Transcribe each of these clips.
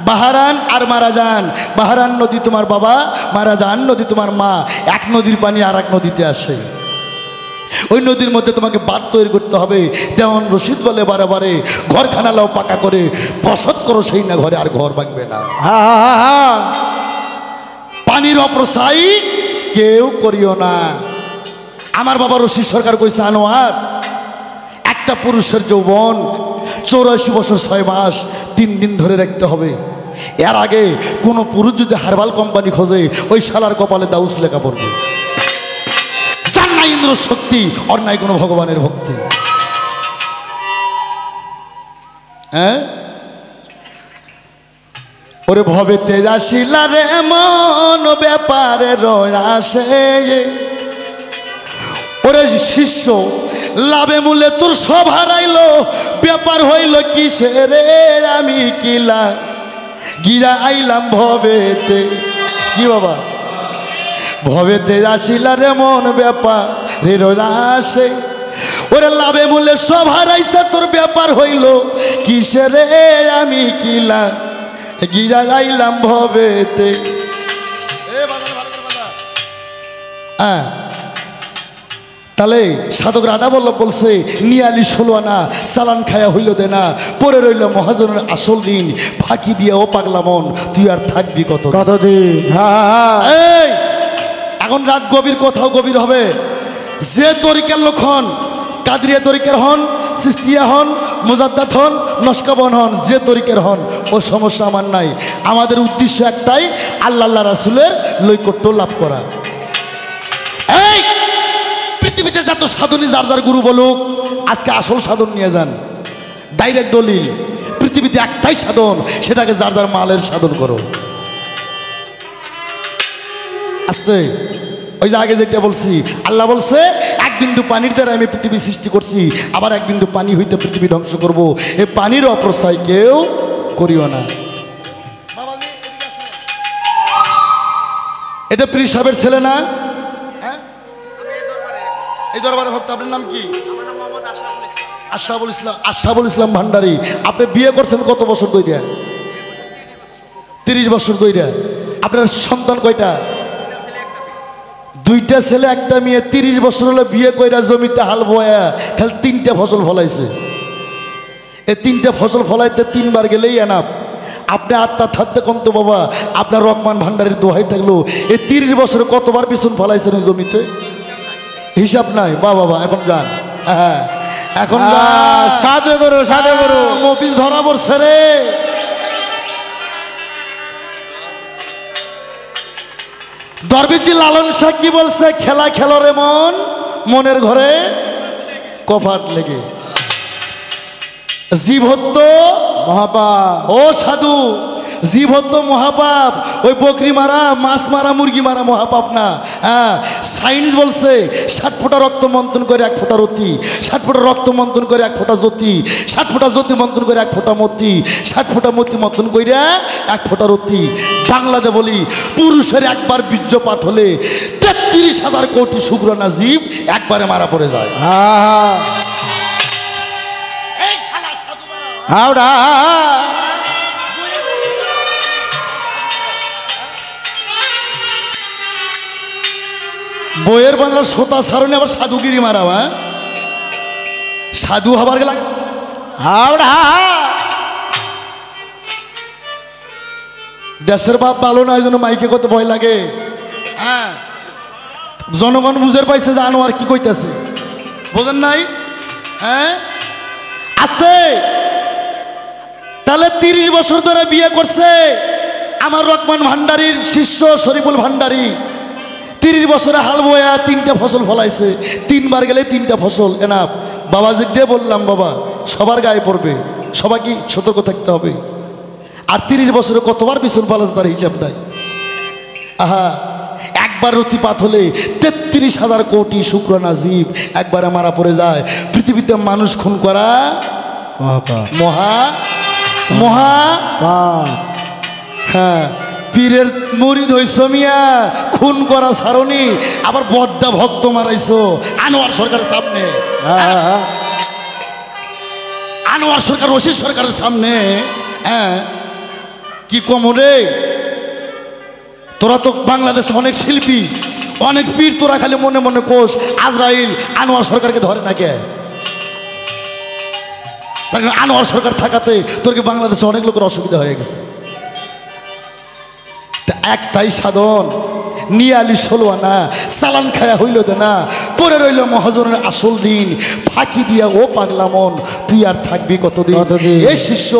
বাহারান আর মারাজান। বাহারান নদী তোমার বাবা, মারাজান নদী তোমার মা। এক নদীর পানি আর এক নদীতে আসে। ওই নদীর মধ্যে তোমাকে বাঁধ তৈরি করতে হবে। দেওয়ান রশিদ বলে বারে বারে, ঘরখানা লাও পাকা করে বসত করো, সেই না ঘরে আর ঘর ভাঙবে না। পানির অপচয় কেউ করিও না। আমার বাবা রশিদ সরকার কইছে, আনোয়ার, একটা পুরুষের যৌবন 84 বছর 6 মাস 3 দিন ধরে রাখতে হবে। এর আগে কোনো পুরুষ যদি হারবাল কোম্পানি খোঁজে, ওই শালার কপালে দাউস লেখা পড়বে। যার নাই ইন্দ্র শক্তি, আর নাই কোনো ভগবানের ভক্তি। হ্যাঁ, ওরে ভবে তেজাশিলা রে মন ব্যাপারে রয়াসে। ওরে শিষ্য, লাভে মূলে তোর সব হারাইলো, ব্যাপার হইল কিসে রে? আমি কিলা গিরা আইলাম ভবেতে। কি বাবা? ভবেতে আসিলা রে মন ব্যাপার রে রয়াসে। ওরে লাভে মূলে সব হারাইছে, তোর ব্যাপার হইল কিসে রে? আমি কিলা গিরা আইলাম ভবেতে। হ্যাঁ, তাহলে সাধক রাধা বল্লভ বলছে, নিয়ালি 16 আনা চালান খায়া হইল দে না, পরে রইল মহাজনের আসল ঋণ, ফাঁকি দিয়ে ও পাগলা মন, তুই আর থাকবি কতদিন? এই এখন রাত গভীর, কোথাও গভীর হবে। যে তরিকার লোক হন, কাদরিয়া তরিকার হন, সিস্তিয়া হন, মুজাদ্দাদ হন, নস্কাবন হন, যে তরিকার হন, ও সমস্যা আমার নাই। আমাদের উদ্দেশ্য একটাই, আল্লাহ রাসূলের নৈকট্য লাভ করা। এই পৃথিবীতে যত সাধনী যার যার গুরু বলুক, আজকে আসল সাধন নিয়ে যান। ডাইরেক্ট দলিল, পৃথিবীতে একটাই সাধন, সেটাকে যার যার মালের সাধন করো। আস্তে, ওই যে আগে যেটা বলছি, আল্লাহ বলছে, এক বিন্দু পানির দ্বারা আমি পৃথিবী সৃষ্টি করছি, আবার এক বিন্দু পানি হইতে পৃথিবী ধ্বংস করব। এই পানির অপচয় কেউ করিও না। এটা পীর সাহেবের ছেলে না? এই দরবারে ভক্ত, আপনার নাম কি? আশরাফুল ইসলাম ভান্ডারী। আপনি বিয়ে করছেন কত বছর ধরে? 30 বছর ধরে। আপনার সন্তান কয়টা? 2টা ছেলে 1টা মেয়ে। 30 বছর হলে বিয়ে কইরা জমিতে হাল বয়া খালি 3টা ফসল ফলাইছে। এই 3টা ফসল ফলাইতে 3 বার গেলেই এনাফ। আপনি আত্মা থাকতে কম তো বাবা, আপনার রহমান ভান্ডারীর দোহাই থাকলো, এই 30 বছরে কতবার পিছন ফলাইছেন এই জমিতে? হিসাব নাই। বাবা এখন যান। হ্যাঁ, এখন সাধে করো, সাধে করো। মফিজ ধরা পড়ছে রে। দরবেশজি লালন শাহ কি বলছে? খেলা খেলো রে মন, মনের ঘরে কপাট লেগে। জীব হত্য মহাপাপ। ও সাধু, জীব হত্য মহাপাপ। ওই বকরি মারা, মাছ মারা, মুরগি মারা মহাপাপ না। হ্যাঁ, সাইন্স বলছে 60 ফোঁটা রক্ত মন্থন করে 1 ফোঁটা রতি, 60 ফোঁটা রক্ত মন্থন করে 1 ফোঁটা জ্যোতি, 60 ফোঁটা জ্যোতি মন্থন করে 1 ফোঁটা মতি, 60 ফোঁটা মতি মন্থন করে 1 ফোঁটা রতি। বাংলাতে বলি, পুরুষের একবার বীর্যপাত হলে 33,000 কোটি শুক্রাণু জীব একবারে মারা পড়ে যায়। হাওড়া বইয়ের বাংলা সোতা সারণে আবার সাধুগিরি মারা। হ্যাঁ, সাধু হবার গেলাম। হাওড়া দেশের বাপ ভালো না, এই জন্য মাইকে কত ভয় লাগে। হ্যাঁ, জনগণ বুঝের পাইছে যে আনোয়ার কি কইতেছে, বোঝেন নাই? হ্যাঁ, আস্তে। তাহলে 30 বছর ধরে বিয়ে করছে আমার রহমান ভান্ডারীর শিষ্য শরীফুল ভান্ডারী। 30 বছরে হাল বয়া 3টা ফসল ফলাইছে। 3 বার গেলে 3টা ফসল এনাফ। বাবাজি দিয়ে বললাম, বাবা সবার গায়ে পড়বে, সবাইকে সতর্ক থাকতে হবে। আর 30 বছরে কতবার পিছন ফলাছে তার হিসাব নাই। আহা, একবার রতিপাত হলে 33,000 কোটি শুক্রাণু জীব একবারে মারা পড়ে যায়। পৃথিবীতে মানুষ খুন করা মহা মহা। হ্যাঁ, পীরের মুরিদ হইছ মিয়া, খুন করা সারণী, আবার বড্ডা ভক্ত মারাইছো আনোয়ার সরকারের সামনে। আনোয়ার সরকার, রশিদ সরকারের সামনে। হ্যাঁ, কি কম রে, তোরা তো বাংলাদেশে অনেক শিল্পী, অনেক পীর, তোরা খালি মনে মনে কোষ আজরাইল আনোয়ার সরকারকে ধরে না কে? আনোয়ার সরকার থাকাতে তোর কি বাংলাদেশে অনেক লোকের অসুবিধা হয়ে গেছে। একটাই সাধন, নিয়ালি 16 আনা, চালান খায়া হইল দে না, পরে রইল মহাজনের আসল ঋণ, ফাঁকি দিয়া ও পাগলা মন, তুই আর থাকবি কতদিন? এই শিষ্য,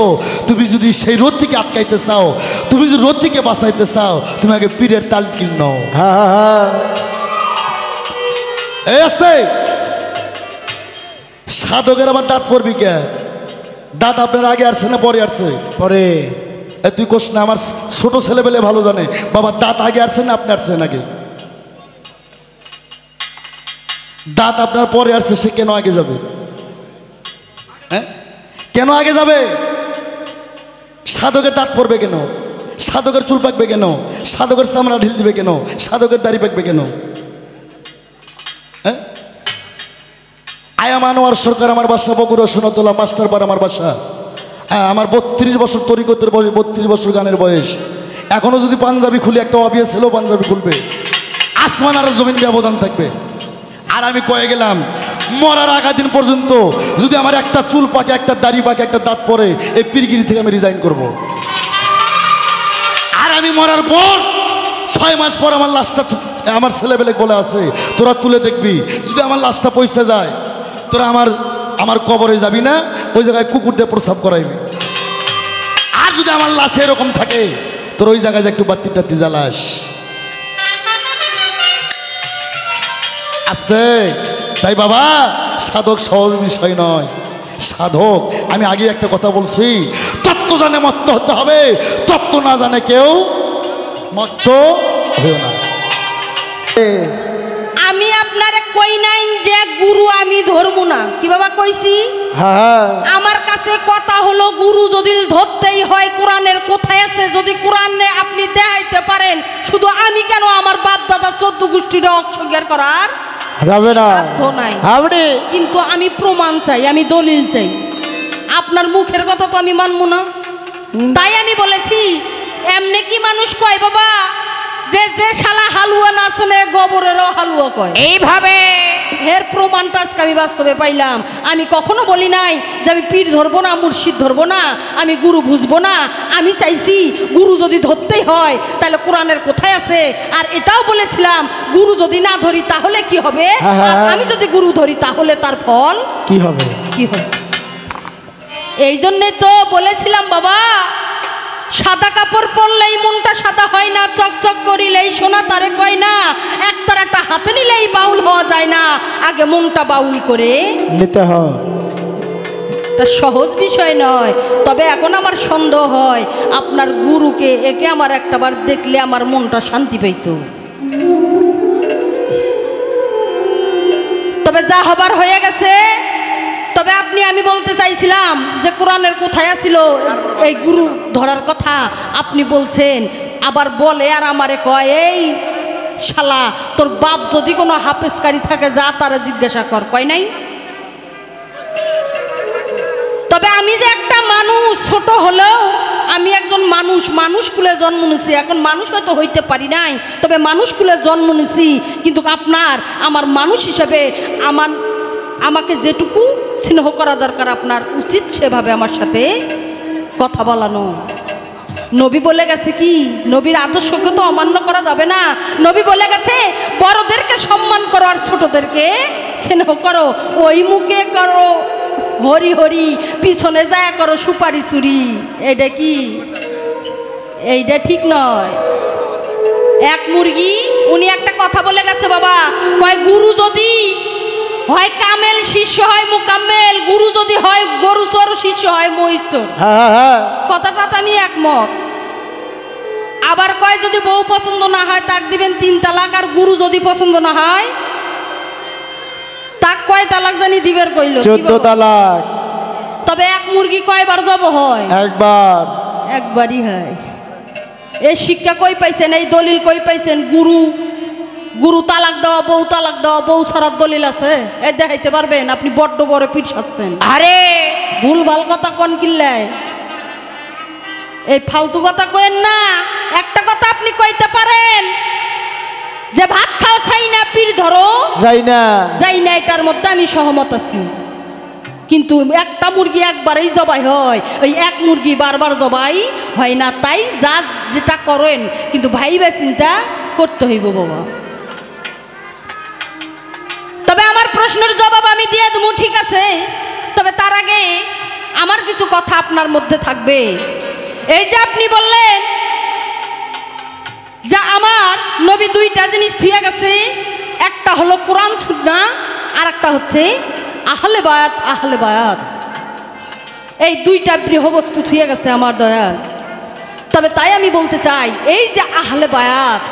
তুমি যদি সেই রোদ থেকে আটকাইতে চাও, তুমি যদি রোদ থেকে বাঁচাইতে চাও, তুমি আগে পীরের তাল কিন নাও। এই আসতে সাধকের আবার দাঁত পড়বি কে? দাঁত আপনার আগে আসছে না পরে আসছে? পরে। তুই কোস না, আমার ছোট ছেলে পেলে ভালো জানে বাবা দাঁত আগে আসছে না আপনি আসছেন আগে? দাঁত আপনার পরে আসছে, সে কেন আগে যাবে? হ্যাঁ, কেন আগে যাবে? সাধকের দাঁত পড়বে কেন? সাধকের চুল পাকবে কেন? সাধকের চামড়া ঢিল দিবে কেন? সাধকের দাড়ি পাকবে কেন? হ্যাঁ, আয়াম আনোয়ার সরকার আমার বাসা বগুড়া সোনাতলা মাস্টার বার আমার বাসা। হ্যাঁ, আমার 32 বছর তরিকতের বয়স, 32 বছর গানের বয়স। এখনো যদি পাঞ্জাবি খুলি, একটা অবিয়া ছেলেও পাঞ্জাবি খুলবে, আসমান আর জমিন ব্যবধান থাকবে। আর আমি কয়ে গেলাম, মরার আগা দিন পর্যন্ত যদি আমার একটা চুল পাকে, একটা দাড়ি পাকে, একটা দাঁত পরে, এই পীরগিরি থেকে আমি রিজাইন করব। আর আমি মরার পর 6 মাস পর আমার লাশটা, আমার ছেলেবেলে বলে আছে, তোরা তুলে দেখবি, যদি আমার লাশটা পৌঁছে যায়, তোরা আমার কবরে যাবি না, ওই জায়গায় কুকুর দিয়ে প্রসাব করাইবি। আর যদি আমার লাশে এরকম থাকে, তোর ওই জায়গায় একটু বাতি টাতি জ্বালাস। আস্তে। তাই বাবা, সাধক সহজ বিষয় নয়। সাধক, আমি আগে একটা কথা বলছি, তত্ত্ব জানে মত্ত হতে হবে, তত্ত্ব না জানে কেউ মত্ত হয়েও না। আমি আপনারে কই নাই যে গুরু আমি ধরবো না, কি বাবা কইছি? আমার কাছে কথা হলো, গুরু যদি ধরতেই হয়, কোরআনের কোথায় আছে? যদি কোরআনে আপনি দেখাইতে পারেন, শুধু আমি কেন, আমার বাপ দাদা 14 গোষ্ঠীর অস্বীকার করার যাবে না, নাই। আপনি কিন্তু আমি প্রমাণ চাই, আমি দলিল চাই। আপনার মুখের কথা তো আমি মানবো না। তাই আমি বলেছি, এমনি কি মানুষ কয় বাবা যে যে শালা হালুয়া না শুনে গোবরেরও হালুয়া কয়, এইভাবে এর প্রমাণটা আজকে আমি বাস্তবে পাইলাম। আমি কখনো বলি নাই যে আমি পীর ধরবো না, মুর্শিদ ধরবো না, আমি গুরু বুঝবো না। আমি চাইছি গুরু যদি ধরতেই হয় তাহলে কোরআনের কোথায় আছে। আর এটাও বলেছিলাম, গুরু যদি না ধরি তাহলে কি হবে, আর আমি যদি গুরু ধরি তাহলে তার ফল কি হবে? কি হবে? এই জন্যে তো বলেছিলাম বাবা, সাদা কাপড় পরলেই মনটা সাদা হয় না, চকচক করিলেই সোনা তারে কয় না, একটার একটা হাতে নিলেই বাউল হওয়া যায় না, আগে মনটা বাউল করে নিতে হয়। তা সহজ বিষয় নয়। তবে এখন আমার সন্দেহ হয়, আপনার গুরুকে একে আমার একটাবার দেখলে আমার মনটা শান্তি পেত। তবে যা হবার হয়ে গেছে। তবে আমি বলতে চাইছিলাম যে কোরআনের কোথায় ছিল এই গুরু ধরার কথা আপনি বলছেন, আবার বলে আর আমারে কয়, এই শালা তোর বাপ যদি কোনো হাফেজকারী থাকে যা তারা জিজ্ঞাসা কর, কয় নাই? তবে আমি যে একটা মানুষ, ছোট হলেও আমি একজন মানুষ, মানুষ কুলে জন্ম নিছি। এখন মানুষ হয়তো হইতে পারি নাই, তবে মানুষ কুলে জন্ম নিছি। কিন্তু আপনার আমার মানুষ হিসেবে আমাকে যেটুকু স্নেহ করা দরকার আপনার উচিত সেভাবে আমার সাথে কথা বলানো। নবী বলে গেছে কি, নবীর আদর্শকে তো অমান্য করা যাবে না। নবী বলে গেছে বড়দেরকে সম্মান করো আর ছোটদেরকে স্নেহ করো। ওই মুখে করো হরি হরি, পিছনে যায় করো সুপারি চুরি। এইটা কি? এইটা ঠিক নয়। এক মুরগি উনি একটা কথা বলে গেছে বাবা, কয় গুরু যদি হয় কামেল শিষ্য হয় মুকাম্মেল, গুরু যদি হয় গরুচর শিষ্য হয় মহিচর। কথাটা তো আমি একমত। আবার কয় যদি বউ পছন্দ না হয় তাক দিবেন 3 তালাক, আর গুরু যদি পছন্দ না হয় তাক কয় তালাক জানি দিবের কইল 14 তালাক। তবে এক মুরগি কয়বার জব হয়? একবার। একবারই হয়। এই শিক্ষা কই পাইছেন? এই দলিল কই পাইছেন? গুরু তালাক দেওয়া, বউ তালাক দেওয়া, বউ ছাড়ার দলিল আছে? এই দেখাইতে পারবেন? আপনি বড্ড বড় পীর সাচ্ছেন। আরে ভুল ভাল কথা কোন কিল্লায়। এই ফালতু কথা কইেন না। একটা কথা আপনি কইতে পারেন যে ভাত খাও চাই না পীর ধরো যাই না। যাই না, এটার মধ্যে আমি সহমত আছি। কিন্তু একটা মুরগি একবারেই জবাই হয়, ওই এক মুরগি বারবার জবাই হয় না। তাই যা যেটা করেন কিন্তু ভাইবা চিন্তা করতে হইব বাবা। তবে আমার প্রশ্নের জবাব আমি দিয়ে দেবো, ঠিক আছে? তবে তার আগে আমার কিছু কথা আপনার মধ্যে থাকবে। এই যে আপনি বললেন যে আমার নবী দুইটা জিনিস দিয়ে গেছে, একটা হলো কোরআন সুন্নাহ আর একটা হচ্ছে আহলে বায়াত। আহলে বায়াত এই দুইটা গৃহবস্তু থুয়ে গেছে আমার দয়াল। তবে তাই আমি বলতে চাই, এই যে আহলে বায়াত,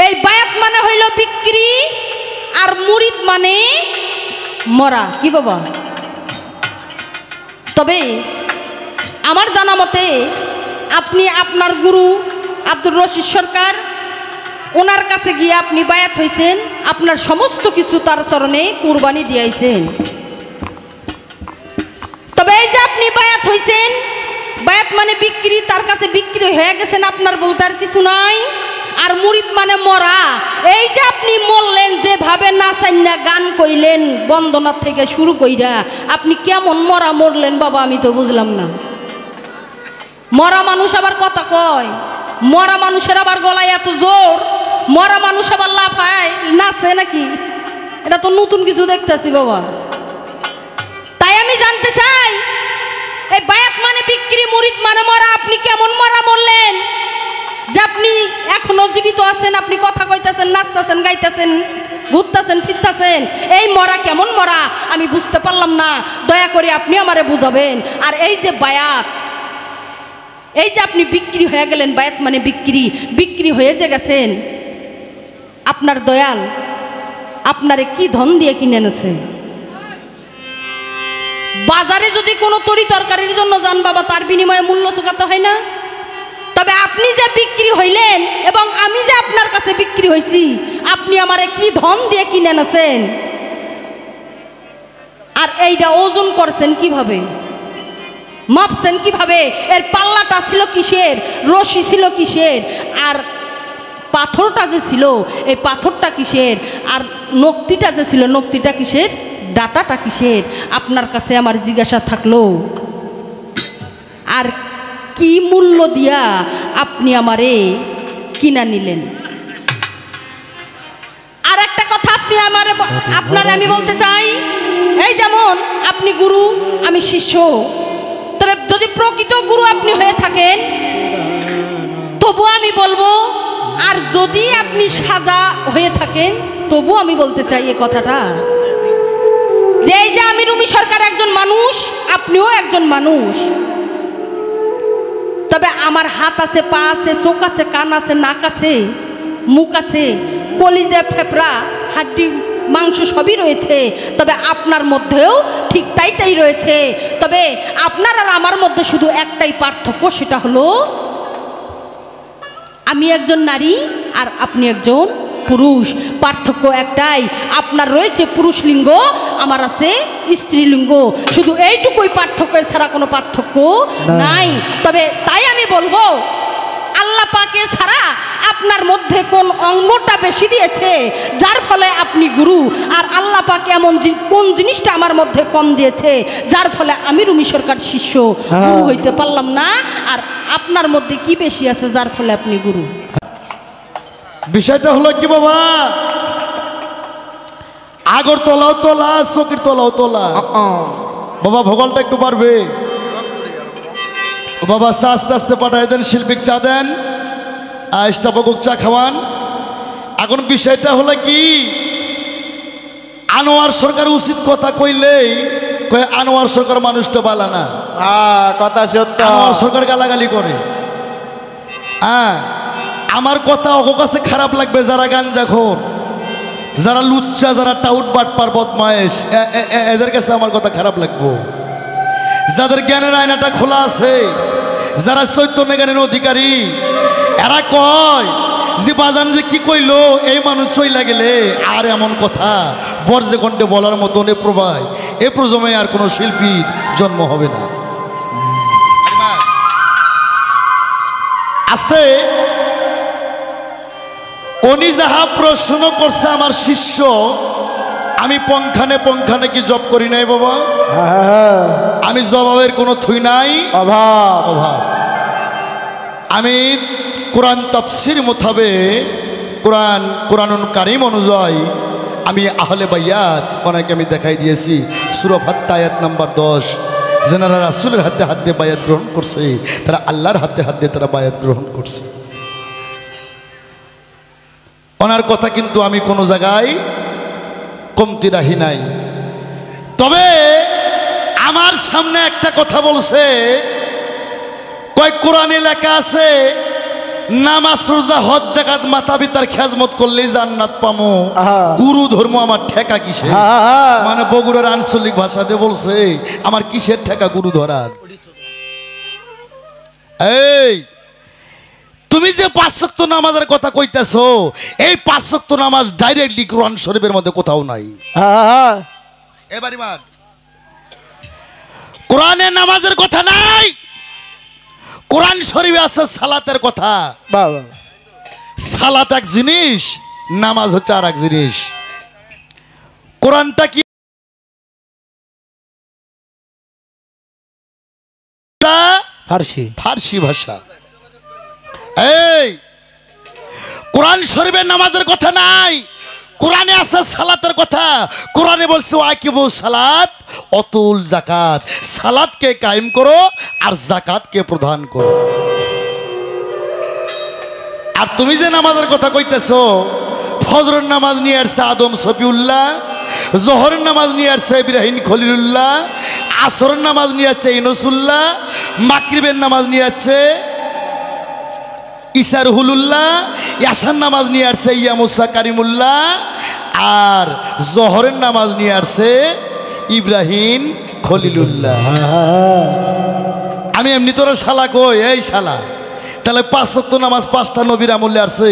এই বায়াত মানে হইল বিক্রি, আর মুরিদ মানে মরা। কি বাবা? তবে আমার জানা মতে আপনি আপনার গুরু আব্দুর রশিদ সরকার, ওনার কাছে গিয়ে আপনি বায়াত হয়েছেন, আপনার সমস্ত কিছু তার চরণে কুরবানি দিয়েছেন। তবে এই যে আপনি বায়াত হয়েছেন, বায়াত মানে বিক্রি, তার কাছে বিক্রি হয়ে গেছেন, আপনার বলতে আর কিছু নাই। আর মুরিদ মানে মরা। এই যে আপনি মরলেন, যেভাবে নাচাইন না গান কইলেন বন্দনার থেকে শুরু কইরা, আপনি কেমন মরা মরলেন বাবা? আমি তো বুঝলাম না। মরা মানুষ আবার কথা কয়, মরা মানুষের আবার গলায় এত জোর, মরা মানুষ আবার লাফায় নাচে নাকি? এটা তো নতুন কিছু দেখতেছি বাবা। তাই আমি জানতে চাই, এই বায়াত মানে বিক্রি, মুরিদ মানে মরা, আপনি কেমন মরা মরলেন যে আপনি এখনো জীবিত আছেন, আপনি কথা কইতেছেন, নাচতেছেন, গাইতেছেন, ঘুরতেছেন, ফিরতেছেন? এই মরা কেমন মরা আমি বুঝতে পারলাম না, দয়া করে আপনি আমারে বুঝাবেন। আর এই যে বায়াত, এই যে আপনি বিক্রি হয়ে গেলেন, বায়াত মানে বিক্রি, বিক্রি হয়ে যে গেছেন, আপনার দয়াল আপনারে কি ধন দিয়ে কিনে এনেছে? বাজারে যদি কোনো তরি তরকারির জন্য যান বাবা, তার বিনিময়ে মূল্য চুকাতে হয় না? তবে আপনি যে বিক্রি হইলেন এবং আমি যে আপনার কাছে বিক্রি হয়েছি, আপনি আমারে কি ধন দিয়ে কিনে এনেছেন? আর এইটা ওজন করছেন কিভাবে, মাপছেন কিভাবে? এর পাল্লাটা ছিল কিসের, রশি ছিল কিসের, আর পাথরটা যে ছিল এই পাথরটা কিসের, আর নক্তিটা যে ছিল নক্তিটা কিসের, ডাটাটা কিসের? আপনার কাছে আমার জিজ্ঞাসা থাকলো, আর কি মূল্য দিয়া আপনি আমারে কিনা নিলেন? আর একটা কথা আপনি আপনার আমি বলতে চাই, এই যেমন আপনি গুরু, আমি শিষ্য। তবে যদি প্রকৃত গুরু আপনি হয়ে থাকেন তবু আমি বলবো, আর যদি আপনি সাজা হয়ে থাকেন তবু আমি বলতে চাই এই কথাটা, যে এই যে আমি রুমি সরকার একজন মানুষ, আপনিও একজন মানুষ। তবে আমার হাত আছে, পা আছে, চোখ আছে, কান আছে, নাক আছে, মুখ আছে, কলিজা, ফেফড়া, হাড্ডি, মাংস সবই রয়েছে। তবে আপনার মধ্যেও ঠিক তাই রয়েছে। তবে আপনার আর আমার মধ্যে শুধু একটাই পার্থক্য, সেটা হলো আমি একজন নারী আর আপনি একজন পুরুষ। পার্থক্য একটাই, আপনার রয়েছে পুরুষ লিঙ্গ, আমার আছে স্ত্রীলিঙ্গ। শুধু এইটুকুই পার্থক্য, ছাড়া কোনো পার্থক্য নাই। তবে তাই আমি বলবো, আল্লাহ পাকে ছাড়া আপনার মধ্যে কোন অঙ্গটা বেশি দিয়েছে যার ফলে আপনি গুরু, আর আল্লাহ পাক এমন কোন জিনিসটা আমার মধ্যে কম দিয়েছে যার ফলে আমি রুমি সরকার শিষ্য গুরু হইতে পারলাম না, আর আপনার মধ্যে কি বেশি আছে যার ফলে আপনি গুরু? বিষয়টা হলো কি বাবা, আগর তোলাও তোলা, চকির তোলাও তোলা। বাবা ভূগোলটা একটু পারবে বাবা, চা আস্তে আস্তে পাঠাই দেন, শিল্পীক চা দেন, স্টাফক চা খাওয়ান। এখন বিষয়টা হলো কি, আনোয়ার সরকার উচিত কথা কইলেই কয়ে আনোয়ার সরকার মানুষটা বালা না, কথা সত্য। আনোয়ার সরকার গালাগালি করে। আমার কথা ওর কাছে খারাপ লাগবে, যারা গাঞ্জাখোর, যারা লুচ্চা, যারা টাউট বাটপার বদমায়েশ, এদের কাছে আমার কথা খারাপ লাগবো। যাদের জ্ঞানের আয়নাটা খোলা আছে, যারা চৈতন্য জ্ঞানের অধিকারী, এরা কয় যে বাজান যে কি কইলো, এই মানুষ চইলা গেলে আর এমন কথা বর্জে কণ্ঠে বলার মতন এ প্রজন্মে আর কোনো শিল্পীর জন্ম হবে না। আস্তে উনি যাহা প্রশ্ন করছে আমার শিষ্য, আমি পঙ্খানে পঙ্খানে কি জব করি নাই বাবা, আমি জবাবের কোনো থুই নাই, অভাব অভাব। আমি কোরআন তাফসীর মোতাবেক কোরআনুল কারীম অনুযায়ী আমি আহলে বাইয়াত ওনাকে আমি দেখাই দিয়েছি। সূরা ফাত্তাহ আয়াত নাম্বার 10, যারা রাসূলের হাতে হাত দিয়ে বায়াত গ্রহণ করছে তারা আল্লাহর হাতে হাত দিয়ে তারা বায়াত গ্রহণ করছে। ওনার কথা কিন্তু আমি কোনো জায়গায় কমতি রাখি নাই। তবে আমার সামনে একটা কথা বলছে, কয়েক কোরআনে লেখা আছে নামাজ রোজা হজ যাকাত মাতা পিতার খেজমত করলেই জান্নাত পামো, গুরু ধর্ম আমার ঠেকা কিসে? মানে বগুড়ার আঞ্চলিক ভাষাতে বলছে আমার কিসের ঠেকা গুরু ধরার? এই তুমি যে 5 ওয়াক্ত নামাজের কথা কইতেছো, এই 5 ওয়াক্ত নামাজ ডাইরেক্টলি কোরআন শরীফের মধ্যে কোথাও নাই। এবারে মান কোরআনে নামাজের কথা নাই, কোরআন শরীফে আছে সালাতের কথা। সালাত এক জিনিস, নামাজ হচ্ছে আর এক জিনিস। কোরআনটা কি ফার্সি ভাষা। এই কোরআন শরীফের নামাজের কথা নাই, কোরআনে আছে সালাতের কথা। কোরআনে বলছে আকিমু সালাত অতুল যাকাত, সালাতকে কায়েম করো আর যাকাতকে প্রদান করো। আর তুমি যে নামাজের কথা কইতেছো, ফজরের নামাজ নিয়ে আসছে আদম শফিউল্লাহ, জোহরের নামাজ নিয়ে আসছে ইব্রাহিম খলিলুল্লাহ, আসরের নামাজ নিয়ে আসছে ইউনূসুল্লাহ, মাগরিবের নামাজ নিয়ে আসছে ঈসা রুহুল্লাহ, ইয়াসার নামাজ নিয়ে আসছে ইয়া মুসা কারিমুল্লাহ, আর জোহরের নামাজ নিয়ে আসছে ইব্রাহিম খলিলুল্লাহ। আমি এমনি তোরা শালা কই, এই শালা তাহলে 5 ওয়াক্ত নামাজ 5টা নবীর আমলে আসছে।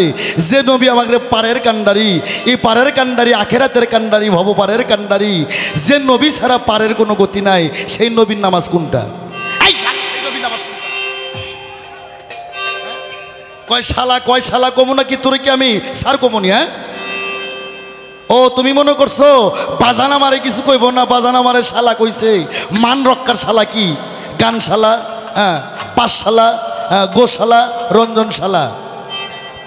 যে নবী আমাকে পারের কান্ডারি, এই পারের কান্ডারি আখেরাতের কান্ডারি ভব পারের কান্ডারি, যে নবী ছাড়া পারের কোনো গতি নাই, সেই নবীর নামাজ কোনটা? কয় শালা কমো নাকি তোরে কি আমি সার কমনি? হ্যাঁ ও তুমি মনে করছো বাজান আমারে কিছু কইব না, বাজান আমারে শালা কইছে। মান রক্ষার শালা কি? গানশালা, হ্যাঁ পাঠশালা, গোশালা, রঞ্জনশালা।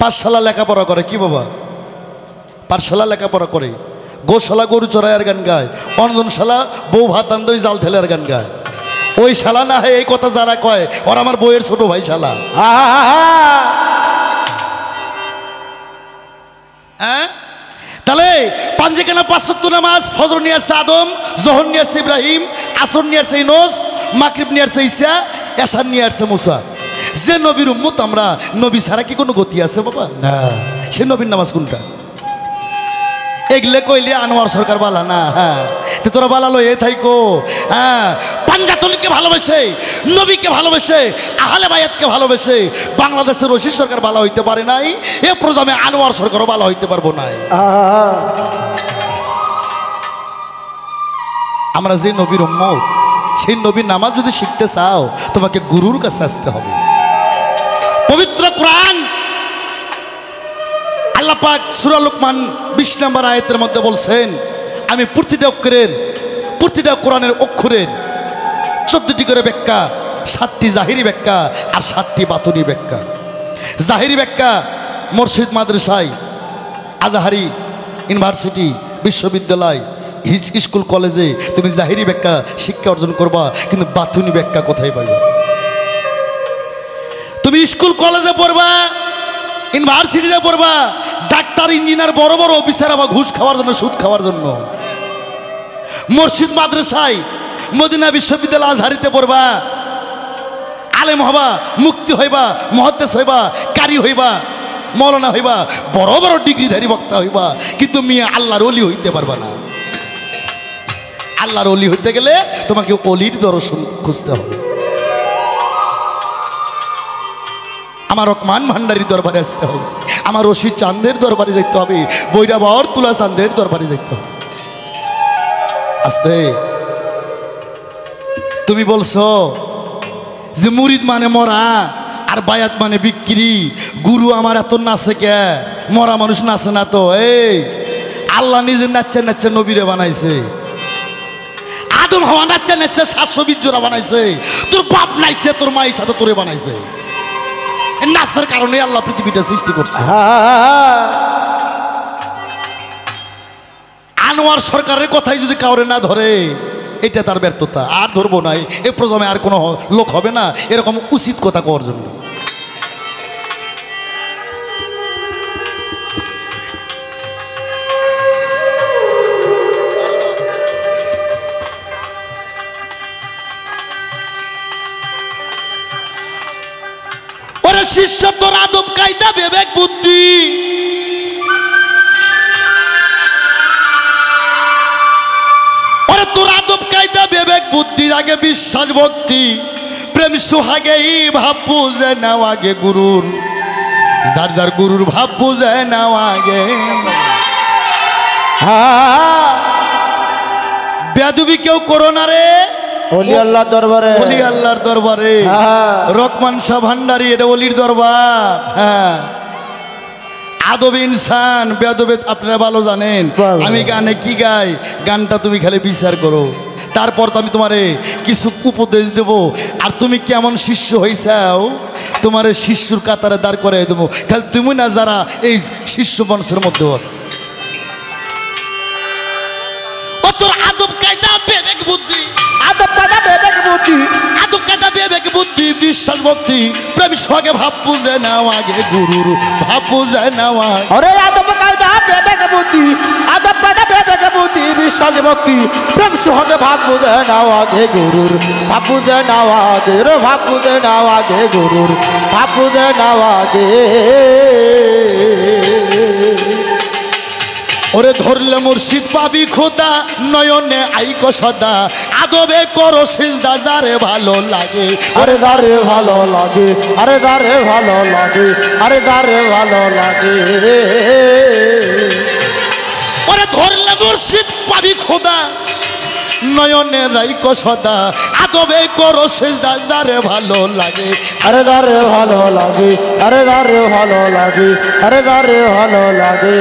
পাঠশালা লেখাপড়া করে কি বাবা? পাঠশালা লেখাপড়া করে, গোশালা গরু চড়ায় আর গান গায়, রঞ্জনশালা বউ ভাত আন্দোই জাল ঠেলে আর গান গায়। ওই শালা না হয় এই কথা যারা কয় ওরা আমার বইয়ের ছোট ভাই শালা। হ্যাঁ তাহলে পাঞ্জেখানা 5 ওয়াক্ত নামাজ, ফজর নিয়ে আসছে আদম, জোহর নিয়ে আসছে ইব্রাহিম, আসর নিয়ে আসছে ইউনূস, মাগরিব নিয়ে আসছে ঈসা, এশার নিয়ে আসছে মুসা। যে নবীর উম্মত আমরা, নবী ছাড়া কি কোনো গতি আছে বাবা? সে নবীর নামাজ কোনটা? এগলে কইলে আনোয়ার সরকার বালা না। হ্যাঁ তোরা বালা লয়ে থাইকো। হ্যাঁ পাঞ্জাতনকে ভালোবেসে, নবীকে ভালোবেসে, আহলে বায়াতকে ভালোবেসে বাংলাদেশের রশিদ সরকার বালা হইতে পারে নাই, এ প্রজন্মে আনোয়ার সরকারও বালা হইতে পারবো না। আমরা যে নবীর উম্মত, সেই নবীর নামাজ যদি শিখতে চাও তোমাকে গুরুর কাছে আসতে হবে। পবিত্র কোরআন আল্লাহ পাক সূরা লুকমান 20 নম্বর আয়াতের মধ্যে বলছেন, আমি প্রতিটা কোরআনের অক্ষরের 14টি করে ব্যাখ্যা, 7টি জাহিরি ব্যাখ্যা আর 7টি বাতুনি ব্যাখ্যা। জাহিরি ব্যাখ্যা মসজিদ, মাদ্রাসায়, আজহারি, ইউনিভার্সিটি, বিশ্ববিদ্যালয়, স্কুল, কলেজে তুমি জাহিরি ব্যাখ্যা শিক্ষা অর্জন করবা, কিন্তু বাতুনি ব্যাখ্যা কোথায় পাইবা? তুমি স্কুল কলেজে পড়বা, ইউনিভার্সিটিতে পড়বা, ডাক্তার ইঞ্জিনিয়ার বড় বড় অফিসার আবার ঘুষ খাওয়ার জন্য, সুদ খাওয়ার জন্য। মসজিদ মাদ্রাসায়, মদিনা বিশ্ববিদ্যালয়, আজহারিতে পড়বা, আলেম হবা, মুক্তি হইবা, মুহাদ্দিস হইবা, কারি হইবা, মৌলানা হইবা, বড় বড় ডিগ্রিধারী বক্তা হইবা, কিন্তু মিয়া আল্লাহর ওলি হইতে পারবা না। আল্লাহর ওলি হইতে গেলে তোমাকে অলির দর্শন খুঁজতে হবে। আমার রহমান ভান্ডারীর দরবারে আসতে হবে, আমার রশিদ চাঁদের দরবারে যেতে হবে, বৈরাবর তুলা চাঁদের দরবারে যেতে হবে। আস্তে তুমি বলছো যে মুরিদ মানে মরা, আর বায়াত মানে বিক্রি। গুরু আমার এত নাচে কে? মরা মানুষ নাচে না তো। এই আল্লাহ নিজে নাচছে নাচছে নবীরে বানাইছে, আদম হাওয়া নাচছে নাচছে 720 জোড়া বানাইছে, তোর বাপ নাইছে, তোর মায়ের সাথে তোরে বানাইছে। নাচের কারণে আল্লাহ পৃথিবীটা সৃষ্টি করছে। আনোয়ার সরকারের কথাই যদি কাউরে না ধরে, এটা তার ব্যর্থতা। আর ধরবো না, এ প্রজন্মে আর কোনো লোক হবে না এরকম উচিত কথা কওয়ার জন্য। ওরে শিষ্য, তোর আদব কায়দা বিবেক বুদ্ধি তোর আদব কায়দা বিবেক বুদ্ধির আগে বিশ্বাস ভক্তি প্রেম সুহাগে ভাব বুঝে নাও আগে গুরুর, যার যার গুরুর ভাব বুঝে নাও আগে। বেয়াদবি কেউ করো না রে ওলি আল্লাহর দরবারে, ওলি আল্লাহর দরবারে। রহমান শাহ ভান্ডারী, এটা ওলির দরবার। হ্যাঁ, আদবে ইনসান, বেয়াদবে আপনারা ভালো জানেন। আমি গানে কি গাই, গানটা তুমি খালি বিচার করো, তারপর তো আমি তোমারে কিছু উপদেশ দেব। আর তুমি কেমন শিষ্য হইছাও, তোমারে শিষ্যর কাতারে দাঁড় করে দেবো। খালি তুমি না, যারা এই শিষ্য বংশের মধ্যেও আছে। ও তোর আদব কায়দা বিবেক বুদ্ধি, আদব কায়দা বিবেক বুদ্ধি, আদব কায়দা বিবেক বুদ্ধি বিশ্বাস ভক্তি প্রেম সঙ্গে ভাব বুঝে নাও আগে গুরুর ভাব বুঝে নাও। ওরে আদব কায়দা বিবেক বুদ্ধি, আদব কায়দা বিবেক বুদ্ধি বিশ্বাস ভক্তি প্রেম সহজে ভাব বুঝে নাও আগে গুরুর ভাব বুঝে নাও আগে, রে ভাব বুঝে নাও আগে গুরুর ভাব বুঝে নাও আগে। ওরে ধরলে মুর্শিদ পাবি খোদা, নয়নে আইক সদা, আদবে করো সিজদা যারে ভালো লাগে। আরে যারে ভালো লাগে, আরে যারে ভালো লাগে, আরে যারে ভালো লাগে। ওরে ধরলে মুর্শিদ পাবি খোদা, নয়নে রাইক সদা, আদবে করো সিজদা যারে ভালো লাগে। আরে যারে ভালো লাগে, আরে যারে ভালো লাগে, আরে যারে ভালো লাগে।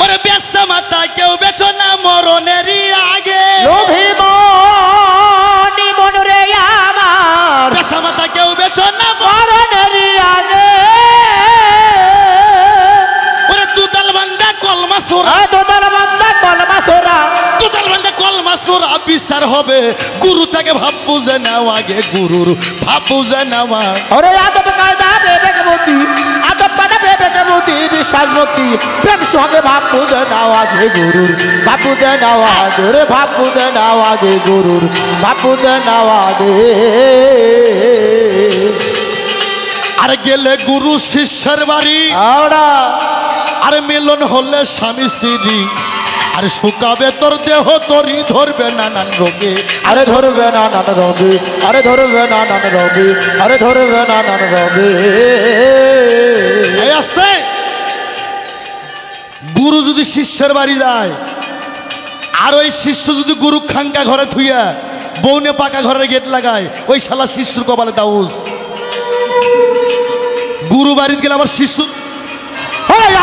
ওরে বেচা মাতা কেউ বেচো না মরণেরই আগে, লোভী মনি মন রে আমার, বেচা মাতা কেউ বেচো না মরণেরই আগে। ওরে দুদাল বান্দা কলমা সোরা, তোদের বান্দা কলমা সোরা, দুদাল বান্দা কলমা সোরা বিচার হবে, গুরু তাকে ভাব বুঝে নাও আগে গুরুর ভাব বুঝে নাও। ওরে আদব কায়দা বিবেক বুদ্ধি, আদব কায়দা বিবেক বুদ্ধি বিশ্বাস ভক্তি প্রেম সঙ্গে ভাব বুঝে নাও আগে গুরুর ভাব বুঝে নাও আগে, রে ভাব বুঝে নাও আগে গুরুর ভাব বুঝে নাও আগে। আর গেলে গুরু শিষ্যের বাড়ি, আওড়া আর মিলন হলে স্বামী স্ত্রী, আর শুকাবে তোর দেহ তরি ধরবে নানান রোগে। আরে ধরবে নানান রবি, আরে ধরবে নানান রবি, আরে ধরবে নানান রবি। এই আসতে গুরু যদি শিষ্যের বাড়ি যায়, আর ওই শিষ্য যদি গুরু খাঙ্কা ঘরে থুইয়া বউনে পাকা ঘরের গেট লাগায়, ওই শালা শিষ্যর কপালে দাউস। গুরু বাড়িতে গেলে আবার শিষ্য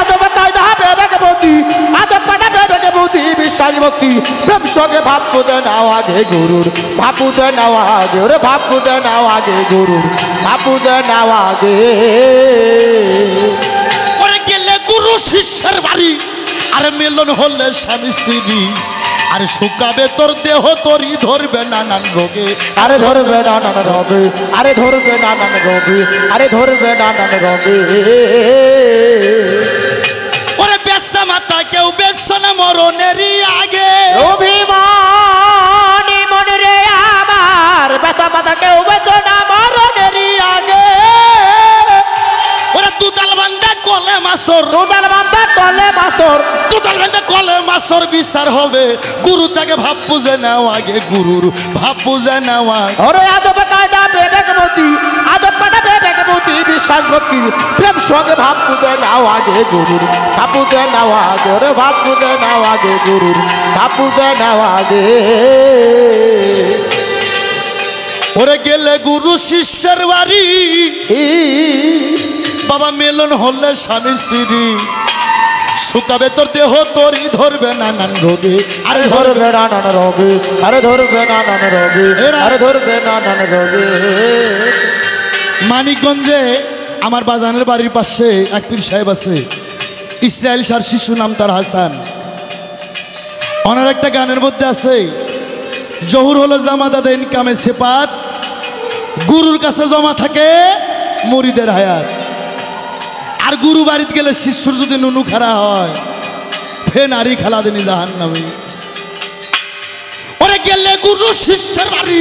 আদব কায়দা বিবেক বুদ্ধি, আদব কায়দা বিবেক বুদ্ধি বিশ্বাস ভক্তি প্রেম সঙ্গে ভাব বুঝে নাও আগে গুরুর ভাব বুঝে নাও আগে, রে ভাব বুঝে নাও আগে গুরুর ভাব বুঝে নাও আগে। পরে গেলে গুরু শিষ্যের বাড়ি, আর মিলন হলে স্বামী স্ত্রী, আর শুকাবে তোর দেহ তরি ধরবে নানান রোগে। আরে ধরবে নানান রবি, আরে ধরবে নানান রবি, আরে ধরবে নানান রবি। ওরে বেচা মাতা কেউ বেচো না মরণেরই আগে, অভিমানী মন রে আমার, বেচা মাথা কেউ বেচো না মরণেরই আগে। ওরে দুদাল বান্দা কলে মাসর, দুদাল বান্দা কলে মাসর, দুদাল বান্দা কলে মাসর বিচার হবে, গুরু তাকে ভাব বুঝে নাও আগে গুরুর ভাব বুঝে নাও। ওরে আদব কায়দা বিবেক বুদ্ধি, আদব কায়দা বিবেক বুদ্ধি বিশ্বাস ভক্তি প্রেম সঙ্গে ভাব বুঝে নাও আগে গুরুর ভাব বুঝে নাও আগে, রে ভাব বুঝে নাও আগে গুরুর ভাব বুঝে নাও আগে। ওরে গেলে গুরু শিষ্যের বাড়ি বাবা মিলন হলে স্বামী স্ত্রী শুকাবে তোর দেহ তোরই ধরবে নানান রোগে আরে ধরবে নানান রোগে আরে ধরবে নানান রোগে আরে ধরবে নানান রোগে মানিকগঞ্জে আমার বাজানের বাড়ির পাশে এক পীর সাহেব আছে ইসরায়েল সার শিশু নাম তার হাসান ওনার একটা গানের মধ্যে আছে জহুর হলো জামাদাদা ইনকামে সেপাত গুরুর কাছে জমা থাকে মুরিদের হায়াত আর গুরু বাড়িতে গেলে শিষ্যুর যদি নুনু খারা হয় ফে নারী খেলা দিনি জাহান্নামে ওরে গেলে গুরু শিষ্যের বাড়ি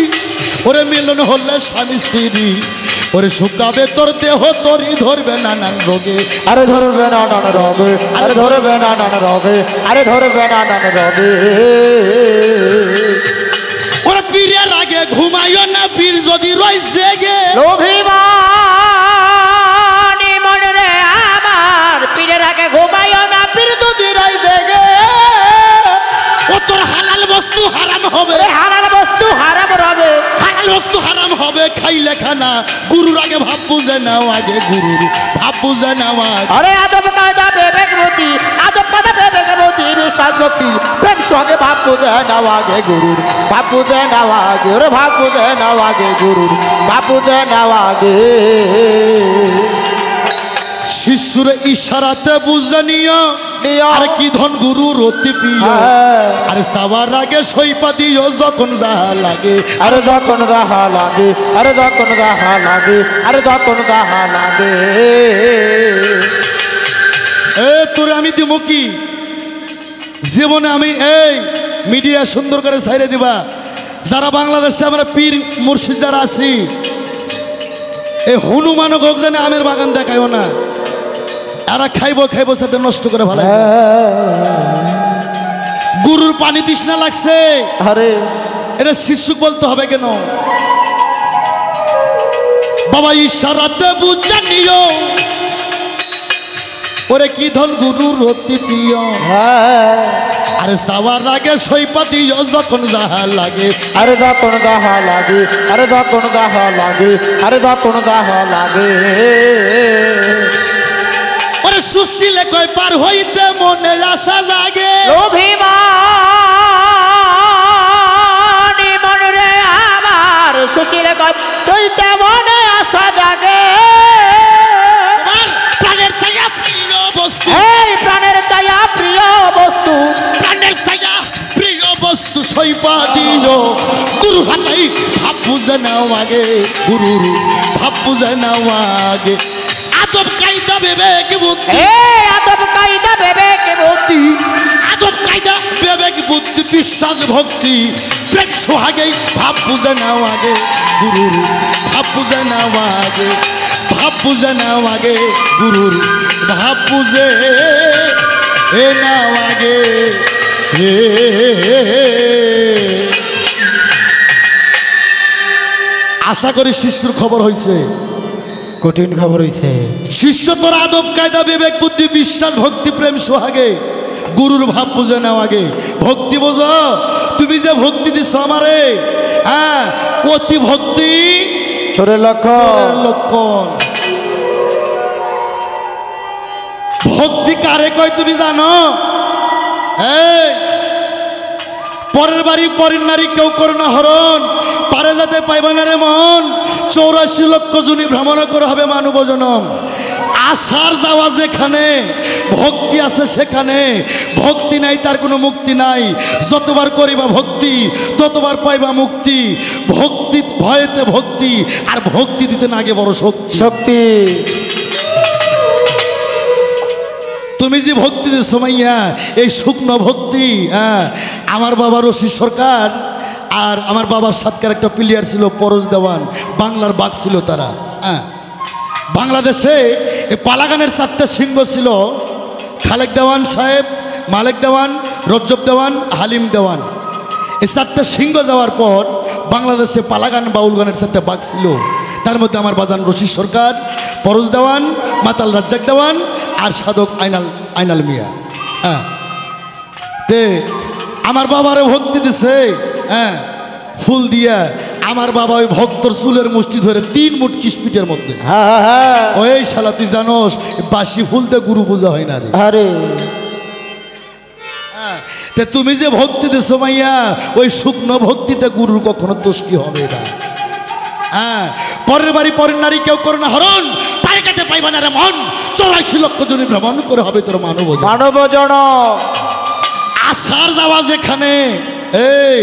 ওরে মিলন হলে স্বামী স্ত্রী ওরে শুকাবে তোর দেহ তোরই ধরবে নানান রোগে আরে ধরবে নানান রোগে আরে ধরবে নানান রোগে আরে ধরবে নানান রোগে ওরে পীরের আগে ঘুমাইও না পীর যদি রয় জেগে অভিমানী মন রে আমার পীরের আগে ঘুমাইও না পীর যদি রয় জেগে ও তোর হালাল বস্তু হারাম হবে হারাল বস্তু হারাম রবে হালাল বস্তু হারাম হবে খাইলে খানা গুরুর আগে ভাব বুঝে নাও আগে গুরুর ভাব বুঝে নাও আগে আরে আদব কায়দা বিবেক বুদ্ধি আদব কায়দা বিবেক বুদ্ধি বিশ্বাস ভক্তি প্রেম সঙ্গে ভাব বুঝে নাও আগে গুরুর ভাব বুঝে নাও আগে ওরে ভাব বুঝে নাও আগে গুরুর ভাব বুঝে নাও আগে শিষ্যুর ইশারাতে বুঝে নিও আর কি ধন গুরুর অতি প্রিয় আরে সবার আগে সইপা দিও যখন যাহা লাগে আরে যখন যাহা লাগে আরে যখন যাহা লাগে আরে যখন যাহা লাগে এ তোরে আমি দিব কি জীবনে আমি এই মিডিয়া সুন্দর করে ছাইরে দিবা যারা বাংলাদেশে আমরা পীর মুর্শিদ যারা আছি এই হনুমান হোক জানে আমের বাগান দেখাইও না এরা খাইবো খাইবো সেটা নষ্ট করে ভালো গুরুর পানি তৃষ্ণা লাগছে আরে এটা শিশু বলতে হবে কেন বাবা ইশারাতে বুঝে নিও ওরে কি ধন গুরুর অতি প্রিয় আরে সবার আগে সইপা দিও যখন যাহা লাগে আরে যখন যাহা লাগে আরে যখন যাহা লাগে আরে যখন যাহা লাগে ওরে সুশীলে কয় পার হইতে মনে আশা জাগে অভিমানী মন রে আমার সুশীলে কয় হইতে মনে আশা জাগে প্রাণের ছায়া প্রিয় বস্তু এই প্রাণের ছায়া প্রিয় বস্তু প্রাণের ছায়া প্রিয় বস্তু সইপা দিও গুরু হাতাই ভাব বুঝে নাও আগে গুরুর ভাব বুঝে নাও আগে আদব কায়দা বিবেক বুদ্ধি এই আদব কায়দা বিবেক বুদ্ধি আদব কায়দা বিবেক বুদ্ধি বিশ্বাস ভক্তি প্রেম সোহাগে ভাব বুঝে নাও আগে গুরুর ভাব বুঝে নাও আগে ভাব বুঝে নাও আগে গুরুর ভাব বুঝে নাও আগে আশা করি শিশুর খবর হয়েছে কঠিন খবর হইছে শিষ্য তোর আদব কায়দা বিবেক বুদ্ধি বিশ্বাস ভক্তি প্রেম সোহাগে গুরুর ভাব বুঝে নাও আগে ভক্তি বোঝো তুমি যে ভক্তি দিছ আমারে হ্যাঁ অতি ভক্তি ছোটের লক্ষণ লক্ষণ ভক্তি কারে কয় তুমি জানো এই পরের বাড়ি পরের নারী কেউ করে না হরণ পারে যাতে পাইবা না রে মন 84 লক্ষ জনী ভ্রমণ করে হবে মানব জনম আসার যাওয়া যেখানে ভক্তি আছে সেখানে ভক্তি নাই তার কোনো মুক্তি নাই যতবার করিবা ভক্তি ততবার পাইবা মুক্তি ভক্তি ভয়েতে ভক্তি আর ভক্তি দিতে না আগে বড় শক্তি শক্তি তুমি যে ভক্তি দিছো মাইয়া এই শুকনো ভক্তি হ্যাঁ আমার বাবা রশি সরকার আর আমার বাবার সাথকার একটা প্লেয়ার ছিল পরশ দেওয়ান বাংলার বাঘ ছিল তারা হ্যাঁ বাংলাদেশে এই পালাগানের 4টা সিংহ ছিল খালেক দেওয়ান সাহেব মালেক দেওয়ান রজ্জব দেওয়ান হালিম দেওয়ান এই 4টা সিংহ যাওয়ার পর বাংলাদেশে পালাগান বাউল গানের 4টা বাঘ ছিল তার মধ্যে আমার বাজান রশি সরকার পরশ দেওয়ান মাতাল রাজ্জাক দেওয়ান আর সাধক আইনাল মিয়া হ্যাঁ তে আমার বাবারে ভক্তি দিছে হ্যাঁ ফুল দিয়া আমার বাবা ওই ভক্তর চুলের মুষ্টি ধরে 3 মুঠ কিসপিটের মধ্যে। ওই শালা তুই জানোস বাসি ফুলতে গুরু পূজা হয় না রে। আরে তে তুমি যে ভক্তি দিছো মাইয়া, ওই শুকনো ভক্তিতে গুরুর কখনো তুষ্টি হবে না। হ্যাঁ, পরের বাড়ি পরের নারী কেউ করে না হরণ, পায়ে কাটে পাইবা না রে মন, 84 লক্ষ জনে ভ্রমণ করে হবে তোর মানব জন। আসার যাওয়া যেখানে, এই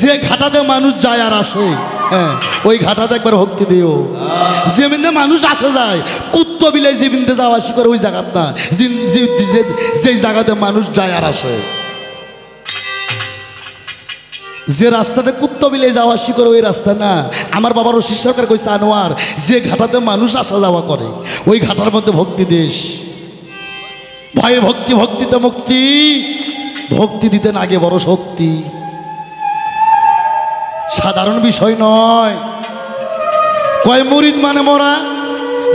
যে ঘাটাতে মানুষ যায় আর আসে, হ্যাঁ ওই ঘাটাতে একবার ভক্তি দিও। যে বিন্দে মানুষ আসে যায়, কুত্ত বিলে যে বিন্দে যাওয়া আসি করে ওই জায়গাত না, যে জায়গাতে মানুষ যায় আর আসে। যে রাস্তাতে কুত্ত বিলে যাওয়া আসি করে ওই রাস্তা না। আমার বাবার রশিদ সরকার কইছে আনোয়ার, যে ঘাটাতে মানুষ আসা যাওয়া করে ওই ঘাটার মধ্যে ভক্তি দেশ। ভয়ে ভক্তি, ভক্তিতে মুক্তি, ভক্তি দিতে আগে বড় শক্তি। সাধারণ বিষয় নয়। কয় মুরিদ মানে মরা,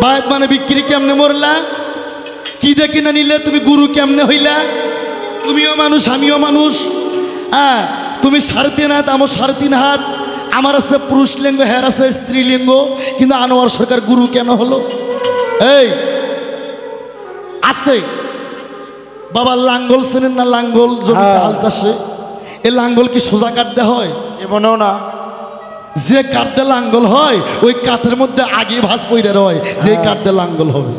বায়াত মানে বিক্রি। কেমনে মরলা? কি দেখি না নিলে তুমি গুরু কেমনে হইলা? তুমিও মানুষ আমিও মানুষ। হ্যাঁ, তুমি 3.5 হাত, আমার 3.5 হাত। আমার আছে পুরুষ লিঙ্গ, হের আছে স্ত্রীলিঙ্গ, কিন্তু আনোয়ার সরকার গুরু কেন হলো? এই আস্তে বাবা, লাঙ্গল চেনেন না? লাঙ্গল জমিতে হাল চাষে, এ লাঙ্গল কি সোজা কাটতে হয়? এমনও না। যে কাটতে লাঙ্গল হয় ওই কাঠের মধ্যে আগে ভাঁজ পইরা রয়, যে কাটতে লাঙ্গল হবে।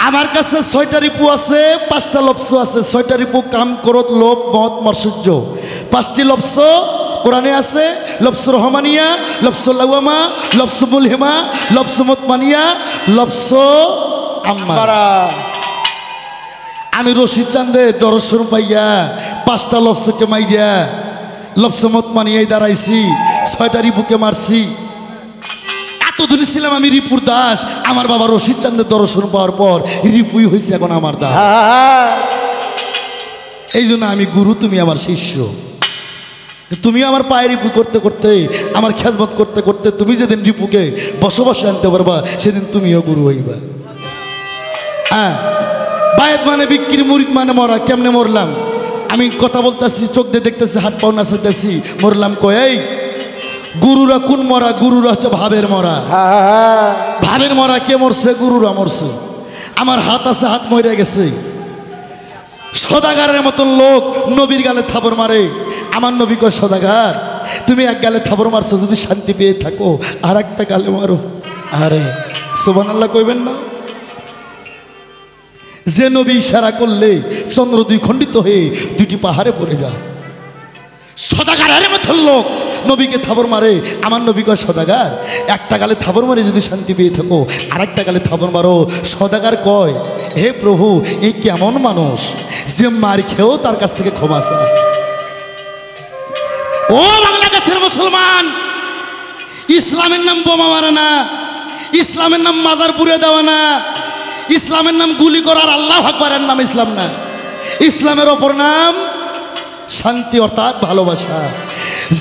আমার কাছে 6টা রিপু আছে, 5টা লফস আছে। 6টা রিপু কাম, ক্রোধ, লোভ, মদ, মাৎসর্য। 5টি লফস কোরআনে আছে। লফস রহমানিয়া, লফস লাওয়ামা, লফস মুলহিমা, লফস মুতমানিয়া, লফস আম্মারা। আমি রশিদ চান্দের দর্শন পাইয়া 5টা লফসকে মাইয়া লফস মুতমানিয়ায় দাঁড়াইছি, 6টা রিপুকে মারছি। এতদিন ছিলাম আমি রিপুর দাস। আমার বাবা রশিদ চান্দের দর্শন পাওয়ার পর রিপুই হয়েছে এখন আমার দাস। এই জন্য আমি গুরু, তুমি আমার শিষ্য। তুমি আমার পায়ে রিপু করতে করতে, আমার খেজমত করতে করতে, তুমি যেদিন রিপুকে বসবাসে আনতে পারবা সেদিন তুমিও গুরু হইবা। হ্যাঁ, বায়াত মানে বিক্রি, মুরিদ মানে মরা। কেমনে মরলাম? আমি কথা বলতেছি, চোখ দিয়ে দেখতেছি, হাত পাও নাচাইতেছি, মরলাম কই? এই গুরুরা কোন মরা? গুরুরা হচ্ছে ভাবের মরা। ভাবের মরা কে মরছে? গুরুরা মরছে। আমার হাত আছে, হাত মরে গেছে। সদাগারের মতন লোক নবীর গালে থাপড় মারে। আমার নবী কয়, সদাগার তুমি এক গালে থাপড় মারছো, যদি শান্তি পেয়ে থাকো আর একটা গালে মারো। আরে সুবহানাল্লাহ কইবেন না? যে নবী ইশারা করলে চন্দ্র 2 খণ্ডিত হয়ে 2টি পাহাড়ে পড়ে যায়। সদাগারের মতন লোক নবীকে থাপড় মারে। আমার নবী কয়, সদাগার একটা গালে থাপড় মারে যদি শান্তি পেয়ে থাকো আর একটা গালে থাপড় মারো। সদাগার কয়, হে প্রভু, এই কেমন মানুষ যে মার খেয়েও তার কাছ থেকে ক্ষমা চায়? ও বাংলাদেশের মুসলমান, ইসলামের নাম বোমা মারে না, ইসলামের নাম মাজার পুড়ে দেওয়া না, ইসলামের নাম গুলি করার, আল্লাহু আকবারের নাম ইসলাম না। ইসলামের অপর নাম শান্তি, অর্থাৎ ভালোবাসা।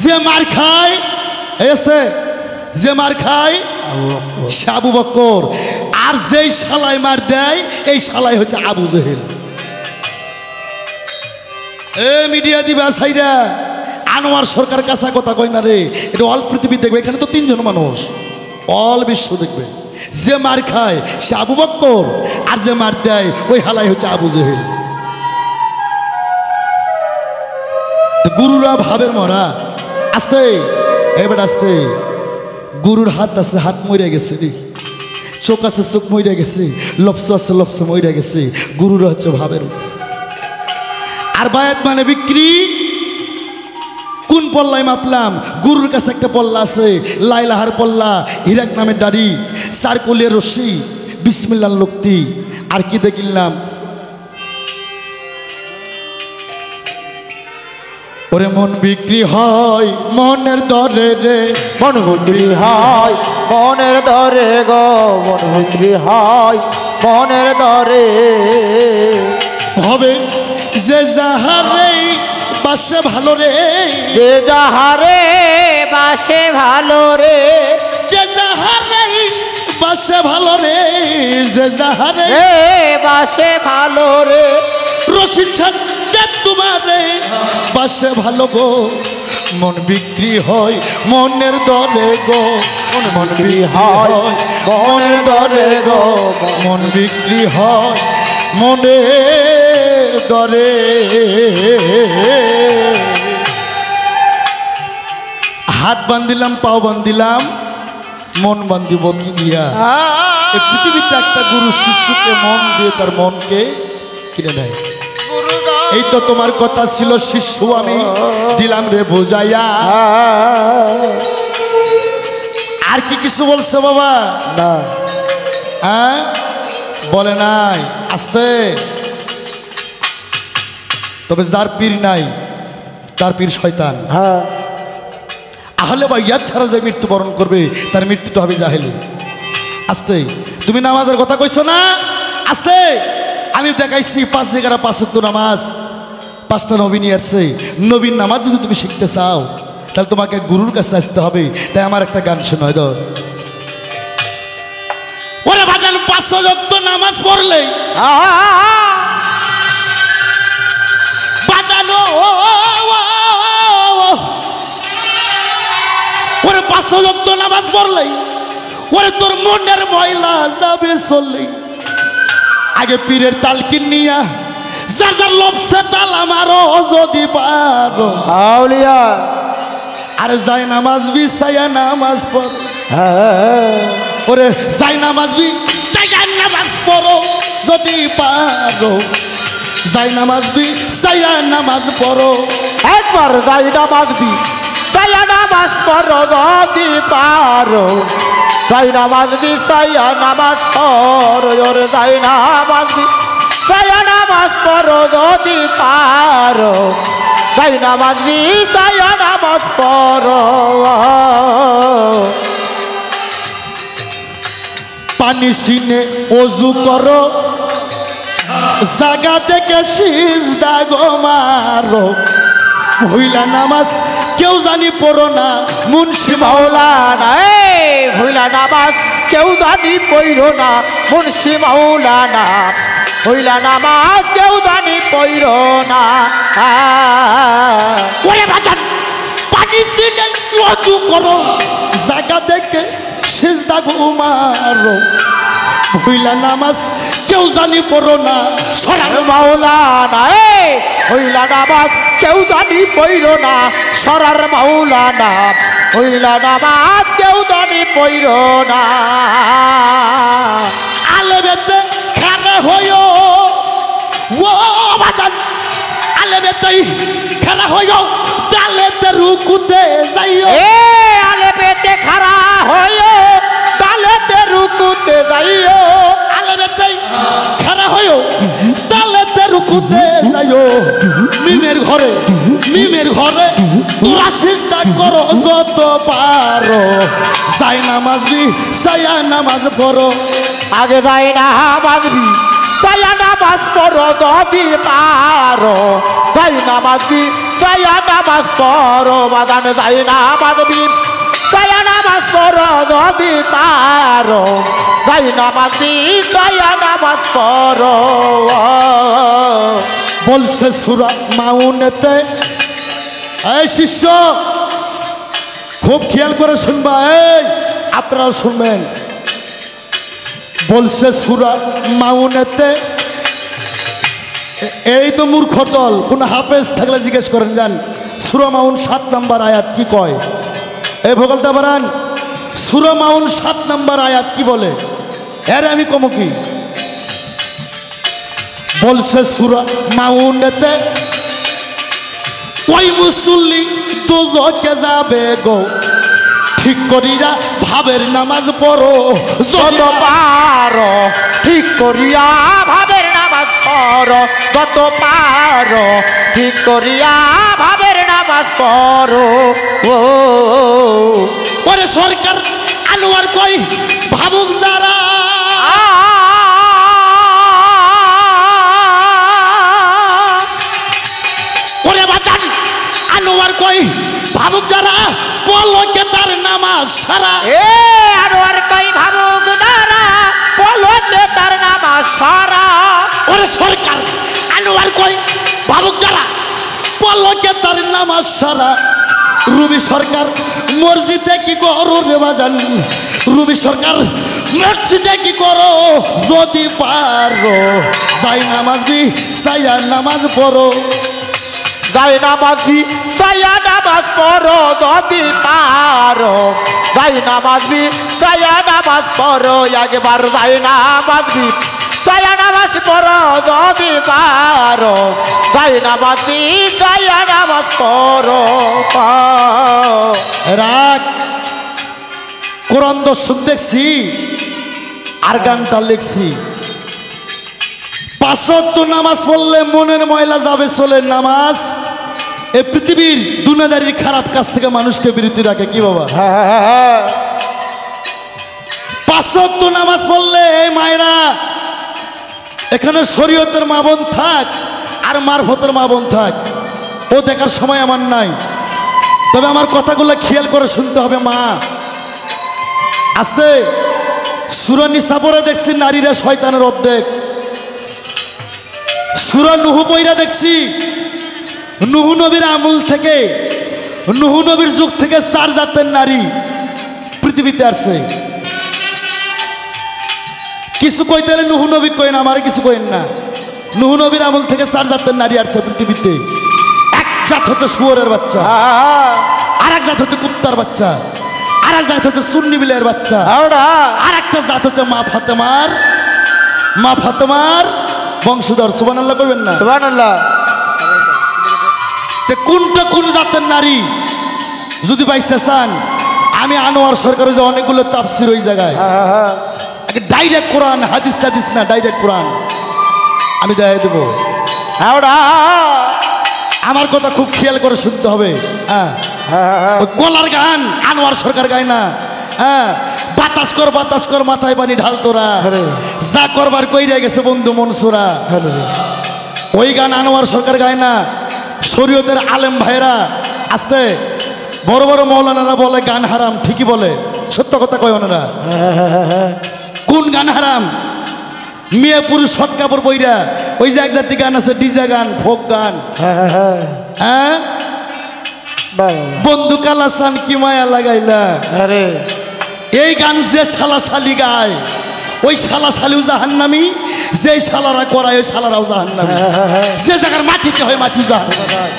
যে মার খায়, যে মার খায় সে আবু বকর, আর যেই শালাই মার দেয় এই শালাই হচ্ছে আবু জেহেল। এ মিডিয়া দিবা সাইরা, আনোয়ার সরকার কাঁচা কথা কয় না রে। এটা অল পৃথিবী দেখবে, এখানে তো 3 জন মানুষ, অল বিশ্ব দেখবে। যে মার খায় সে আবু বকর, আর যে মার দেয় ওই হালাই হচ্ছে আবু জেহেল। গুরুরা ভাবের মরা। আস্তে এবার আস্তে, গুরুর হাত আছে, হাত মরে গেছে রে। চোখ আছে, চোখ মরে গেছে। লফস আছে, লফস মরে গেছে। গুরুরা হচ্ছে ভাবের মরা। আর বায়াত মানে বিক্রি। কোন পল্লায় মাপলাম? গুরুর কাছে একটা পল্লা আছে, লাইলাহার পল্লা, হিরাক নামের দাড়ি, 4 কলির রশি, বিসমিল্লাহ লক্তি। আর কি দেখিলাম? ওরে মন বিক্রি হয় মনের দরে রে, মন বিক্রি হয় মনের দরে গো, মন বিক্রি হয় মনের দরে। হবে যে যাহারে বাসে ভালো রে, যে যাহারে বাসে ভালো রে, যে যাহারে বাসে ভালো রে, যে যাহারে বাসে ভালো রে। রশিদ ছাড় যে তোমারে বাসে ভালো গো মন বিক্রি হয় মনের দরে গো মন বিক্রি হয় মনের দরে গো মন বিক্রি হয় মনের দরে হাত বান্ধিলাম পাও বান্ধিলাম মন বান্ধিব কি দিয়া এই পৃথিবীতে একটা গুরু শিষ্যকে মন দিয়ে তার মনকে কিনে দেয় এই তো তোমার কথা ছিল শিষ্য আমি দিলাম রে বুঝাইয়া আর কি কিছু বলছে বাবা না হ্যাঁ বলে নাই আস্তে তবে যার পীর নাই তার পীর শয়তান হ্যাঁ আহলে বা ইয়াদ ছাড়া যে মৃত্যুবরণ করবে তার মৃত্যুটা হবে জাহেলি আস্তে তুমি নামাজের কথা কইছো না আস্তে আমি দেখাইছি 5 জায়গার 5 ওয়াক্ত নামাজ 5টা নবী নিয়ে আসছে নবীর নামাজ যদি তুমি শিখতে চাও তাহলে তোমাকে গুরুর কাছে আসতে হবে তাই আমার একটা গান শোনায় দাও ওরে বাজান 5 ওয়াক্ত নামাজ পড়লে বাজানো ওরে 5 ওয়াক্ত নামাজ পড়লে ওরে তোর মনের ময়লা যাবে চললে আগে পীরের তালকিন নিয়া যার যার লবসে তাল আমারও যদি পারো আউলিয়া আরে যাই নামাজ বিছায়া নামাজ পড় হ্যাঁ ওরে যাই নামাজ বিছায়া নামাজ পড়ো যদি পারো যাই নামাজ বিছায়া নামাজ পড়ো একবার যাই নামাজ বি সায়া নামাজ পড়ো যদি পারো যাই নামাজ বি সায়া নামাজ পড়ো ওরে যাই নামাজ বি সায়া নামাজ পড়ো যদি পারো যাই নামাজ বি সায়া নামাজ পড়ো পানি সিনে ওযু করো জায়গা থেকে সিজদা গো মারো ভইলা নামাজ কেউ জানি পড়ো না মুন্সি মাওলানা ভইলা নামাজ কেউ জানি পইরো না মুন্সি মাওলানা ভইলা নামাজ কেউ জানি পইরো না ওরে বাজান পানি সিনে ওযু করো জায়গা থেকে সিজদা গো মারো ভইলা নামাজ কেউ জানি পড়ো না সরার মাওলানা হইলা নামাজ কেউ জানি পইরো না সরার মাওলানা হইলা নামাজ কেউ জানি পইরো না আলেবেতে খারে হইও ও বাজান আলেবেতে খারা হইও ডালেতে রুকুতে যাইও আলে পেতে খারা হইও ডালেতে রুকুতে যাইও আলেবেতে খারা হইও ডালেতে রুকুতে যাইও মিমের ঘরে তোরা সিজদা করো যত পারো যাই নামাজ সায়া নামাজ পড়ো আগে যাই নামাজ বি সায়া নামাজ পড়ো যদি পারো যাই নামাজ বি সায়া নামাজ পড়ো বাদান যাই নামাজ বি সায়া নামাজ পড়ো যদি পারো যাই নামাজ বি সায়া নামাজ পড়ো বলছে সূরা মাউনেতে এই শিষ্য খুব খেয়াল করে শুনবা এই আপনারা শুনবেন বলছে সূরা মাউনেতে এই তো মূর্খ দল কোন হাফেজ থাকলে জিজ্ঞেস করেন যান সূরা মাউন 7 নম্বর আয়াত কি কয় এই ভোগলটা বাড়ান সূরা মাউন 7 নম্বর আয়াত কি বলে এর আমি কমো কি বলছে সূরা মাউনেতে ওই মুসল্লি দুজকে যাবে গো ঠিক করিয়া ভাবের নামাজ পড়ো যত পারো ঠিক করিয়া ভাবের নামাজ পড়ো যত পারো ঠিক করিয়া ভাবের নামাজ পড়ো ওরে সরকার আনোয়ার কই ভাবুক যারা ওরে বাজান আনোয়ার কই ভাবুক যারা বলো কে তার নামাজ সারা আনোয়ার কই ভাবুক যারা বলো কে তার নামাজ সারা ওরে সরকার আনোয়ার কই ভাবুক যারা পলকে তার নামাজ সারা রুমি সরকার মসজিদে কি করো রে বাজান রুমি সরকার মসজিদে কি করো যদি পারো যাই নামাজ বি সাইয়া নামাজ পড়ো যাই নামাজ বি সাইয়া নামাজ পড়ো যদি পারো যাই নামাজ বি সাইয়া নামাজ পড়ো একবার যাই নামাজ বি সাইয়া নামাজ পড়ো যদি পারো যাই নামাজ বি সাইয়া নামাজ পড়ো রাগ কোরআন দর্শক দেখছি আর গানটা লিখছি 5 ওয়াক্ত নামাজ পড়লে মনের ময়লা যাবে চলে নামাজ এই পৃথিবীর দুনিয়াদারির খারাপ কাজ থেকে মানুষকে বিরত রাখে কি বাবা 5 ওয়াক্ত নামাজ পড়লে এই মায়েরা এখানে শরীয়তের মা বোন থাক আর মারফতের মা বোন থাক ও দেখার সময় আমার নাই তবে আমার কথাগুলো খেয়াল করে শুনতে হবে মা আস্তে সূরা নিসা পড়ে দেখছি নারীরা শয়তানের অর্ধেক সূরা নূহ পড়ে দেখছি নূহ নবীর আমল থেকে নূহ নবীর যুগ থেকে 4 জাতের নারী পৃথিবীতে আসছে কিছু কইতে হলে নূহ নবী কইন আমার কিছু কইন না নূহ নবীর আমল থেকে 4 জাতের নারী আসছে পৃথিবীতে এক জাত হচ্ছে শুয়োরের বাচ্চা আর এক জাত হচ্ছে কুত্তার বাচ্চা আর এক জাত হচ্ছে সুন্নি বিলের বাচ্চা আর একটা জাত হচ্ছে মা ফাতেমার বংশধর সুবহানাল্লাহ করবেন না সুবহানাল্লাহ কোনটা কোন জাতের নারী যদি পাইছে চান আমি আনোয়ার সরকারের যে অনেকগুলো তাফসির ওই জায়গায় ডাইরেক্ট কোরআন হাদিস টাদিস না ডাইরেক্ট কোরআন আমি দেখাই দেবো আমার কথা খুব খেয়াল করে শুনতে হবে হ্যাঁ ওই কলার গান আনোয়ার সরকার গায় না হ্যাঁ বাতাস কর মাথায় পানি ঢাল তোরা যা করবার কইরা গেছে বন্ধু মনসুরা ওই গান আনোয়ার সরকার গায় না শরীয়তের আলেম ভাইরা আসতে বড় বড় মৌলানারা বলে গান হারাম ঠিকই বলে সত্য কথা কয় ওনারা কোন গান হারাম মেয়ে পুরুষ শর্ট কাপড় বইরা ওই যে এক জাতি গান আছে ডিজে গান ফোক গান হ্যাঁ বন্ধু কালাসান কি মায়া লাগাইলা এই গান যে শালা শালি গায় ওই শালা শালিও জাহান্নামী যে শালারা করায় ওই শালারাও জাহান্নামী যে জায়গার মাটিতে হয় মাটি জাহান্নামী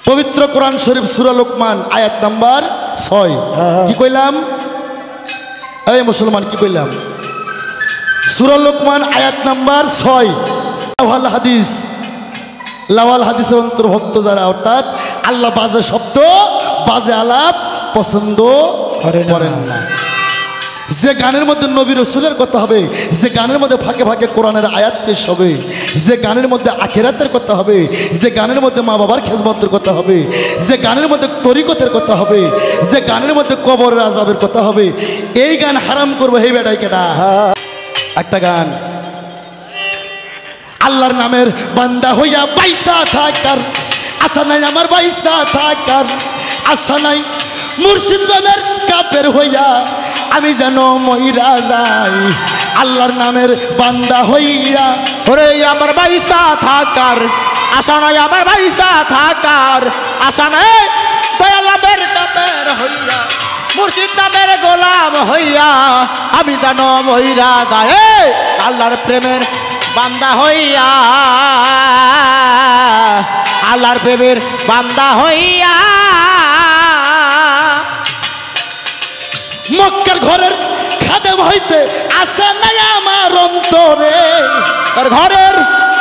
পবিত্র কোরআন শরীফ সূরা লোকমান আয়াত নাম্বার 6 কি কইলাম এই মুসলমান কি কইলাম সূরা লোকমান আয়াত নাম্বার 6 লাওয়াল হাদিসের অন্তর্ভুক্ত যারা অর্থাৎ আল্লাহ বাজে শব্দ বাজে আলাপ পছন্দ করেন না যে গানের মধ্যে নবী রাসূলের কথা হবে যে গানের মধ্যে ফাঁকে ফাঁকে কোরআনের আয়াত পেশ হবে যে গানের মধ্যে আখিরাতের কথা হবে যে গানের মধ্যে মা বাবার খেজমতের কথা হবে যে গানের মধ্যে তরিকতের কথা হবে যে গানের মধ্যে কবরের আযাবের কথা হবে এই গান হারাম করবো হে বেটাই কেডা একটা গান আল্লাহর নামের বান্দা হইয়া বাইসা থাকার আশা নাই আমার বাইসা থাকার আশা নাই মুর্শিদ বাবার কাপের হইয়া আমি যেন মইরা যাই আল্লাহর নামের বান্দা হইয়া ওরে আমার বাইসা থাকার আশা নাই আমার বাইসা থাকার আশা নাই দয়াল নামের কাপের হইয়া মুর্শিদ নামের গোলাম হইয়া আমি যেন মইরা যাই আল্লাহর প্রেমের বান্দা হইয়া আল্লাহর প্রেমের বান্দা হইয়া মক্কার ঘরের খাদেম হইতে আশা নাই আমার অন্তরে তার ঘরের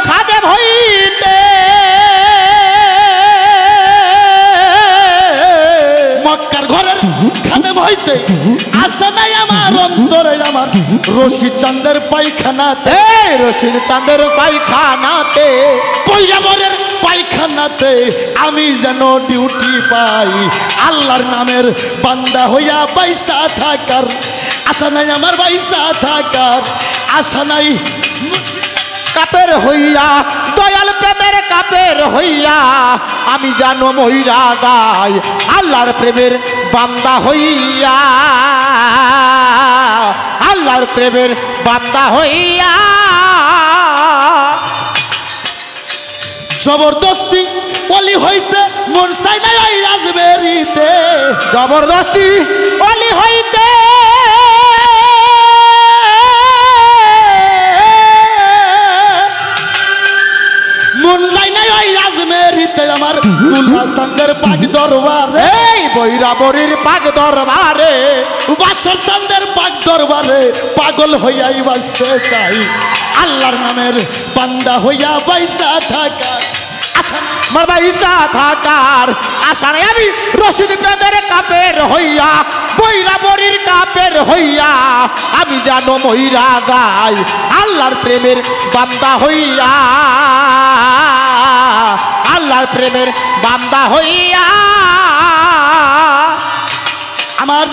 খাদেম হইতে মক্কার ঘরের খাদেম হইতে আশা নাই আমার অন্তরে আমার রশিদ চাঁদের পায়খানাতে রশিদ চাঁদের পায়খানাতে পৈরাবরের পায়খানাতে আমি যেন ডিউটি পাই আল্লাহর নামের বান্দা হইয়া বাইসা থাকার আশা নাই আমার বাইসা থাকার আশা নাই কাপের হইয়া দয়াল প্রেমের কাপের হইয়া আমি জানো মইরা যাই আল্লাহর প্রেমের বান্দা হইয়া আল্লাহর প্রেমের বান্দা হইয়া জবরদস্তি অলি হইতে মন চাই না ওই রাজবেরিতে জবরদস্তি অলি হইতে মন চাই না ওই রাজবেরিতে আমার দুলা সঙ্গের পাক দরবারে এই বৈরাবরীর পাক দরবারে বাসর চন্দের পাক দরবারে পাগল হইয়াই বাঁচতে চাই আল্লাহর নামের বান্দা হইয়া বাইসা থাকা আমার বাইসা থাকার আশা নাই আমি রশিদ পেদের কাপের হইয়া বৈরাবরীর কাপের হইয়া আমি যেন মইরা যাই আল্লাহর প্রেমের বান্দা হইয়া আল্লাহর প্রেমের বান্দা হইয়া আমার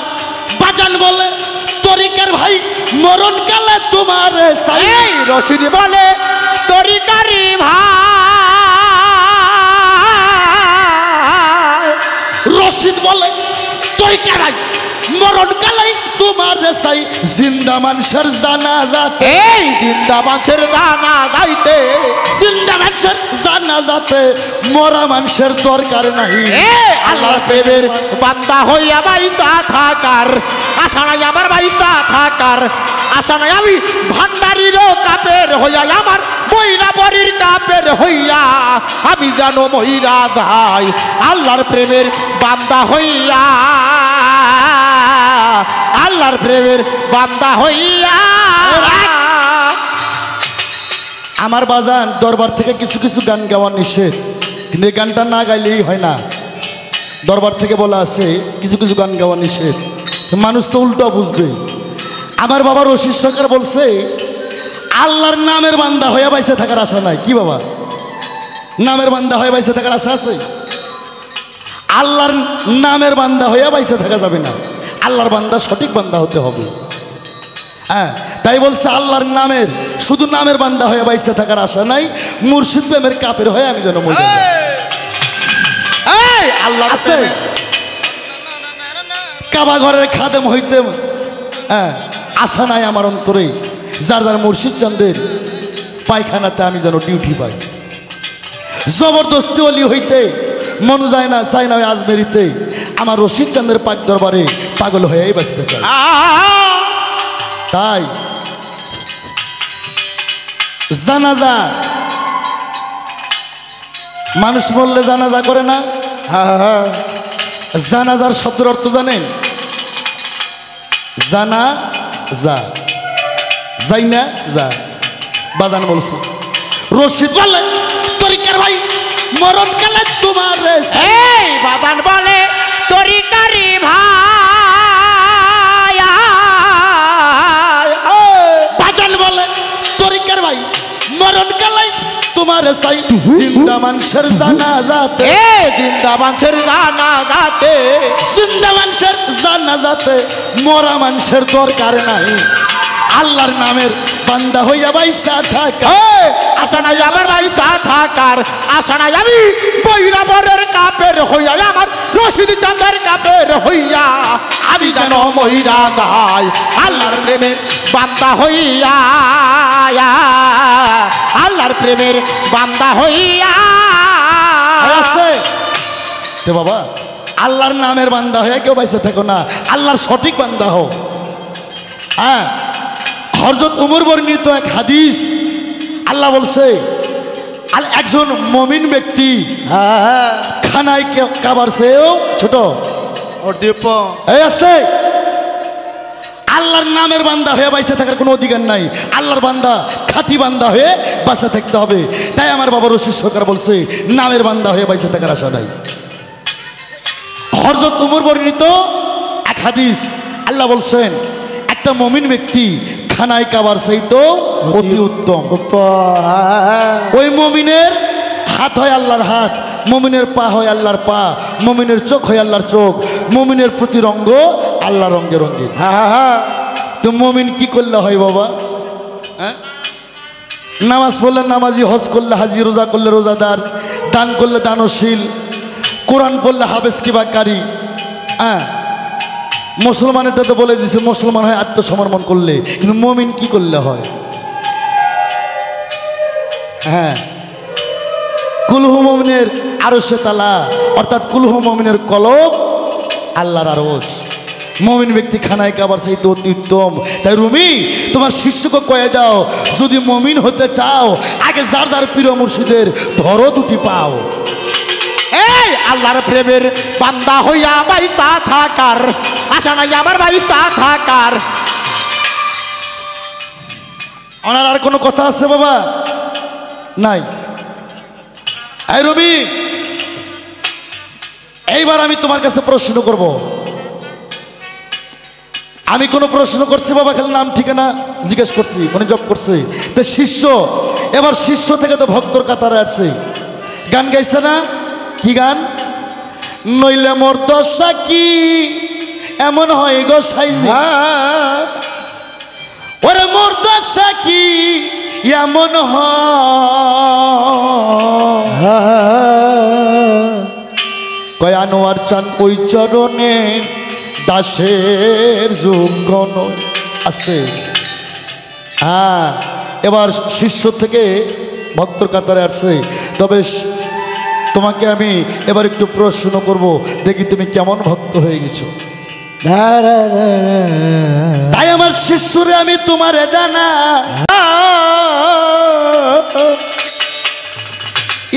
বাজান বলে তরিকার ভাই মরণ কালে তোমার চাই এই রশিদ বলে তরিকারি ভাই রশিদ বলে তরিকার ভাই মরণ কালে তোমার চাই জিন্দা মানুষের জানাজাতে এই জিন্দা মানুষের দানা যাইতে জিন্দা মানুষের জানাজাতে মরা মানুষের দরকার নাই আল্লাহর প্রেমের বান্দা হইয়া বাইসা থাকার আশা নাই আমার বাইসা থাকার আশা নাই আমি ভান্ডারিরও কাপের হইয়া আমার বৈরাবরীর কাপের হইয়া আমি যেন মহিরা যাই আল্লাহর প্রেমের বান্দা হইয়া আল্লাহর প্রেমের বান্দা হইয়া আমার বাজান দরবার থেকে কিছু কিছু গান গাওয়া নিষেধ কিন্তু এই গানটা না গাইলেই হয় না দরবার থেকে বলা আছে কিছু কিছু গান গাওয়া নিষেধ মানুষ তো উল্টো বুঝবে আমার বাবা রশিদ সরকার বলছে আল্লাহর নামের বান্দা হয়ে বাইসে থাকার আশা নাই কি বাবা নামের বান্দা হয়ে বাইসে থাকার আশা আছে আল্লাহর নামের বান্দা হয়ে বাইসে থাকা যাবে না আল্লাহর বান্দা সঠিক বান্দা হতে হবে হ্যাঁ তাই বলছে আল্লাহর নামের শুধু নামের বান্দা হয়ে বাইসে থাকার আশা নাই মুর্শিদ প্রেমের কাপের হয়ে আমি যেন মরে যাই আল্লাহ আস্তে কাবা ঘরের খাদেম হইতে হ্যাঁ আশা নাই আমার অন্তরে যার যার মুর্শিদ চাঁদের পায়খানাতে আমি যেন ডিউটি পাই জবরদস্তি অলি হইতে মন যায় না চাই না ওই আজমেরিতে আমার রশিদ চাঁদের পাক দরবারে পাগল হয়েই বাঁচতে চাই তাই জানাজা মানুষ বললে জানাজা করে না জানাজার শব্দের অর্থ জানেন জানা যা যাই না যা বাজান বলছে রশিদ বলে তরিকার ভাই মরণ কালে তোমার এই বাদান বলে তরিকারি ভাই বাজান বলে তরিকার ভাই মরণ কালে তোমার চাই জিন্দা মানুষের জানাজাতে জিন্দা মানুষের জানা যাতে জিন্দা মানুষের জানাজাতে মরা মানুষের দরকার নাই আল্লাহর নামের বান্দা হইয়া বাইসা থাকা আশা নাই আমার বাইসা থাকার আশা নাই আমি বৈরাবরের কাপের হইয়া আমার রশিদ চাঁদের কাপের হইয়া আমি যেন মহিরা যাই আল্লাহর প্রেমের বান্দা হইয়া আল্লাহর প্রেমের বান্দা হইয়া আছে তে বাবা আল্লাহর নামের বান্দা হয়ে কেউ বাইসে থাকো না আল্লাহর সঠিক বান্দা হও হ্যাঁ হযরত উমর বর্ণিত এক হাদিস আল্লাহ বলছে একজন মুমিন ব্যক্তি খানায় কাবার চেয়েও ছোট এই আসতে আল্লাহর নামের বান্দা হয়ে বাইসে থাকার কোনো অধিকার নাই আল্লাহর বান্দা খাঁটি বান্দা হয়ে বাঁচে থাকতে হবে তাই আমার বাবা রশিদ সরকার বলছে নামের বান্দা হয়ে বাইসে থাকার আশা নাই হযরত উমর বর্ণিত এক হাদিস আল্লাহ বলছেন একটা মুমিন ব্যক্তি খানায় কাবার চাইতো অতি উত্তম ওই মুমিনের হাত হয় আল্লাহর হাত মুমিনের পা হয় আল্লাহর পা মুমিনের চোখ হয় আল্লাহর চোখ মুমিনের প্রতি রঙ্গ আল্লাহ রঙ্গে রঙ্গে তো মুমিন কি করলে হয় বাবা হ্যাঁ নামাজ পড়লে নামাজি হজ করলে হাজি রোজা করলে রোজাদার দান করলে দানশীল কোরআন পড়লে হাফেজ কিবা কারি হ্যাঁ মুসলমানেরটা তো বলে দিছে মুসলমান হয় আত্মসমর্পণ করলে কিন্তু মুমিন কি করলে হয় হ্যাঁ কুলহু মুমিনের আরশে তালা, অর্থাৎ কুলহু মুমিনের কলব আল্লাহর আরশ। মুমিন ব্যক্তি খানায় কাবার চাইতে অতি উত্তম। তাই রুমি তোমার শিষ্যকে কয়ে দাও, যদি মুমিন হতে চাও আগে যার যার প্রিয় মুর্শিদের ধরো দুটি পাও। এই আল্লাহর প্রেমের বান্দা হইয়া বাইসা থাকার আশা নাই আমার বাইসা থাকার। ওনার আর কোনো কথা আছে বাবা? নাই। এই রুমি, এইবার আমি তোমার কাছে প্রশ্ন করব। আমি কোনো প্রশ্ন করছি বাবা, খালি নাম ঠিকানা জিজ্ঞেস করছি, উনি জব করছে। তো শিষ্য, এবার শিষ্য থেকে তো ভক্তর কাতারে আসছে, গান গাইছে না? কি গান? নইলে মোর দশা কি এমন হয় গো সাইজি, ওরে মোর দশা কি এমন হয়, আনোয়ার চান ওই চরণে দাসের যোগ্য নয়। আস্তে, হ্যাঁ। এবার শিষ্য থেকে ভক্তর কাতারে আসছে। তবে তোমাকে আমি এবার একটু প্রশ্ন করব, দেখি তুমি কেমন ভক্ত হয়ে গেছো। তাই আমার শিষ্যরে আমি তোমারে জানা,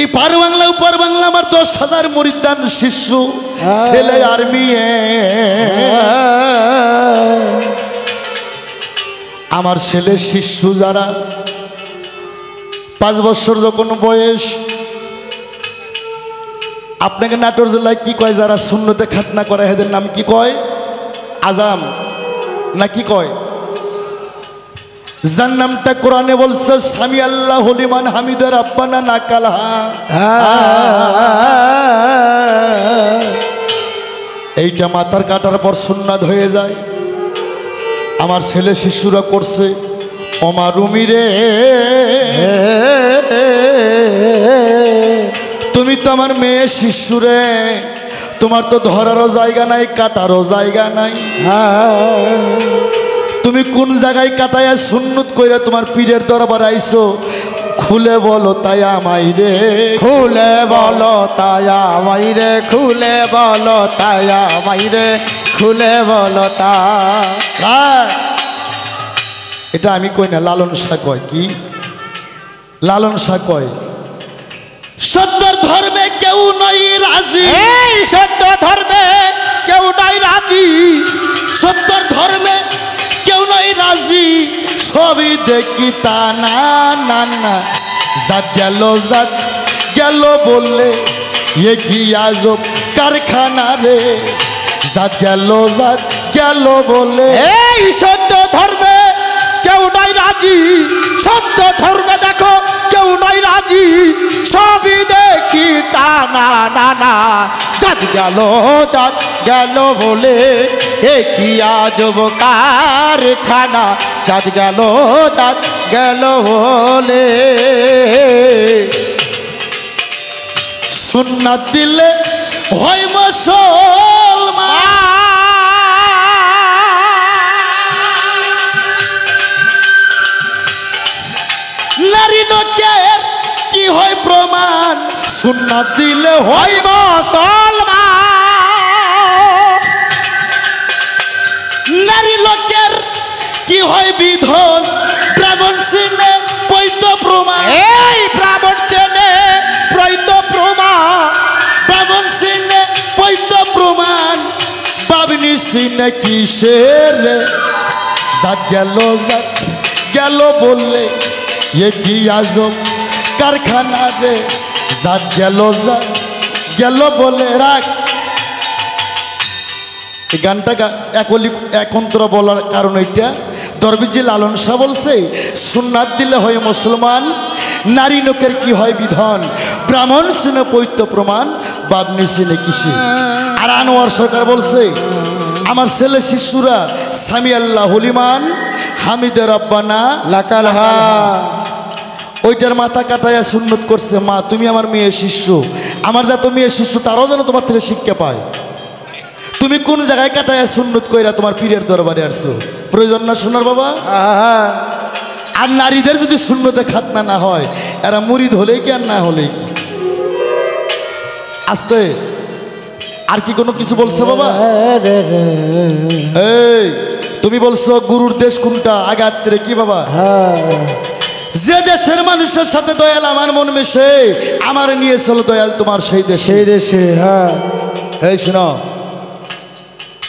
এই পার বাংলা উপর বাংলা আমার 10,000 মুরিদান শিষ্য, ছেলে আর মেয়ে। আমার ছেলে শিষ্য যারা 5 বছর যখন বয়স, আপনাকে নাটোর জেলায় কি কয়, যারা সুন্নতে খাতনা করে এদের নাম কি কয়? আজাম না কি কয়? যার নামটা কোরআনে বলছে সামি আল্লাহ লিমান হামিদের আব্বানা না কালহা। এইটা মাথার কাটার পর সুন্নাত হয়ে যায়। আমার ছেলে শিশুরা করছে, ওমা রুমি রে তুমি তো আমার মেয়ে শিশুরে, তোমার তো ধরারও জায়গা নাই, কাটারও জায়গা নাই। তুমি কোন জায়গায় কাটাইয়া সুন্নত কইরা তোমার পীরের দরবার আইছো, খুলে বলো তাই আমাই রে, খুলে বলো তাই আমাই রে, খুলে বলো তাই আমাই রে, খুলে বলো তা। এটা আমি কই না, লালন শাহ কয়। কি লালন শাহ কয়? সত্যর ধর্মে কেউ নয় রাজি, এই সত্য ধর্মে কেউ নাই রাজি, সত্যর ধর্মে কেউ নয় রাজি, সবই দেখি তা না না না, জাত গেল বললে এ কি আজব কারখানা রে, জাত গেল বলে। এই সত্য ধর্মে কেউ নাই রাজি, সত্য ধর্মে দেখো কেউ নাই রাজি, সবই দেখি তা না না না, জাত গেল বলে এ কি আজব কারখানা, জাত গেল বলে। সুন্নাত দিলে হয় মুসলমান, নারী নকের কি হয় প্রমাণ, সুন্নাত দিলে হয় মুসলমান, নারী লোকের কি হয় বিধন, ব্রাহ্মণ সিনে পৈত প্রমাণ, এই ব্রাহ্মণ চেনে প্রৈত প্রমাণ, ব্রাহ্মণ সিনে পৈত প্রমাণ, বাবনি সিনে কিসের জাত গেল বললে এ কি আজব কারখানা রে, জাত গেল বলে। রাখ এই গানটা একন্তর বলার কারণ এইটা, দরবেশজি লালন শাহ বলছে সুন্নাত দিলে হয় মুসলমান, নারী লোকের কি হয় বিধান, ব্রাহ্মণ সিনে পৈত্য প্রমাণ, বাবনি সিনে কিসে। আর আনোয়ার সরকার বলছে আমার ছেলে শিশুরা সামি আল্লাহ হলিমান হামিদের রব্বানা লাকালহা, ওইটার মাথা কাটাইয়া সুন্নত করছে। মা তুমি আমার মেয়ে শিষ্য, আমার যা তো মেয়ে শিষ্য তারাও যেন তোমার থেকে শিক্ষা পায়। তুমি কোন জায়গায় কাটাইয়া সুন্নত কইরা তোমার পীরের দরবারে আসছো, প্রয়োজন না শোনার বাবা? আর নারীদের যদি সুন্নতে খাতনা না হয়, এরা মুরিদ হলেই কি আর না হলেই কি? আস্তে আর কি কোনো কিছু বলছো বাবা? এই তুমি বলছো গুরুর দেশ কোনটা, আগে আত্মীয় কি বাবা? যে দেশের মানুষের সাথে দয়াল আমার মন মেশে, আমার নিয়ে চলো দয়াল তোমার সেই দেশে। সেই দেশে হ্যাঁ। এই শোনো,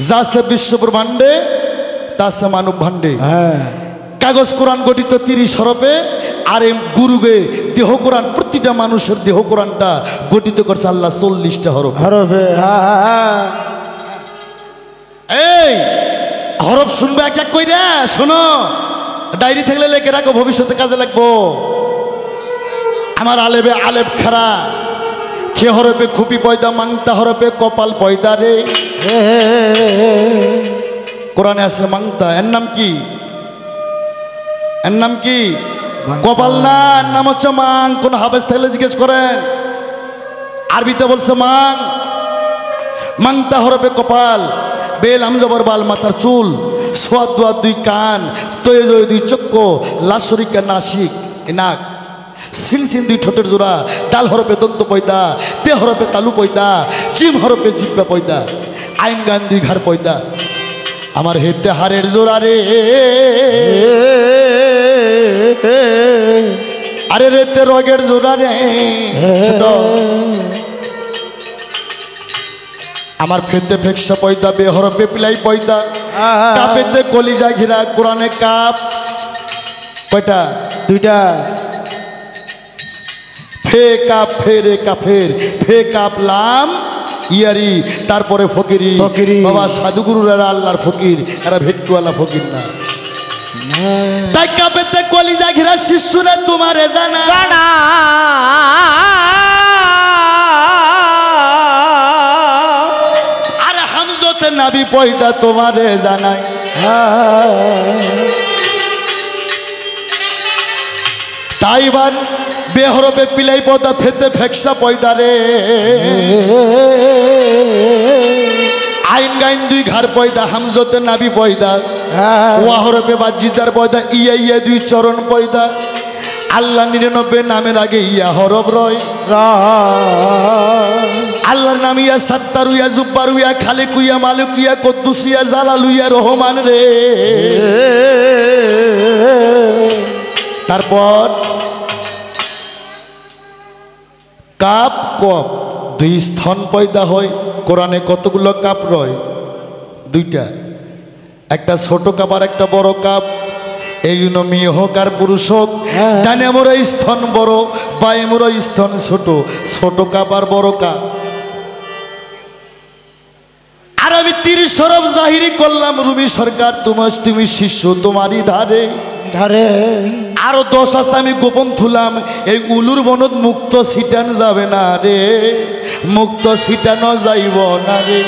যা আছে বিশ্ব ব্রহ্মাণ্ডে তা আছে মানব ভাণ্ডে। হ্যাঁ কাগজ কোরআন গঠিত 30 হরফে, আর এই গুরুগে দেহ কোরআন, প্রতিটা মানুষের দেহ কোরআনটা গঠিত করছে আল্লাহ 40টা হরফ। হরফে হ্যাঁ। এই হরফ শুনবে এক এক কইরা, শোনো ডায়েরি থাকলে লেখে রাখো, ভবিষ্যতে কাজে লাগবো। আমার আলেবে আলেব খারা, খে হরফে খুপি পয়দা, মাংতা হরফে কপাল পয়দা রে। কোরআনে আছে মাংতা, এর নাম কি? এর নাম কি? কপাল না, এর নাম হচ্ছে মাং। কোন হাফেজ থাকলে জিজ্ঞেস করেন, আরবিতে বলছে মাং। মাংতা হরফে কপাল, বেল আমজবর বাল মাথার চুল, সোয়াদ দোয়া 2 কান, স্তয়ে জয়ে 2 চক্ষু, লাশরিকা নাসিক নাক, সিন সিন 2 ঠোঁটের জোড়া, দাল হরফে দন্ত পয়দা, তে হরফে তালু পয়দা, জিম হরফে জিব্বা পয়দা, আইন গান 2 ঘাড় পয়দা। আমার হেতে হারের জোড়া রে, আরে রেতে রগের জোড়া রে ছোট। আমার ফেতে ফেকসা পয়দা, বেহরফে পিলাই পয়দা, কাপেতে কলিজা ঘিরা, কোরআনে কাপ কয়টা? 2টা। ফে কাপ ফেরে কাফের, ফে কাপ লাম ইয়ারি, তারপরে ফকিরি। ফকিরি। বাবা সাধুগুরুরা আল্লাহর ফকির, এরা ভেটকুয়ালা ফকির না। তাই কাপেতে কলিজা ঘিরা শিশুরা তোমারে জানা, আরে হামজতে নাবি পয়দা তোমারে জানাই। তাই বার বেহরবে পিলাই পয়দা, ফেতে ফেকসা পয়দা রে, আইন গাইন 2 ঘাড় পয়দা, হামজতে নাবি পয়দা, ওয়াহরবে বাজিদার পয়দা, ইয়া ইয়া 2 চরণ পয়দা, আল্লাহ 99 নামের আগে ইয়া হরফ রয়। আল্লাহর নাম ইয়া সাত্তারু, ইয়া জুব্বারু, ইয়া খালিকু, ইয়া মালিকু, ইয়া কুদ্দুস, ইয়া জালালু, ইয়া রহমান রে। তারপর কাপ কপ 2 স্তন পয়দা হয়। কোরআনে কতগুলো কাপ রয়? 2টা, একটা ছোট কাপ আর একটা বড় কাপ। এই জন্য মেয়ে হোক আর পুরুষ হোক, ডানে মোড়া স্তন বড়, বায়ে মোড়া স্তন ছোট, ছোট কাপ আর বড় কাপ। আর আমি 30 হরফ জাহিরি করলাম, রুমি সরকার তুমি শিষ্য তোমারই ধারে ধারে। আরো 10 আছে আমি গোপন থুলাম, এই উলুর বনত মুক্ত ছিটান যাবে না রে, মুক্ত ছিটানো যাইব না রে।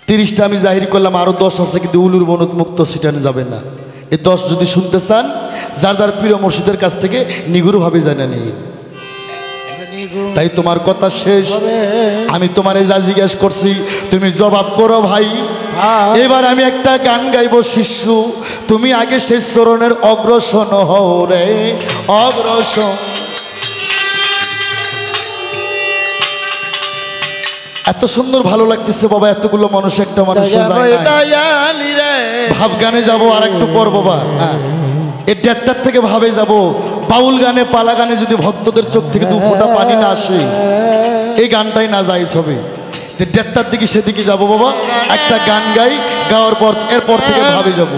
30টা আমি জাহির করলাম, আরো 10 আছে, কিন্তু উলুর বনত মুক্ত ছিটানো যাবে না। এই 10 যদি শুনতে চান, যার যার প্রিয় মুর্শিদের কাছ থেকে নিগুড়ভাবে জানা নিন। তাই তোমার কথা শেষ, আমি তোমারে যা জিজ্ঞেস করছি তুমি জবাব করো ভাই। এবার আমি একটা গান গাইব শিষ্য, তুমি আগে শেষ চরণের অগ্রসর হও রে, অগ্রসর। এত সুন্দর ভালো লাগতেছে বাবা, এতগুলো মানুষ একটা মানুষ ভাব গানে যাবো আর একটু পর বাবা। হ্যাঁ, এই 1:30টার থেকে ভাবে যাব। বাউল গানে পালা গানে যদি ভক্তদের চোখ থেকে 2 ফোঁটা পানি না আসে, এই গানটাই না যাই ছবি। 1:30টার দিকে সেদিকে যাবো বাবা, একটা গান গাই, গাওয়ার পর এরপর থেকে ভাবে যাব।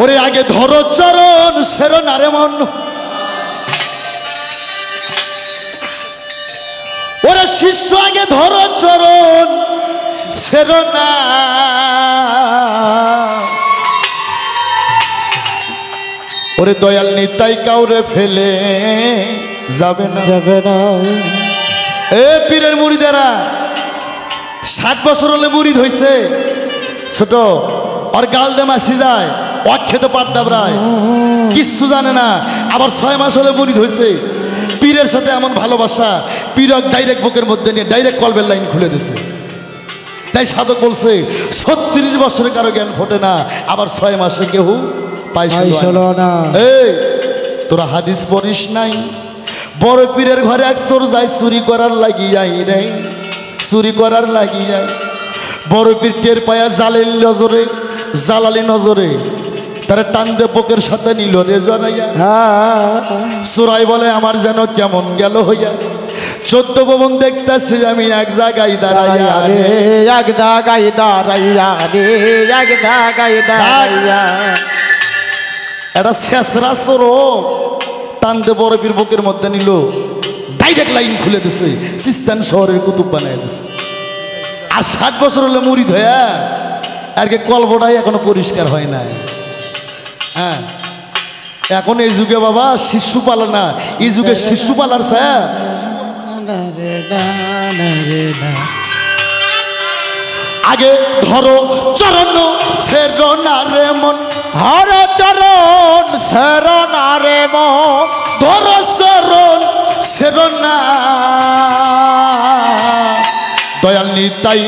ওরে আগে ধরো চরণ সেরো নারে মন, ওরে শিষ্য আগে ধরো চরণ সেরো না, ওরে দয়াল নিতাই কাউরে ফেলে যাবে না, যাবে না। এ পীরের মুরিদেরা 60 বছর হলে মুরিদ হইছে, ছোট আর গাল দে মাসি যায়, অক্ষেত পাটদাবরায় কিচ্ছু জানে না। আবার 6 মাস হলে মুরিদ হয়েছে, পীরের সাথে এমন ভালোবাসা, পীরক ডাইরেক্ট বুকের মধ্যে নিয়ে ডাইরেক্ট কলবের লাইন খুলে দিছে। তাই সাধক বলছে 36 বছরে কারো জ্ঞান ফোটে না, আবার 6 মাসে কেউ পাইছিল না। এই তোরা হাদিস পড়িস নাই? বড় পীরের ঘরে এক চোর যায় চুরি করার লাগি যাই রে, চুরি করার লাগি যায়। বড় পীর টের পায়া জালালি নজরে তারা টান্দে পোকের সাথে নিল রে জড়াইয়া। চোরাই বলে আমার যেন কেমন গেল হইয়া, 14 ভবন দেখতেছি আমি এক জায়গায় দাঁড়াইয়া রে, এক জায়গায় দাঁড়াইয়া রে, এক জায়গায় দাঁড়াইয়া। এটা শেষরা চোর টান্দে বড় পীর বুকের মধ্যে নিল, ডাইরেক্ট লাইন খুলে দিছে, সিস্তান শহরের কুতুব বানাই দিছে। আর 60 বছর হলে মুড়ি ধয়া আর কি কল্পটাই এখনো পরিষ্কার হয় নাই। হ্যাঁ, এখন এই যুগে বাবা শিশু পালা না, এই যুগে শিশু পালার স্যার। আগে ধরো চরণ সেরনা রে মন, ধর চরণ শরণা রে মন, ধরো চরণ সেরনা। দয়াল নিতাই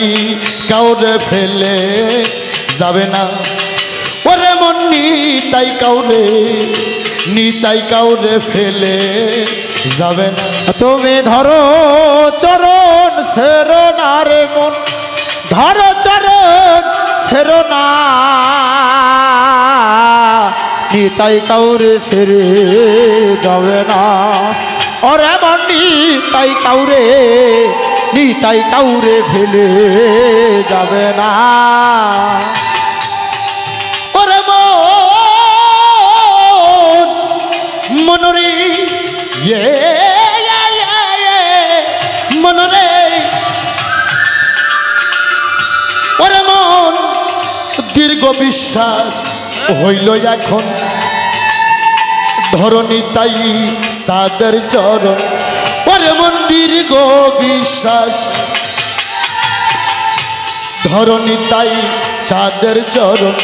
কাউরে ফেলে যাবে না, ওরে মন নিতাই কাউরে ফেলে যাবে না। তুমি ধরো চরণ শরণা রে মন, ধর চরণ শরণা। নিতাই কাউরে সেরে যাবে না, ওরে মন নিতাই কাউরে ফেলে যাবে না। ওরে মনরে মনরে, ওরে মন দীর্ঘ বিশ্বাস হইল এখন, ধরণী তাই সাদের চরণ। ওরে মন দীর্ঘ বিশ্বাস, ধরণী তাই চাঁদের চরণ।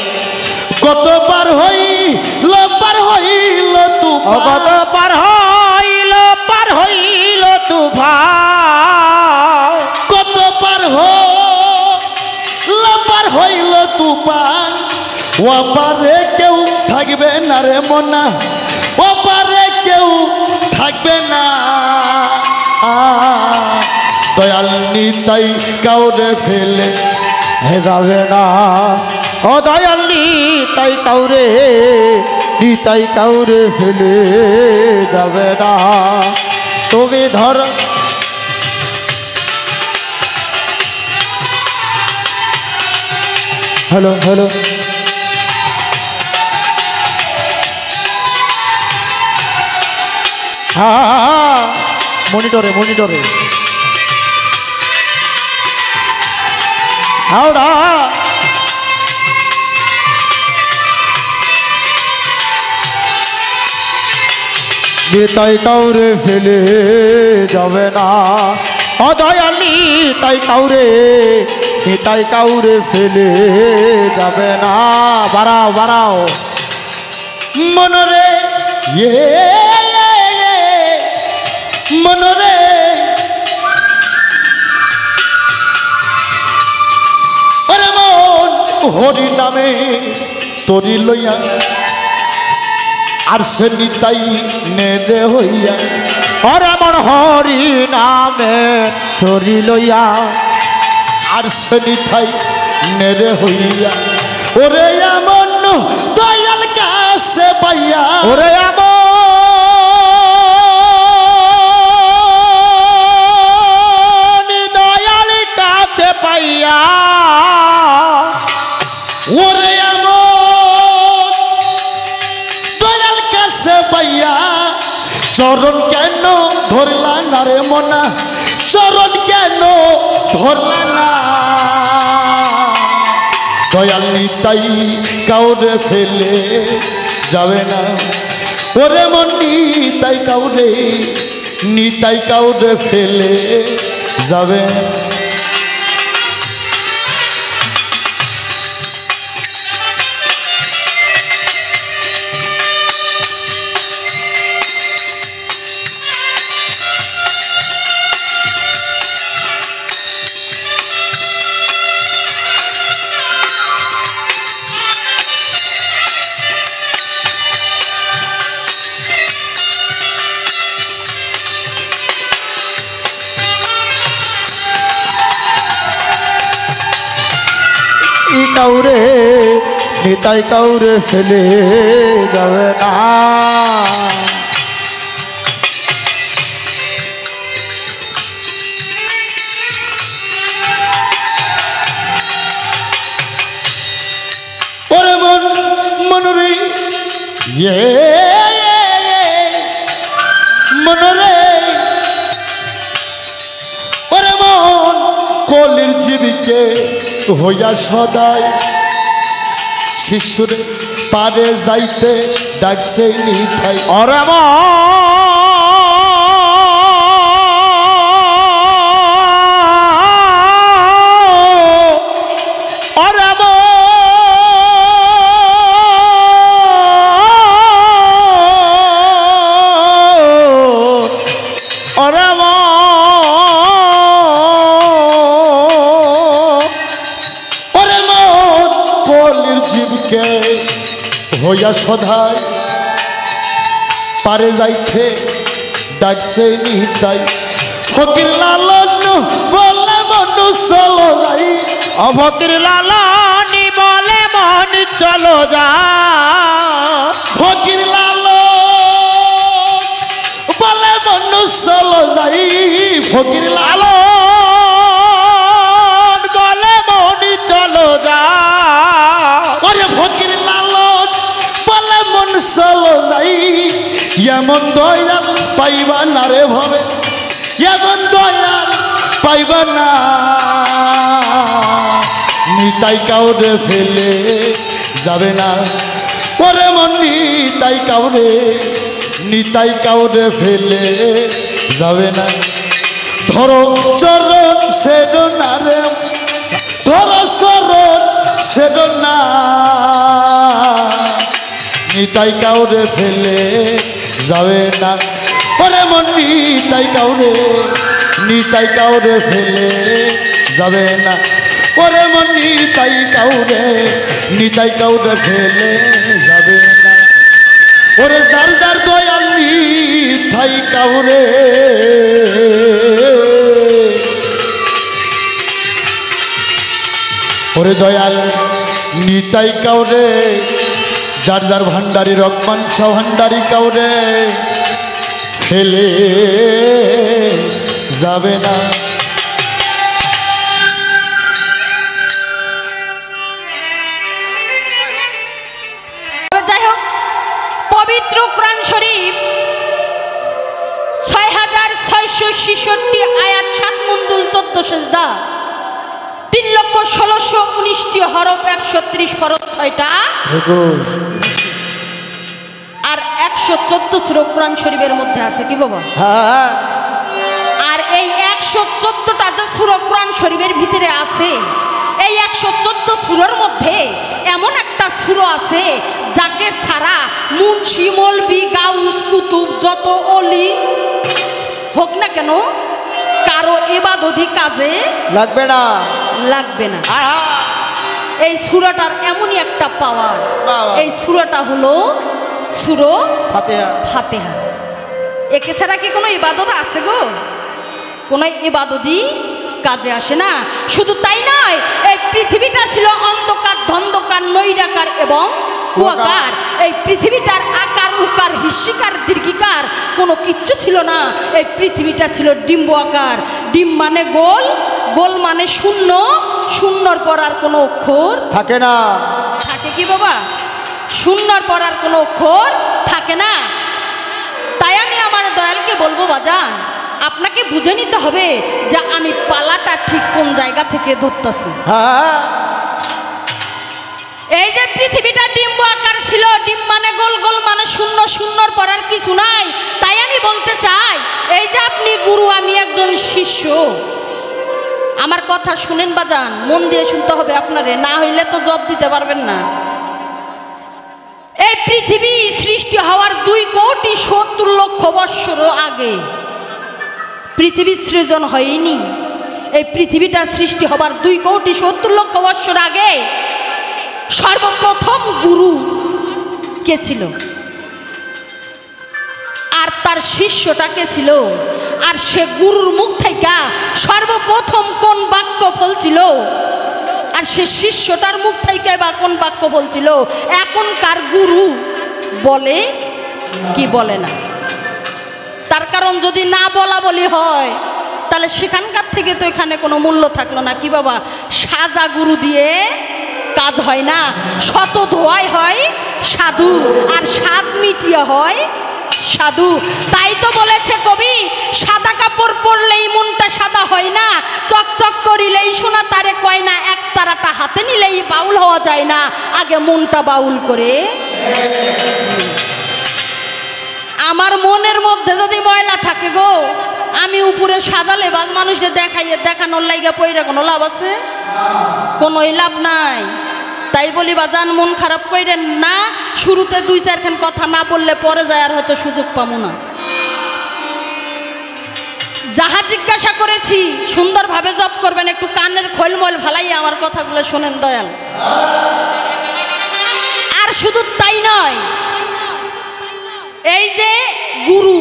কত পার হইল তুফান, কত পার হইল তুফান, কত পার হইল তুফান। ওপারে কেউ থাকবে না রে মনা, ওপারে কেউ থাকবে না। দয়াল নিতাই কাউরে ফেলে যাবে না, ও দয়াল নিতাই কাউরে ফেলে যাবে না। তুমি ধর হ্যালো হ্যালো হ্যাঁ, মনিটরে হাওড়া। নিতাই কাউরে ফেলে যাবে না, অদয়াল নিতাই কাউরে ফেলে যাবে না। বাড়াও মনরে মনরে, ওরে মন হরি নামে তরি লইয়া, আর সে নিতাই নেড়ে হইয়া। ওরে মন হরি নামে তরি লইয়া, আর সে নিতাই নেড়ে হইয়া। ওরে এমন দয়াল কাছে পাইয়া, ওরে দয়াল কাছে পাইয়া। ওরে দয়াল কাছে পাইয়া। চরণ কেন ধরলা না রে মনা, চরণ কেন ধরলা না। দয়াল নিতাই কাউরে ফেলে যাবে না, ওরে মন নিতাই কাউরে ফেলে যাবে না। কাউরে নিতাই কাউরে ফেলে যাবে না। ওরে মন মনরে মনরে ওরে মন কলির জীবিকে হইয়া সদাই শিশুরে পারে যাইতে ডাকছে নিতাই। ওরে হইয়া সদাই পারে যাইতে ডাকছে নিতাই। ফকির লালন বলে মন চলো যাই, ফকির লালনি বলে মন চলো যা। ফকির লালন বলে মন চলো যাই, ফকির লালন বলে মন চলো যা। ওরে ফকির লালন বলে মন চলো যাই, এমন দয়াল পাইবা না রে ভাবে, এমন দয়াল পাইবা না। নিতাই কাউরে ফেলে যাবে না, ওরে মন নিতাই কাউরে ফেলে যাবে না। ধরো চরণ সেরো না রে, ধরো চরণ সেরো না। নিতাই কাউরে ফেলে যাবে না, ওরে মন নিতাই কাউরে ফেলে যাবে না। ওরে মন নিতাই কাউরে ফেলে যাবে না। ওরে যার যার দয়াল নিতাই কাউরে, ওরে দয়াল নিতাই কাউরে, যার যার ভান্ডারি রকমান ভান্ডারি কাউরে ফেলে যাবে না। যাই হোক, পবিত্র কোরআন শরীফ 6666 আয়াত 7 মুন্দুল 14 সেজদা 3,16,19টি হরফ 130 ফরজ 6টা আর 114 সূরা কোরআন শরীফের মধ্যে আছে কি বাবা? হ্যাঁ। আর এই 114টা যে সূরা কোরআন শরীফের ভিতরে আছে, এই 114 সূরার মধ্যে এমন একটা সূরা আছে যাকে ছাড়া মুন্সি মৌলভী গাউস কুতুব যত অলি হোক না কেন কারো ইবাদতি কাজে লাগবে না। এই সূরাটার এমনই একটা পাওয়ার। এই সূরাটা হলো সূরা ফাতিহা। একে ছাড়া কি কোনো ইবাদত আছে গো? কোনো ইবাদতই কাজে আসে না। শুধু তাই নয়, এই পৃথিবীটা ছিল অন্ধকার, ধন্ধকার, নৈরাকার এবং কুয়াকার। এই পৃথিবীটার আকার উকার হিস্যিকার দীর্ঘিকার কোনো কিচ্ছু ছিল না। এই পৃথিবীটা ছিল ডিম্ব আকার। ডিম মানে গোল, গোল মানে শূন্য, শূন্যর পর আর কোনো অক্ষর থাকে না। থাকে কি বাবা? শূন্যর পর আর কোনো অক্ষর থাকে না। তাই আমি আমার দয়ালকে বলবো, বাজান আপনাকে বুঝে নিতে হবে যে আমি পালাটা ঠিক কোন জায়গা থেকে ধরতেছি। এই যে পৃথিবীটা ডিম্ব আকার ছিল, ডিম মানে গোল, গোল মানে শূন্য, শূন্যর পর আর কিছু নাই। তাই আমি বলতে চাই, এই যে আপনি গুরু, আমি একজন শিষ্য। আমার কথা শুনেন বাজান, মন দিয়ে শুনতে হবে আপনারে, না হইলে তো জব দিতে পারবেন না। এই পৃথিবী সৃষ্টি হওয়ার 2,70,00,000 বৎসর আগে পৃথিবী সৃজন হয়নি। এই পৃথিবীটা সৃষ্টি হবার 2,70,00,000 বৎসর আগে সর্বপ্রথম গুরু কে ছিল আর তার শিষ্যটা কে ছিল, আর সে গুরুর মুখ থেকে সর্বপ্রথম কোন বাক্য ফলছিল আর সে শিষ্যটার মুখ থেকে বা কোন বাক্য বলছিল, এখনকার গুরু বলে কি বলে না। তার কারণ যদি না বলা বলি হয় তাহলে সেখানকার থেকে তো এখানে কোনো মূল্য থাকলো না। কি বাবা, সাজা গুরু দিয়ে কাজ হয় না, শত ধোয়াই হয় সাধু, আর স্বাদ মিটিয়ে হয় সাধু। তাই তো বলেছে কবি, সাদা কাপড় পরলেই মনটা সাদা হয় না, চকচক করিলেই সোনা তারে কয় না, এক তারাটা হাতে নিলেই বাউল হওয়া যায় না, আগে মনটা বাউল করে। আমার মনের মধ্যে যদি ময়লা থাকে গো, আমি উপরে সাদা লেবাস মানুষকে দেখানোর লাইগা পইরা কোনো লাভ আছে? কোনোই লাভ নাই। তাই বলি বাজান, মন খারাপ কইরেন না, শুরুতে 2-4খান কথা না বললে পরে যায় আর হয়তো সুযোগ পাবো না। যাহা জিজ্ঞাসা করেছি সুন্দরভাবে জব করবেন, একটু কানের খোলমল ভালাই আমার কথাগুলো শোনেন দয়াল। আর শুধু তাই নয়, এই যে গুরু,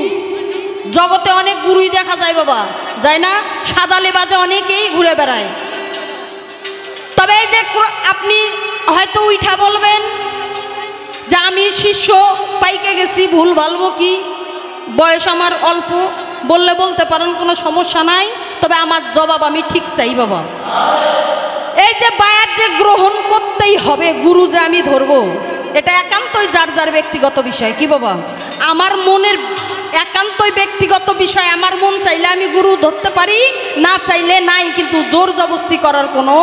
জগতে অনেক গুরুই দেখা যায় বাবা, যায় না? সাদা লেবাজে অনেকেই ঘুরে বেড়ায়। তবে এই যে আপনি হয়তো উঠা বলবেন যে আমি শিষ্য পাইকে গেছি, ভুল ভালবো কি, বয়স আমার অল্প, বললে বলতে পারেন, কোনো সমস্যা নাই। তবে আমার জবাব আমি ঠিক চাই বাবা। এই যে বায়াত যে গ্রহণ করতেই হবে, গুরু যে আমি ধরবো, এটা একান্তই যার যার ব্যক্তিগত বিষয়। কি বাবা, আমার মনের একান্তই ব্যক্তিগত বিষয়। আমার মন চাইলে আমি গুরু ধরতে পারি, না চাইলে নাই, কিন্তু জোর জবরদস্তি করার কোনো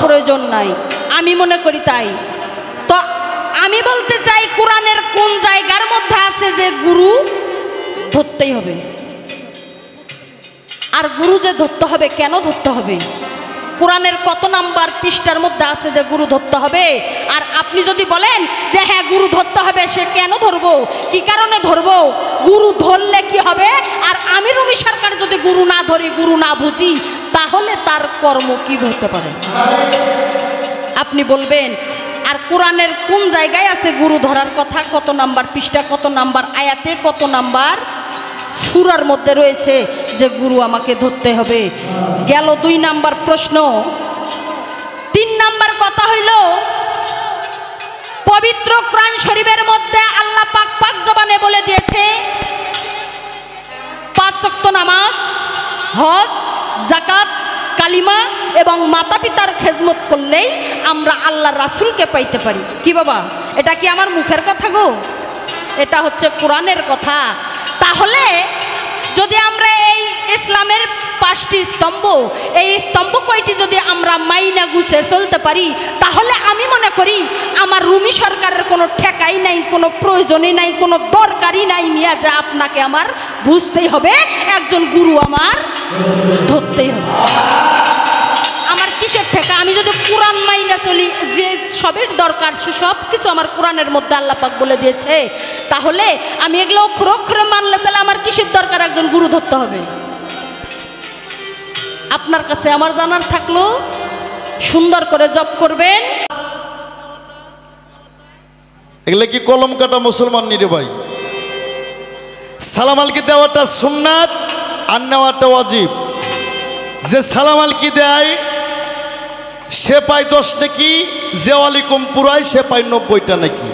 প্রয়োজন নাই, আমি মনে করি তাই। তো আমি বলতে চাই, কোরআনের কোন জায়গার মধ্যে আছে যে গুরু ধরতেই হবে? আর গুরু যে ধরতে হবে, কেন ধরতে হবে? কোরআনের কত নাম্বার পৃষ্ঠার মধ্যে আছে যে গুরু ধরতে হবে? আর আপনি যদি বলেন যে হ্যাঁ গুরু ধরতে হবে, সে কেন ধরবো, কি কারণে ধরবো, গুরু ধরলে কি হবে? আর আমি রুমি সরকার যদি গুরু না ধরি, গুরু না বুঝি, তাহলে তার কর্ম কি হতে পারে আপনি বলবেন। আর কোরআনের কোন জায়গায় আছে গুরু ধরার কথা, কত নাম্বার পৃষ্ঠা, কত নাম্বার আয়াতে, কত নাম্বার সূরার মধ্যে রয়েছে যে গুরু আমাকে ধরতে হবে? গেল 2 নাম্বার প্রশ্ন। 3 নাম্বার কথা হইল, পবিত্র কোরআন শরীফের মধ্যে আল্লাহ পাক জবানে বলে দিয়েছে 5 ওয়াক্ত নামাজ, হজ, যাকাত, কালিমা এবং মাতা পিতার খেদমত করলেই আমরা আল্লাহর রাসূলকে পাইতে পারি। কি বাবা, এটা কি আমার মুখের কথা গো? এটা হচ্ছে কোরআনের কথা। তাহলে যদি আমরা এই ইসলামের 5টি স্তম্ভ, এই স্তম্ভ কয়টি যদি আমরা মাইনা গুছে চলতে পারি, তাহলে আমি মনে করি আমার রুমি সরকারের কোনো ঠেকাই নাই, কোনো প্রয়োজনই নাই, কোনো দরকারই নাই মিয়া, যা আপনাকে আমার বুঝতেই হবে একজন গুরু আমার ধরতেই হবে। আমার কিসের ঠেকা? আমি যদি কোরআন মাইনা চলি, যে সবের দরকার সে সব কিছু আমার কোরআনের মধ্যে আল্লাহ পাক বলে দিয়েছে, তাহলে আমি এগুলো অক্ষরে অক্ষরে মানলে তাহলে আমার কিসের দরকার একজন গুরু ধরতে হবে? আপনার কাছে আমার জানার থাকলো, সুন্দর করে জব করবেন। এগুলো কি কলম কাটা মুসলমান নিরে ভাই? সালাম আলকি দেওয়াটা সুন্নাত, আর নেওয়াটা ওয়াজিব। যে সালাম আলকি দেয় সে পায় 10 নাকি, যে ওয়ালাইকুম পুরায় সে পায় 90টা নাকি।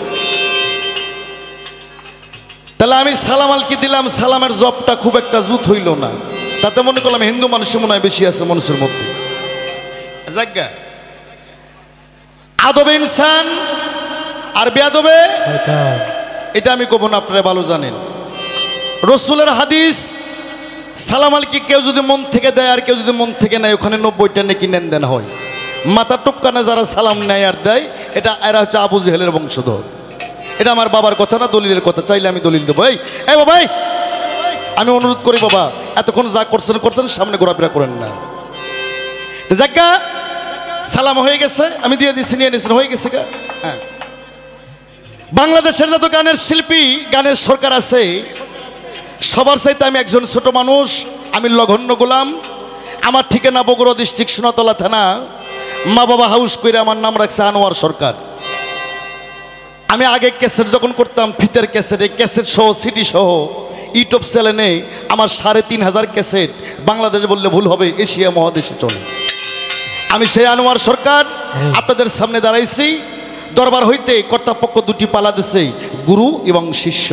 তাহলে আমি সালাম আলকি দিলাম, সালামের জবটা খুব একটা জুত হইল না, তাতে মনে করলাম হিন্দু মানুষের মনে হয় বেশি আছে মানুষের মধ্যে। জায়গা আদবে ইনসান আর বেয়াদবে, এটা আমি কব না, আপনারা ভালো জানেন। রসুলের হাদিস, সালাম আলকি কেউ যদি মন থেকে দেয় আর কেউ যদি মন থেকে নেয়, ওখানে 90টা নাকি লেনদেন হয়। মাথা টুপকানে যারা সালাম নেয় আর দেয়, এটা এরা হচ্ছে আবু জেহেলের বংশধর। এটা আমার বাবার কথা না, দলিলের কথা। চাইলে আমি দলিল দেবো। এই বাবাই, আমি অনুরোধ করি বাবা, এতক্ষণ যা করছেন সামনে ঘোরাফেরা করেন না। যাজ্ঞা সালাম হয়ে গেছে, আমি দিয়ে দিচ্ছি, নিয়ে নিয়েছেন, হয়ে গেছে গা। হ্যাঁ, বাংলাদেশের যত গানের শিল্পী, গানের সরকার আছে, সবার চাইতে আমি একজন ছোট মানুষ, আমি লঘন্য গোলাম। আমার ঠিকানা বগুড়া ডিস্ট্রিক্ট সোনাতলা থানা। মা বাবা হাউস করে আমার নাম রাখছে আনোয়ার সরকার। আমি আগে ক্যাসেট যখন করতাম, ফিতের ক্যাসেট, এই ক্যাসেট সহ সিডি সহ ইউটিউব চ্যানেলে আমার 3500 ক্যাসেট, বাংলাদেশ বললে ভুল হবে, এশিয়া মহাদেশে চলে। আমি সেই আনোয়ার সরকার আপনাদের সামনে দাঁড়াইছি। দরবার হইতে কর্তাপক্ষ দুটি পালা দিছে, গুরু এবং শিষ্য।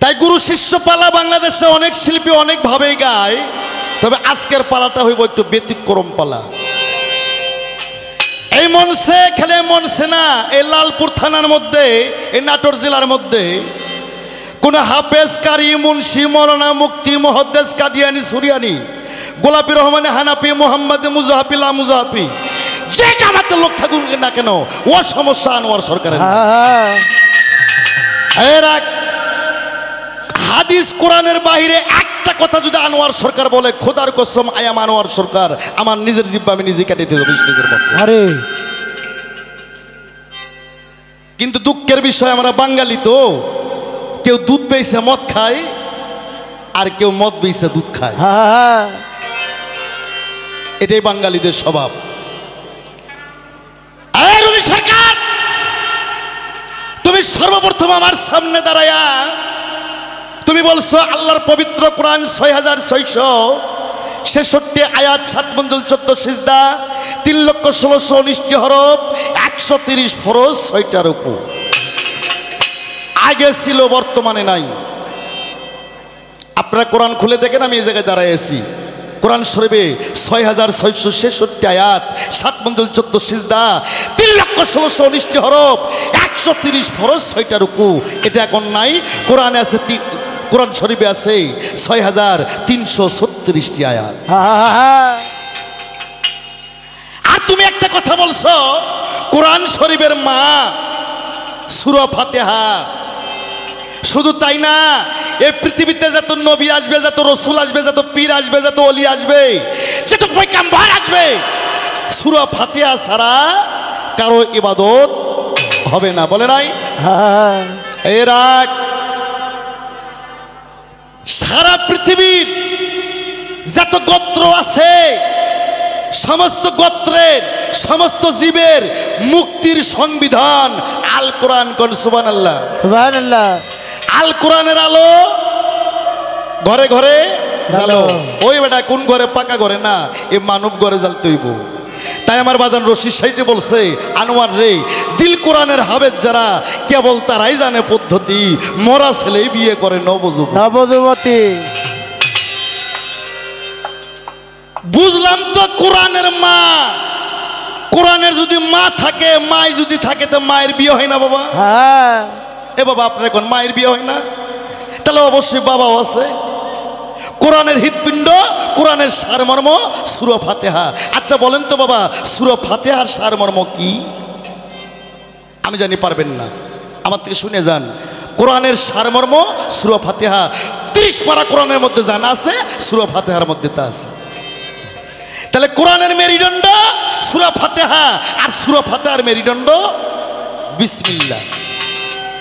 তাই গুরু শিষ্য পালা বাংলাদেশে অনেক শিল্পী অনেকভাবেই গায়, তবে আজকের পালাটা হইব একটু ব্যতিক্রম পালা। এই মঞ্চে খেলে মঞ্চে না, এই লালপুর থানার মধ্যে, এই নাটোর জেলার মধ্যে কোন হাফেজ, কারি, মুন্সি, মৌলানা, মুফতি, মুহাদ্দিস, কাদিয়ানি, সুরিয়ানি, গোলাপি রহমান, হানাফি, মোহাম্মদ, মুজাহাফি, লা মুজাহাফি, যে জামাতে লোক থাকুন না কেন, ও সমস্যা আনোয়ার সরকারের। এরা হাদিস কোরআনের বাহিরে একটা কথা যদি আনোয়ার সরকার বলে, খোদার কসম আয়াম আনোয়ার সরকার, আমার নিজের জিব্বা আমি নিজে কেটে দেব স্টেজের মধ্যে। আরে কিন্তু দুঃখের বিষয়, আমরা বাঙালি তো, কেউ দুধ বেইছে মদ খায়, আর কেউ মদ বেইছে দুধ খায়। এটাই বাঙালিদের স্বভাব। রবি সরকার, তুমি সর্বপ্রথম আমার সামনে দাঁড়ায়া তুমি বলছো আল্লাহর পবিত্র কোরআন 6666 আয়াত, 7 মঞ্জুল, 14 সিজদা, 3,16,19 হরফ, 130 ফরজ, 6টা রুকু। আগে ছিল, বর্তমানে নাই। আপনারা কোরআন খুলে দেখেন, আমি এই জায়গায় দাঁড়ায় আছি। কোরআন শরীফে 6666 আয়াত, 7 মঞ্জুল, 14 সিজদা, 3,16,19 হরফ, 130 ফরজ, 6টা রুকু। এটা এখন নাই। কোরআনে আছে, কোরআন শরীফে আছে 6336 আয়াত। আর তুমি একটা কথা বলছো, কোরআন শরীফের মা সূরা ফাতিহা। শুধু তাই না, এই পৃথিবীতে যত নবী আসবে, যত রসুল আসবে, যত পীর আসবে, যত ওলি আসবে, যত পয়গম্বর আসবে, সূরা ফাতিহা ছাড়া কারো ইবাদত হবে না, বলে নাই? এরা সারা পৃথিবীর যত গোত্র আছে, সমস্ত গোত্রের, সমস্ত জীবের মুক্তির সংবিধান আল কোরআন। কোন সুবহানাল্লাহ, সুবহানাল্লাহ। আল কোরআনের আলো ঘরে ঘরে জ্বালো। ওই বেটা কোন ঘরে? পাকা ঘরে না, এ মানব ঘরে জ্বালতে হইব। তাই আমার বাজান রশিদ সাইতে বলছে, আনোয়ার রে, দিল কোরআনের হাবেজ যারা, কেবল তারাই জানে পদ্ধতি, মরা ছেলেই বিয়ে করে নবযুবতী। বুঝলাম তো, কোরআনের মা, কোরআনের যদি মা থাকে, মাই যদি থাকে, তো মায়ের বিয়ে হয় না বাবা? এ বাবা, আপনার এখন মায়ের বিয়ে হয় না? তাহলে অবশ্যই বাবাও আছে। কোরআনের হৃৎপিণ্ড, কোরআনের সারমর্ম সূরা ফাতিহা। আচ্ছা বলেন তো বাবা, সূরা ফাতিহার সারমর্ম কি? আমি জানি পারবেন না, আমার থেকে শুনে যান। কোরআনের সারমর্ম সূরা ফাতিহা। 30 পারা কোরআনের মধ্যে জানা আছে, সূরা ফাতিহার মধ্যে তা আছে। তাহলে কোরআনের মেরুদণ্ড সূরা ফাতিহা, আর সূরা ফাতিহার মেরুদণ্ড বিসমিল্লাহ।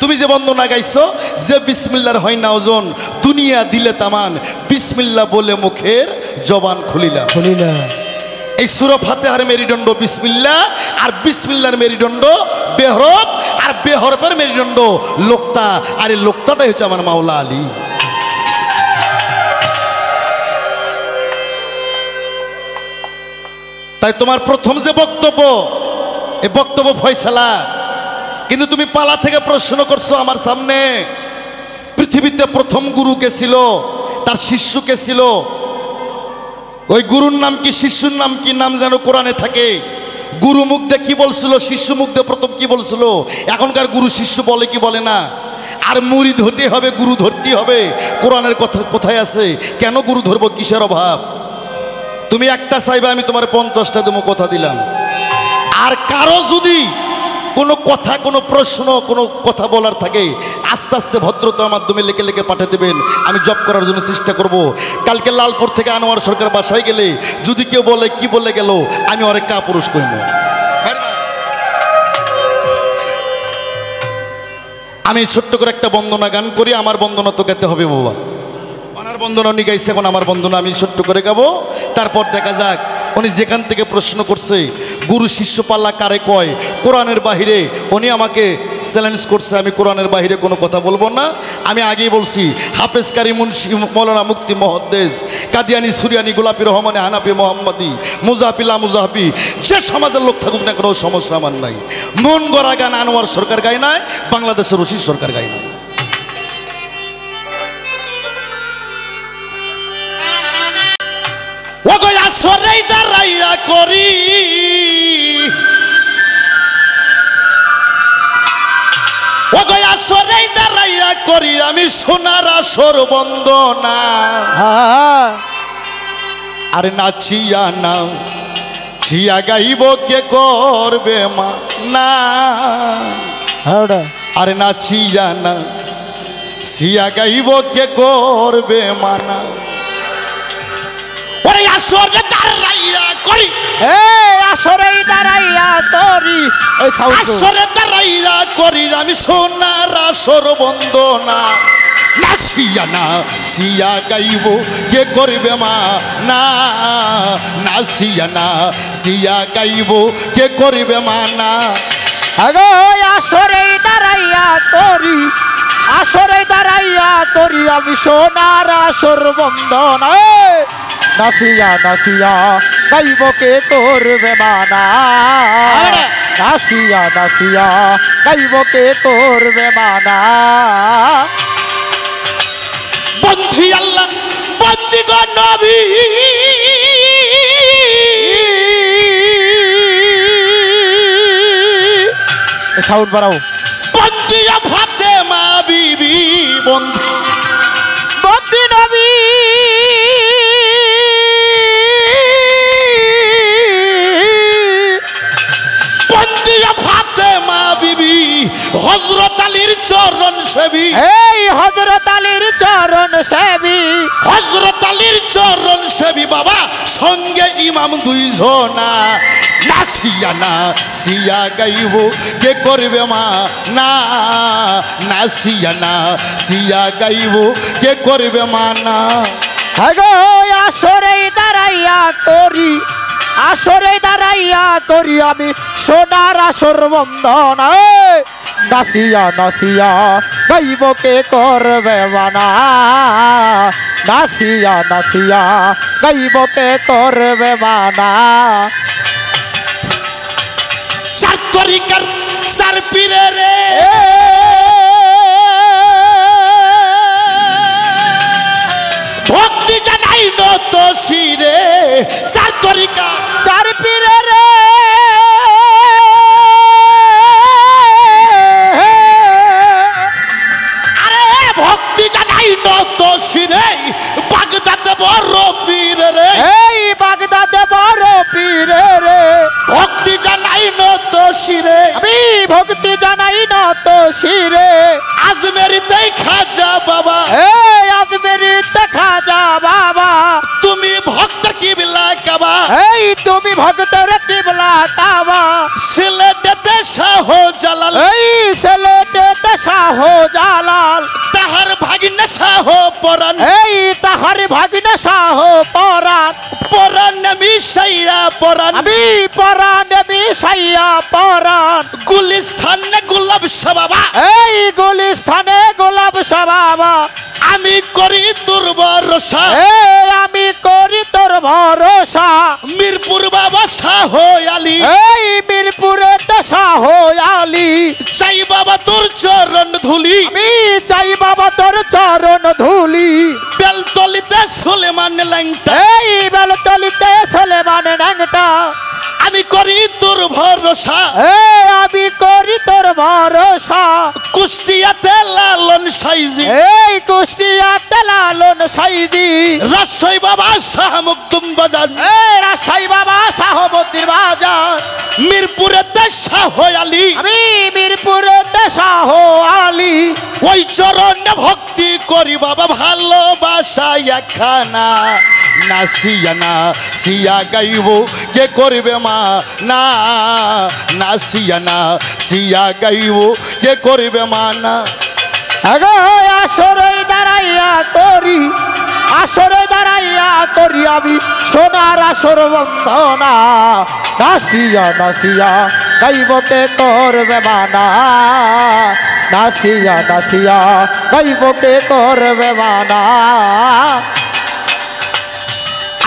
তুমি যে বন্দনা গাইছো, যে বিসমিল্লাহর হয় না ওজন, দুনিয়া দিলে তামান, বিসমিল্লাহ বলে মুখের জবান খুলিলা। এই সূরা ফাতিহার মেরুদণ্ড বিসমিল্লাহ, আর বিসমিল্লাহর মেরুদণ্ড বেহরফ, আর বেহরফের মেরুদণ্ড লোক্তা, আর এই লোক্তাটাই হচ্ছে আমার মাওলা আলী। তাই তোমার প্রথম যে বক্তব্য, এই বক্তব্য ফয়সালা। কিন্তু তুমি পালা থেকে প্রশ্ন করছো আমার সামনে, পৃথিবীতে প্রথম গুরু কে ছিল, তার শিষ্য কে ছিল, ওই গুরুর নাম কি, শিষ্যুর নাম কি, নাম যেন কোরআনে থাকে। গুরু মুখ দিয়ে কি বলছিল, শিষ্য মুখ দিয়ে প্রথম কি বলছিল। এখনকার গুরু শিষ্য বলে কি বলে না। আর মুরিদ হতে হবে, গুরু ধরতে হবে। কোরআনের কথা কোথায় আছে? কেন গুরু ধরবো, কিসের অভাব? তুমি একটা চাইবে, আমি তোমার 50টা দেবো, কথা দিলাম। আর কারো যদি কোনো কথা, কোনো প্রশ্ন, কোনো কথা বলার থাকে, আস্তে আস্তে ভদ্রতার মাধ্যমে লিখে লিখে পাঠিয়ে দেবেন, আমি জব করার জন্য চেষ্টা করব। কালকে লালপুর থেকে আনোয়ার সরকার বাসায় গেলে যদি কেউ বলে কি বলে গেল, আমি অনেক কাপুরুষ করব। আমি ছোট্ট করে একটা বন্দনা গান করি। আমার বন্দনা তো গাইতে হবে বাবা, ওনার বন্দনা উনি গাইছে, এখন আমার বন্দনা আমি ছোট্ট করে গাবো। তারপর দেখা যাক উনি যেখান থেকে প্রশ্ন করছে, গুরু শিষ্য পাল্লা কারে কয়, কোরআনের বাহিরে উনি আমাকে চ্যালেঞ্জ করছে, আমি কোরআনের বাহিরে কোনো কথা বলবো না। আমি আগেই বলছি, হাফেজ কারি মুন্সি মৌলানা মুক্তি মহদ্দেস কাদিয়ানি সুরিয়ানি গোলাপি রহমানে হানাফি মোহাম্মদী মুজাফিলা মুজাহাবি যে সমাজের লোক থাকুক না কোনো সমস্যা আমার নাই। মন গড়া গান আনোয়ার সরকার গায় নাই, বাংলাদেশের রশিদ সরকার গায় নাই। ওগো আসরেই দাঁড়াইয়া করি, ওগো আসরেই দাঁড়াইয়া করি আমি সোনার আসর বন্দনা। আরে নাচিয়া না ছিয়া গাইব কে করবে মা না, আরে নাচিয়া না ছিয়া গাইব কে করবে মানা। ওরে আসরে দাঁড়াইয়া করি, আসরে দাঁড়াইয়া তরি, আসরে দাঁড়াইয়া করি আমি সোনার আসর বন্দনা। নাচিয়া না সিয়া গাইব কে করবে মা না, নাচিয়া না সিয়া গাইব কে করবে মা না। আগো আসরে দাঁড়াইয়া তরি, আসরে দাঁড়াইয়া তরি আমি সোনার আসর বন্দনা। নাচিয়া নাচিয়া গাইব কে করবে মানা, নাচিয়া নাচিয়া গাইব কে করবে মানা। বন্ধি আল্লাহ বন্দি গো নবী, সাউন্ড বাড়াও। বন্দি ফাতেমা বিবি, বন্ধি বন্দি নবী, বন্দি ফাতেমা বিবি হযরত আলীর চরণ সেবী, এই হযরত আলীর চরণ সেবী, হযরত আলীর চরণ সেবী বাবা সঙ্গে ইমাম দুইজনা। নাচিয়া না সিয়া গাইব কে করবে মা না, নাচিয়া না সিয়া গাইব কে করবে মা না। আগো আসরে দাঁড়াইয়া করি, আসরে দাঁড়াইয়া করি আমি সোনার আসর বন্দনা। নাচিয়া নাচিয়া গাইব কে করবে মানা, নাচিয়া নাচিয়া গাইব কে করবে মানা। চার তরিকার চার পীরে রে, ভক্তি জানাই নত শিরে, চার তরিকা চার পীরে রে, আরে ভক্তি জানাই নত শিরে, বাগদাদে বড় পীর রে, এই বাগদাদে বড় পীরে রে, ভক্তি জানাই নত শিরে, আমি ভক্তি জানাই না তো শিরে। আজমেরিতে খাজা বাবা, এই আজমেরিতে খাজা বাবা, তুমি ভক্তের কিবলা কাবা, এই তুমি ভক্তের কিবলা কাবা, সিলেটেতে শাহ জালাল, এই সিলেটেতে শাহ জালাল, তাহার ভাগিনা শাহ পরাণ, এই তাহার ভাগিনা শাহ পরাণ, পরাণ মিশাইয়া পরাণ, আমি পরাণ মিশাইয়া পরাণ, গুলিস্থানে গোলাপ শাহ বাবা, এই গুলিস্থানে গোলাপ শাহ বাবা, আমি করি তোর ভরসা, এই আমি করি তোর ভরসা, মিরপুর বাবা শাহ আলী, এই মিরপুরেতে শাহ আলী, চাই বাবা তোর চরণ ধুলি, আমি চাই বাবা তোর চরণ ধুলি, বেলতলিতে সুলেমান ল্যাংটা, এই বেলতলিতে সুলেমান ল্যাংটা, আমি করি তোর ভরসা, এই আমি করি তোর ভরসা, কুষ্টিয়াতে লালন সাইজি, এই কুষ্টিয়াতে লালন সাইদি, রাজশাহী বাবা শাহ মুকদুম বাজার, এই রাজশাহী বাবা শাহবুদ্দিন বাজার, মিরপুরেতে শাহ আলী, আমি মিরপুরেতে শাহ আলী, ওই চরণে ভক্তি করি বাবা ভালোবাসা একখানা। নাচিয়া না সিয়া গাইব কে করবে মা না, নাচিয়া না সিয়া গাইব কে করবে মা না। আগো আসরে দাঁড়াইয়া করি, আসরে দাঁড়াইয়া করি আমি সোনার আসর বন্দনা নাসিয়া নাসিয়া গাইবকে করবে মানা নাসিয়া নাসিয়া গাইবকে করবে মানা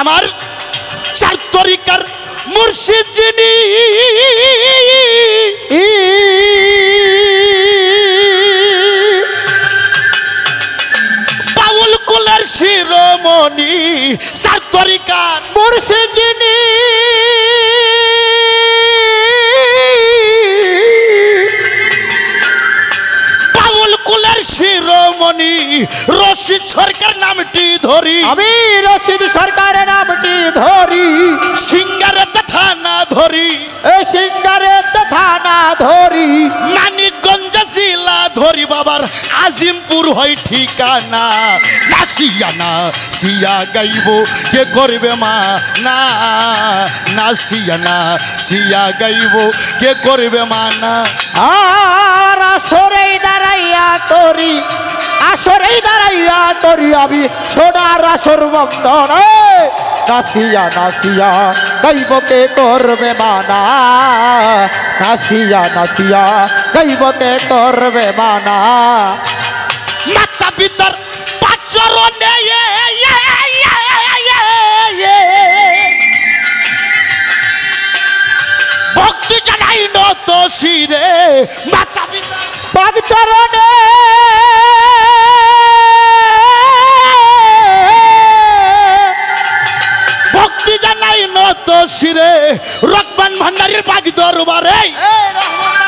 আমার চার তরিকার মুর্শিদ যিনি বাউল কুলের শিরোমণি চার তরিকার মুর্শিদ যিনি বাউল কুলের শিরোমণি রশিদ সরকার নামটি ধরি আমি রশিদ সরকারের নামটি ধরি সিঙ্গারে থানা ধরি এই সিঙ্গারে থানা ধরি মানিকগঞ্জ জেলা ধরি বাবার আজিমপুর হয় ঠিকানা নাসিয়ানা সিয়া গাইব কে করবে মা না নাসিয়ানা সিয়া গাইব কে করবে মা না আর আসরে দাঁড়াইয়া করি আসরে দাঁড়াইয়া করি আমি সোনার আসর বন্দন নাসিয়া নাসিয়া গাইবকে করবে মানা নাসিয়া নাসিয়া গাইবকে করবে মানা মাতা পিতার পাচরণে ভক্তি জানাই নত শিরে মাতা পিতা পাদ চরণে ভক্তি জানাই নত শিরে রকমান ভান্ডারীর পাক দরবারে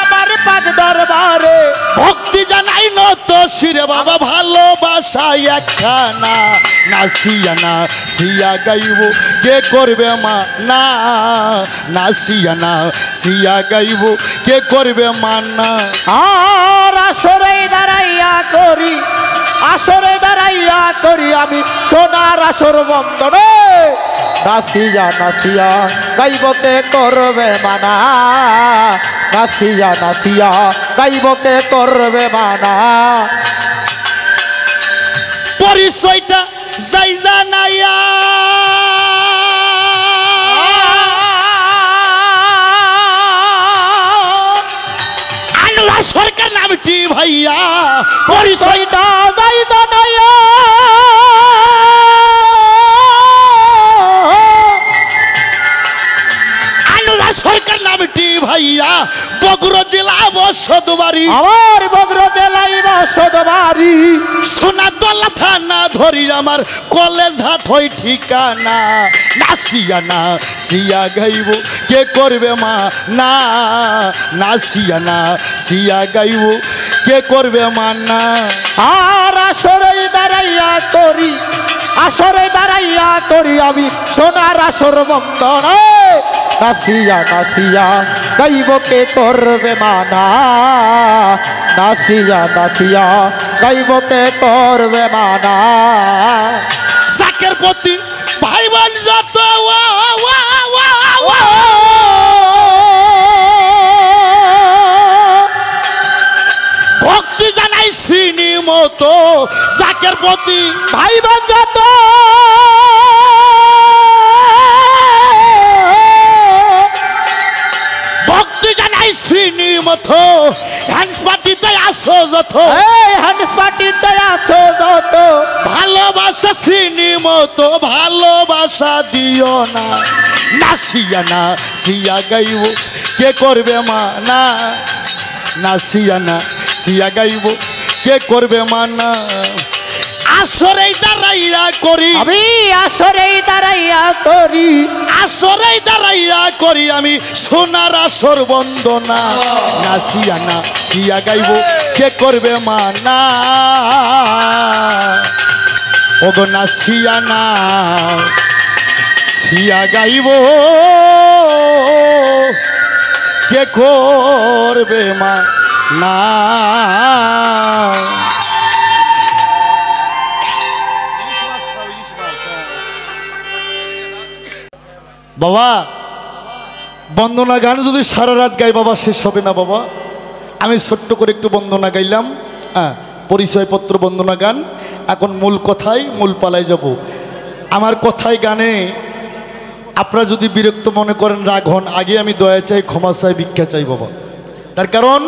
আমার পাদ দরবারে ভক্তি জানাই নত শিরে বাবা ভালোবাসা একখানা নাসিয়ানা সিয়া গাইব কে করবে মা না নাসিয়ানা সিয়া গাইব কে করবে মা না আর আসরে দাঁড়াইয়া করি আসরে দাঁড়াইয়া করি আমি সোনার আসর বন্দনে নাসিয়া নাসিয়া গাইবকে করবে মানা নাসিয়া নাসিয়া গাইবকে করবে মানা পরিচয়টা যাই জানাইয়া আনোয়ার সরকার নামটি ভাইয়া পরিচয়টা যাই জানাইয়া আনোয়ার সরকার নামটি ভাইয়া বগুড়া জেলা বসতবাড়ি আমার বগুড়া জেলায় বসতবাড়ি সোনাতলা থানা ধরি আমার কলেজ হাট হই ঠিকানা নাসিয়ানা সিয়া গাইব কে করবে মা না নাসিয়ানা সিয়া গাইব কে করবে মা না আর আসরে দাঁড়াইয়া করি আসরে দাঁড়াইয়া করি আমি সোনার আসর বন্দন নাসিয়া নাসিয়া গাইবকে করবে মানা নাসিয়া নাসিয়া গাইবকে করবে মানা জাকের প্রতি ভাই বোন যত ভক্তি জানাই শ্রীনি মতো জাকের প্রতি ভাই বোন যত ভক্তি জানাই শ্রীনি মতো হ্যান্ডস পার্টিতে আসো যত এই হ্যান্ডস পার্টিতে আছো যত ভালোবাসা শ্রীনি মতো ভালোবাসা দিও না নাসিয়ানা সিয়া গাইব কে করবে মা না নাসিয়ানা সিয়া গাইব কে করবে মা না আসরে দাঁড়াইয়া করি আমি আসরে দাঁড়াইয়া করি আসরে দাঁড়াইয়া করি আমি সোনার আসর বন্দনা নাসিয়ানা সিয়া গাইব কে করবে মা না ওগো নাসিয়ানা সিয়া গাইব কে করবে মা না বাবা বন্দনা গান যদি সারা রাত গাই বাবা শেষ হবে না বাবা। আমি ছোট্ট করে একটু বন্দনা গাইলাম, পরিচয়পত্র বন্দনা গান। এখন মূল কথায় মূল পালায় যাব। আমার কথায় গানে আপনারা যদি বিরক্ত মনে করেন, রাগ হন, আগে আমি দয়া চাই, ক্ষমা চাই, ভিক্ষা চাই বাবা। তার কারণ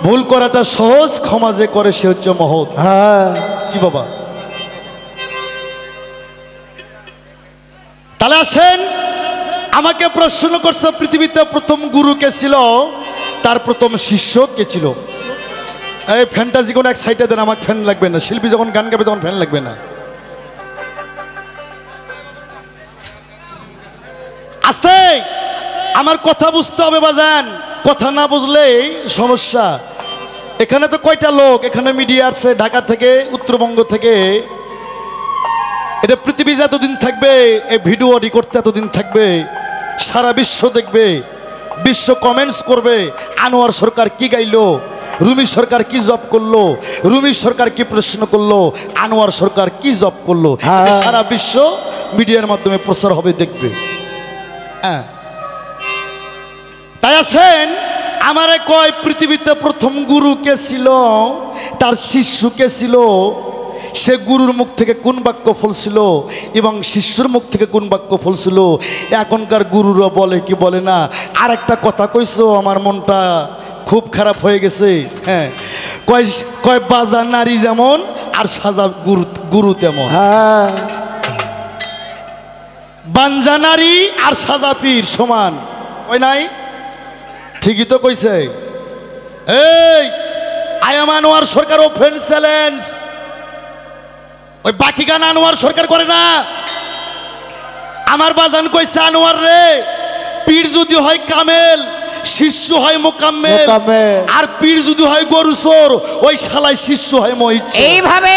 ভুল করাটা সহজ, ক্ষমা যে করে সে হচ্ছে মহৎ। হ্যাঁ কি বাবা? তাহলে আসেন, আমাকে প্রশ্ন করছে পৃথিবীতে প্রথম গুরু কে ছিল, তার প্রথম শিষ্য কে ছিল? এই ফ্যানটা যে কোনো এক সাইডে দেন, আমাকে ফ্যান লাগবে না। শিল্পী যখন গান গাবে তখন ফ্যান লাগবে না। আস্তে, আমার কথা বুঝতে হবে বাজান, কথা না বুঝলেই সমস্যা। এখানে তো কয়টা লোক, এখানে মিডিয়া আসছে ঢাকা থেকে, উত্তরবঙ্গ থেকে। এটা পৃথিবী যতদিন থাকবে, এই ভিডিও রেকর্ড এতদিন থাকবে, সারা বিশ্ব দেখবে, বিশ্ব কমেন্টস করবে আনোয়ার সরকার কি গাইলো, রুমি সরকার কি জব করলো, রুমি সরকার কি প্রশ্ন করলো, আনোয়ার সরকার কি জব করলো। এটা সারা বিশ্ব মিডিয়ার মাধ্যমে প্রচার হবে, দেখবে। হ্যাঁ, তাই আছেন, আমারে কয় পৃথিবীতে প্রথম গুরু কে ছিল, তার শিষ্য কে ছিল, সে গুরুর মুখ থেকে কোন বাক্য ফলছিল এবং শিষ্যর মুখ থেকে কোন বাক্য ফলছিল। এখনকার গুরুরা বলে কি বলে না। আর একটা কথা কইছো, আমার মনটা খুব খারাপ হয়ে গেছে। হ্যাঁ, কয় কয় বাজা নারী যেমন আর সাজা গুরু গুরু তেমন। হ্যাঁ বাঞ্জা নারী আর সাজা পীর সমান, ওই নাই? ঠিকই তো কইছে। এই আয়াম আনোয়ার সরকার ওপেন চ্যালেঞ্জ, ওই বাকি গান আনোয়ার সরকার করে না। আমার বাজান কইছে, আনোয়ার রে, পীর যদি হয় কামেল, শিষ্য হয় মোকাম্মেল, আর পীর যদি হয় গরু চোর, ওই শালাই শিষ্য হয় মহিত। এইভাবে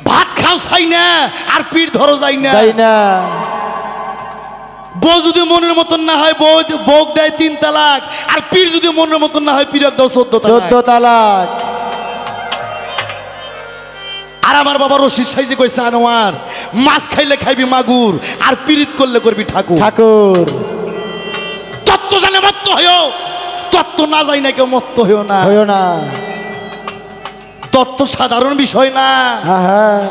ভাত খাও চাই না, আর পীর ধরো যাই না। বউ যদি মনের মতন না হয়, বউ দেয় 3 তালাক, আর পীর যদি মনের মতন না হয়, পীর দাও 14 তালাক। আর আমার বাবা রশিদ সাইজে কইছে, আনোয়ার মাছ খাইলে খাইবি মাগুর, আর পীড়িত করলে করবি ঠাকুর। ঠাকুর তত্ত্ব জানে মত্ত হইও, তত্ত্ব না যাই না কেউ মত্ত হইও না। তত্ত্ব সাধারণ বিষয় না।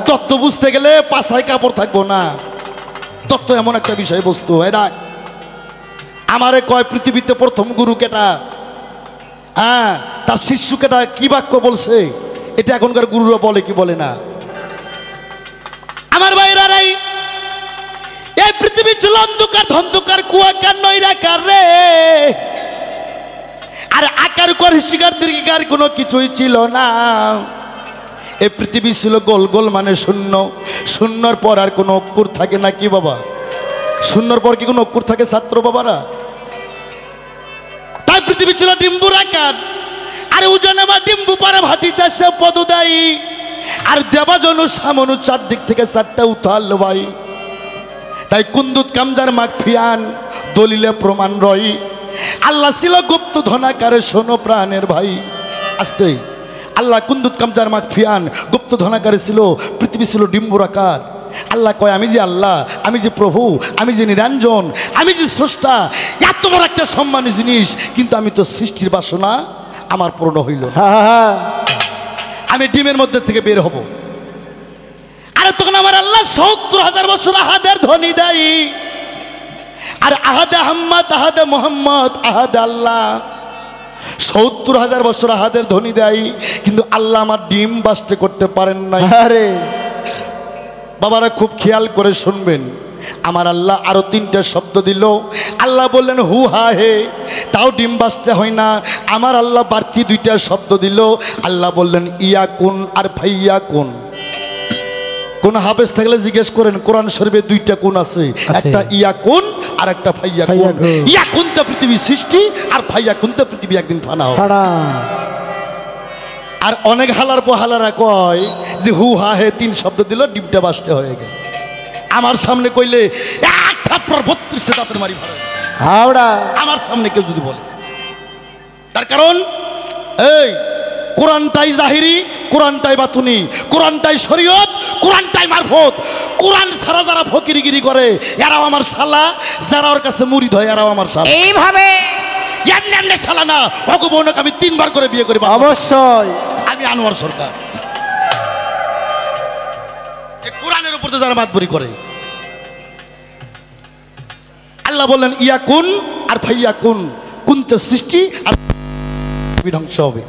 তত্ত্ব বুঝতে গেলে পাছায় কাপড় থাকবো না। তত্ত্ব এমন একটা বিষয় বস্তু। এরা আমারে কয় পৃথিবীতে প্রথম গুরু কেটা, হ্যাঁ, তার শিষ্য কেটা, কি বাক্য বলছে, এটা এখনকার গুরুরা বলে কি বলে না। আমার ভাইরাই, এই পৃথিবী ছিল অন্ধকার, ধন্ধকার, কুয়াকার, নৈরাকার রে। আর আকার কর শিকার দীর্ঘিকার কোনো কিছুই ছিল না। এই পৃথিবী ছিল গোল গোল, মানে শূন্য। শূন্যর পর আর কোনো অক্ষর থাকে না। কি বাবা, শূন্যর পর কি কোনো অক্ষর থাকে ছাত্র বাবারা? তাই পৃথিবী ছিল ডিম্বুর আকার, আর ওজনে মা ডিম্বু পারে ভাটিতেছে পদদায়ী, আর দেবাজন সামনু চারদিক থেকে 4টা উথাল ভাই। তাই কুন্দুত কামজার মাগ ফিয়ান দলিলে প্রমাণ রই, আল্লাহ ছিল গুপ্ত ধনাকারে, শোনো প্রাণের ভাই। আস্তে, আল্লাহ কুন্দুত কামজার মাগ ফিয়ান গুপ্ত ধনাকারে ছিল, পৃথিবী ছিল ডিম্বুর আকার। আল্লাহ কয়, আমি যে আল্লাহ, আমি যে প্রভু, আমি যে নিরঞ্জন, আমি যে স্রষ্টা, এত বড় একটা সম্মানী জিনিস, কিন্তু আমি তো সৃষ্টির বাসনা আমার পূর্ণ হইল না। আমি ডিমের মধ্যে থেকে বের হব। আর তখন আমার আল্লাহ 70,000 বছর আহাদের ধ্বনি দেয়, আর আহাদে আহম্মদ, আহাদে মোহাম্মদ, আহাদে আল্লাহ। 70,000 বছর আহাদের ধ্বনি দেয়, কিন্তু আল্লাহ আমার ডিম বাস্তে করতে পারেন নাই। বাবারা খুব খেয়াল করে শুনবেন, আমার আল্লাহ আরো 3টা শব্দ দিল। আল্লাহ বললেন হু হা হে, তাও ডিম বাঁচতে হয় না। আমার আল্লাহ বাড়তি 2টা শব্দ দিল। আল্লাহ বললেন ইয়া কুন আর ফাইয়া কুন। কোন হাফেজ থাকলে জিজ্ঞেস করেন, কোরআন শরীফে 2টা কোন আছে, একটা ইয়া কুন আর একটা ফাইয়া কুন। ইয়া কুন তো পৃথিবী সৃষ্টি, আর ফাইয়া কুন তো পৃথিবী একদিন ফানা হবে। আর অনেক হালার পোহালারা কয় যে হু হা হে 3 শব্দ দিল, ডিমটা বাঁচতে হয়ে গেল। আমার সামনে কইলে 32 দাঁতের মারি হাওড়া। আমার সামনে কেউ যদি বলে, তার কারণ এই কোরআনটাই জাহিরি, কোরআনটাই বাতুনি, কোরআনটাই শরীয়ত, কোরআনটাই মারফত। কোরআন ছাড়া যারা ফকিরগিরি করে এরাও আমার শালা, যারা ওর কাছে মুরিদ হয় এরাও আমার শালা। এইভাবে এমনি এমনি শালা না, ওগো বোনকে আমি 3 বার করে বিয়ে করি। অবশ্যই আমি আনোয়ার সরকার। পড়তে যারা মাতবরি করে। আল্লাহ বললেন ইয়াকুন আর ফাইয়াকুন, কুনতে সৃষ্টি আর ধ্বংস হবে।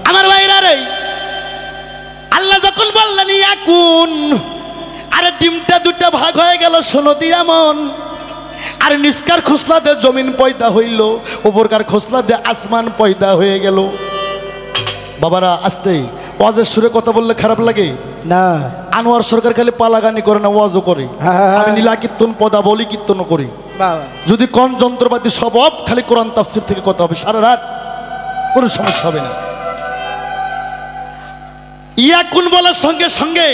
আমার ভাইরা রে, আল্লাহ যখন বললেন ইয়াকুন, আর ডিমটা দুটা ভাগ হয়ে গেল সোনো দিয়া মন, আর নিষ্কার খোসলা দিয়ে জমিন পয়দা হইল, উপরকার খোসলা দিয়ে আসমান পয়দা হয়ে গেল। বাবারা আস্তে, ওয়াজের সুরে কথা বললে খারাপ লাগে না। আনোয়ার সরকার খালি পালাগানি করে না, ওয়াজও করে। আমি নীলা কীর্তন পদা বলি, কীর্তনও করি। যদি কোন যন্ত্রপাতি সব অফ, খালি কোরআন তাফসীর থেকে কথা হবে সারা রাত, কোনো সমস্যা হবে না। ইয়াকুন বলার সঙ্গে সঙ্গে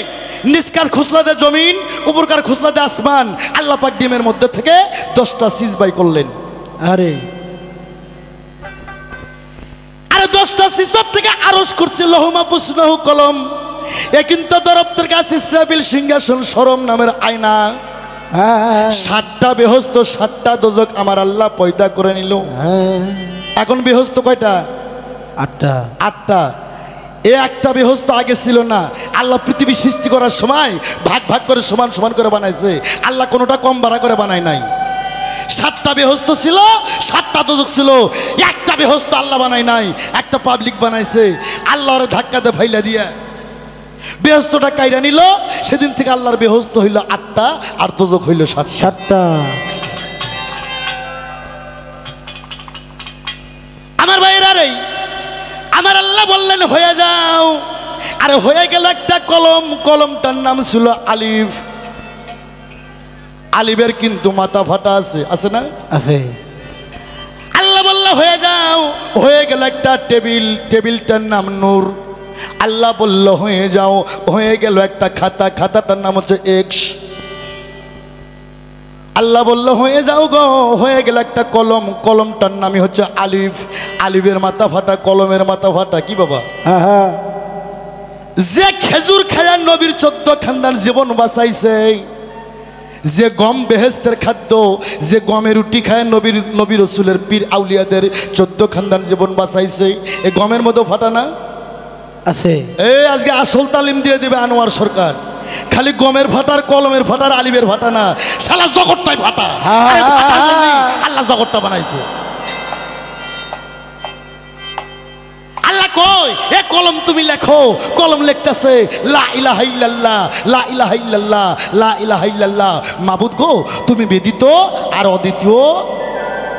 নিষ্কার খোসলা দে জমিন, উপরকার খোসলা দে আসমান, আল্লাহ পাক ডিমের মধ্যে থেকে 10টা সিজ বাই করলেন। আরে 10টা সিজব থেকে আরশ করছে লৌহ মাহফুজ লৌহ কলম। এ কিন্তু দরপ্তর গাছ ইসরাফিল সিংহাসন শরম নামের আয়না। 7টা বেহস্ত 7টা দোজক আমার আল্লাহ পয়দা করে নিল। এখন বেহস্ত কয়টা? 8টা। এ একটা বেহস্ত আগে ছিল না। আল্লাহ পৃথিবী সৃষ্টি করার সময় ভাগ ভাগ করে সমান সমান করে বানাইছে। আল্লাহ কোনোটা কম বাড়া করে বানায় নাই। 7টা বেহস্ত ছিল, 7টা দোজক ছিল। একটা বেহস্ত আল্লাহ বানায় নাই, একটা পাবলিক বানাইছে। আল্লাহর ধাক্কা দিয়ে ফাইলা দিয়া বেহস্তটা কাইরা নিল। সেদিন থেকে আল্লাহর বেহস্ত হইল 8টা, আর দোজক হইল 7টা। আমার ভাইরা রে, আমার আল্লাহ বললেন হয়ে যাও। আর হয়ে গেল একটা কলম, কলমটার নাম ছিল আলিফ। আলিফের কিন্তু মাথা ফাটা আছে, আছে না? আছে। আল্লাহ বলল হয়ে যাও, হয়ে গেল একটা টেবিল, টেবিলটার নাম নূর। আল্লাহ বলল হয়ে যাও, হয়ে গেল একটা খাতা, খাতাটার নাম হচ্ছে এক্স। আল্লাহ বলল হয়ে যাও গো, হয়ে গেল একটা কলম, কলমটার নামই হচ্ছে আলিফ। আলিফের মাথা ফাটা, কলমের মাথা ফাটা। কি বাবা? যে খেজুর খায়া নবীর 14 খানদান জীবন বাঁচাইছে, যে গম বেহেস্তের খাদ্য, যে গমের রুটি খায় নবী রসুলের পীর আউলিয়াদের 14 খানদান জীবন বাঁচাইছে, এই গমের মতো ফাটা না? আছে। এই আজকে আসল তালিম দিয়ে দিবে আনোয়ার সরকার। খালি গমের ফাটার, কলমের ফাটার, আলিমের ফাটা না, সারা জগৎটাই ফাটা। আল্লাহ জগৎটা বানাইছে। আল্লাহ কই এ কলম তুমি লেখো। কলম লিখতেছে লা ইলাহা ইল্লাল্লাহ, লা ইলাহা ইল্লাল্লাহ, লা ইলাহা ইল্লাল্লাহ। মাবুদ গো তুমি ব্যতীত আর অদ্বিতীয়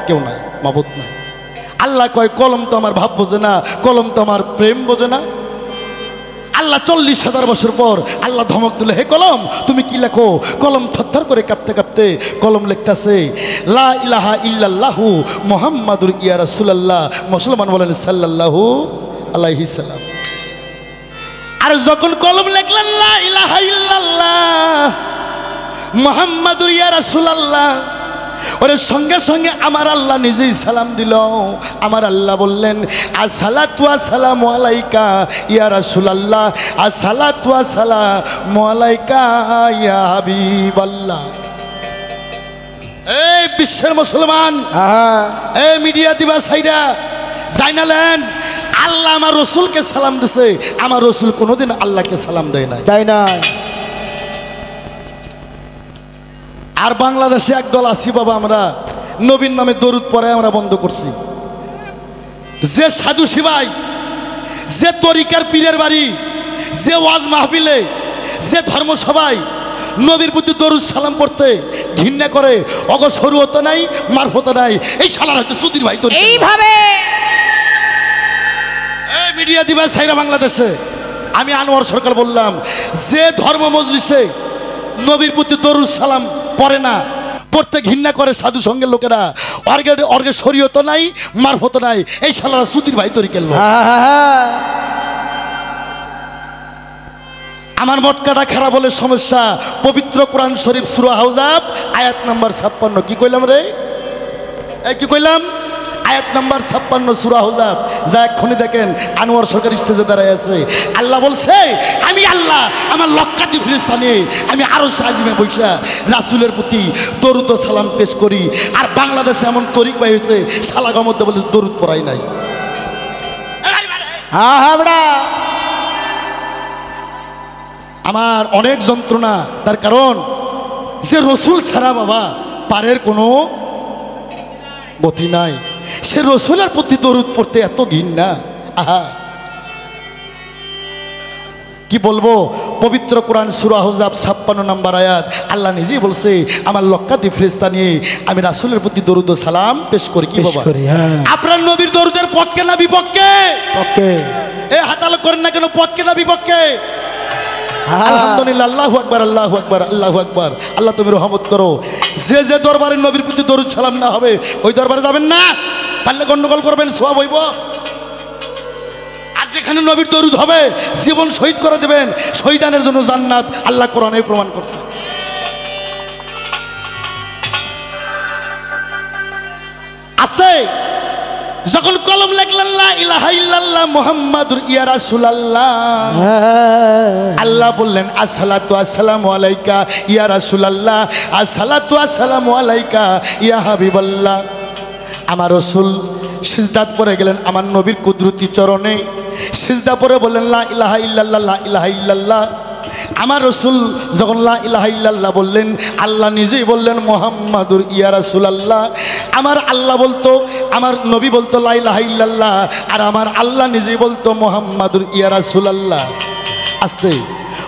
কেউ নাই, মাবুদ নাই। আল্লাহ কয় কলম তো আমার ভাব বোঝে না, কলম তো আমার প্রেম বোঝে না। আল্লাহ 40,000 বছর পর আল্লাহ ধমক দিল, হে কলম তুমি কি লেখো? কলম থরথর করে কাঁপতে কাঁপতে কলম লিখতেছে লা ইলাহা ইল্লাল্লাহু মুহাম্মাদুর ইয়া রাসূলুল্লাহ। মুসলমান বলেন সাল্লাল্লাহু আলাইহি সাল্লাম। আর যখন কলম লিখলেন লা ইলাহা ইল্লাল্লাহ মুহাম্মাদুর ইয়া রাসূলুল্লাহ, ওরে সঙ্গে সঙ্গে আমার আল্লাহ নিজেই সালাম দিল। আমার আল্লাহ বললেন আসসালাতু ওয়াসসালামু আলাইকা ইয়া রাসূলুল্লাহ, আসসালাতু ওয়াসসালামু আলাইকা ইয়া হাবিবাল্লাহ। এই বিশ্বের মুসলমান, এই মিডিয়া দিবা সাইরা জানালেন আল্লাহ আমার রসুলকে সালাম দিছে। আমার রসুল কোনোদিন আল্লাহকে সালাম দেয় নাই, তাই না? আর বাংলাদেশে একদল আছি বাবা, আমরা নবীর নামে দরুদ পড়ায় আমরা বন্ধ করছি। যে সাধু শিবাই, যে তরিকার পীরের বাড়ি, যে ওয়াজ মাহফিলে, যে ধর্মসভায় নবীর প্রতি দরুদ সালাম পড়তে ঘৃণা করে, অগ শরীয়ত নাই, মারফত নাই, এই শালার হচ্ছে সুধীর ভাই। এইভাবে এই মিডিয়া দিবা সাইরা বাংলাদেশে আমি আনোয়ার সরকার বললাম, যে ধর্ম মজলিসে নবীর প্রতি দরুদ সালাম পড়ে না, পড়তে ঘৃণা করে সাধু সঙ্গের লোকেরা, অর্গে শরীয়ত নাই, মারফত নাই, এই শালারা সুধীর ভাই তরিকের লোক। আমার মটকাটা খারাপ হলে সমস্যা। পবিত্র কোরআন শরীফ সূরা আহজাব আয়াত নাম্বার 56। কি কইলাম রে? এই কি কইলাম? আয়াত নাম্বার 56 সূরা আহজাব। যা এক্ষুনি দেখেন আনোয়ার সরকার স্টেজে দাঁড়ায় আছে। আল্লাহ বলছে আমি আল্লাহ আমার লক্ষাধিক ফেরেশতা নিয়ে আমি আরশ আজিমে বৈশা রাসূলের প্রতি দরুদ ও সালাম পেশ করি। আর বাংলাদেশে এমন তরিক পাই হয়েছে শালাগার মধ্যে বলে দরুদ পড়াই নাই। আমার অনেক যন্ত্রণা, তার কারণ যে রসুল ছাড়া বাবা পারের কোনো গতি নাই। সে রসুলের প্রতি দরুদ পড়তে এত ঘৃণা, আহা কি বলবো। পবিত্র কোরআন সূরা আহজাব 56 নম্বর আয়াত আল্লাহ নিজেই বলছে, আমার লক্ষাধিক ফেরেশতা নিয়ে আমি রাসূলের প্রতি দরুদ ও সালাম পেশ করি। কি বাবা, আপনার নবীর দরুদের পক্ষে না বিপক্ষে? পক্ষে। এ হাতাল করেন না কেন, পক্ষে না বিপক্ষে? আলহামদুলিল্লাহ, আল্লাহু আকবার, আল্লাহু আকবার, আল্লাহু আকবার। আল্লাহ তুমি রহমত করো। যে যে দরবারে নবীর প্রতি দরুদ সালাম না হবে ওই দরবারে যাবেন না, পারলে গন্ডগোল করবেন, সওয়াব হইব। আর যেখানে নবীর দরুদ হবে জীবন শহীদ করে দেবেন, শহীদানের জন্য জান্নাত, আল্লাহ কোরআনে প্রমাণ করছে। আস্তে যখন কলম লেখলেন লা ইলাহা ইল্লাল্লাহ মুহাম্মাদুর ইয়া রাসূলুল্লাহ, আল্লাহ বললেন আসসালাতু আসসালামু আলাইকা ইয়া রাসূলুল্লাহ, আসসালাতু আসসালামু আলাইকা ইয়া হাবিবাল্লাহ। আমার রাসূল সিজদাত পড়ে গেলেন আমার নবীর কুদরতি চরণে, সিজদা পড়ে বললেন লা ইলাহা ইল্লাল্লাহ, লা ইলাহা ইল্লাল্লাহ। আমার রাসূল যখন লা ইলাহা ইল্লাল্লাহ বললেন, আল্লাহ নিজেই বললেন মুহাম্মাদুর ইয়া রাসূলুল্লাহ। আমার আল্লাহ বলতো, আমার নবী বলতো লা ইলাহা ইল্লাল্লাহ, আর আমার আল্লাহ নিজেই বলতো মুহাম্মাদুর ইয়া রাসূলুল্লাহ। আস্তে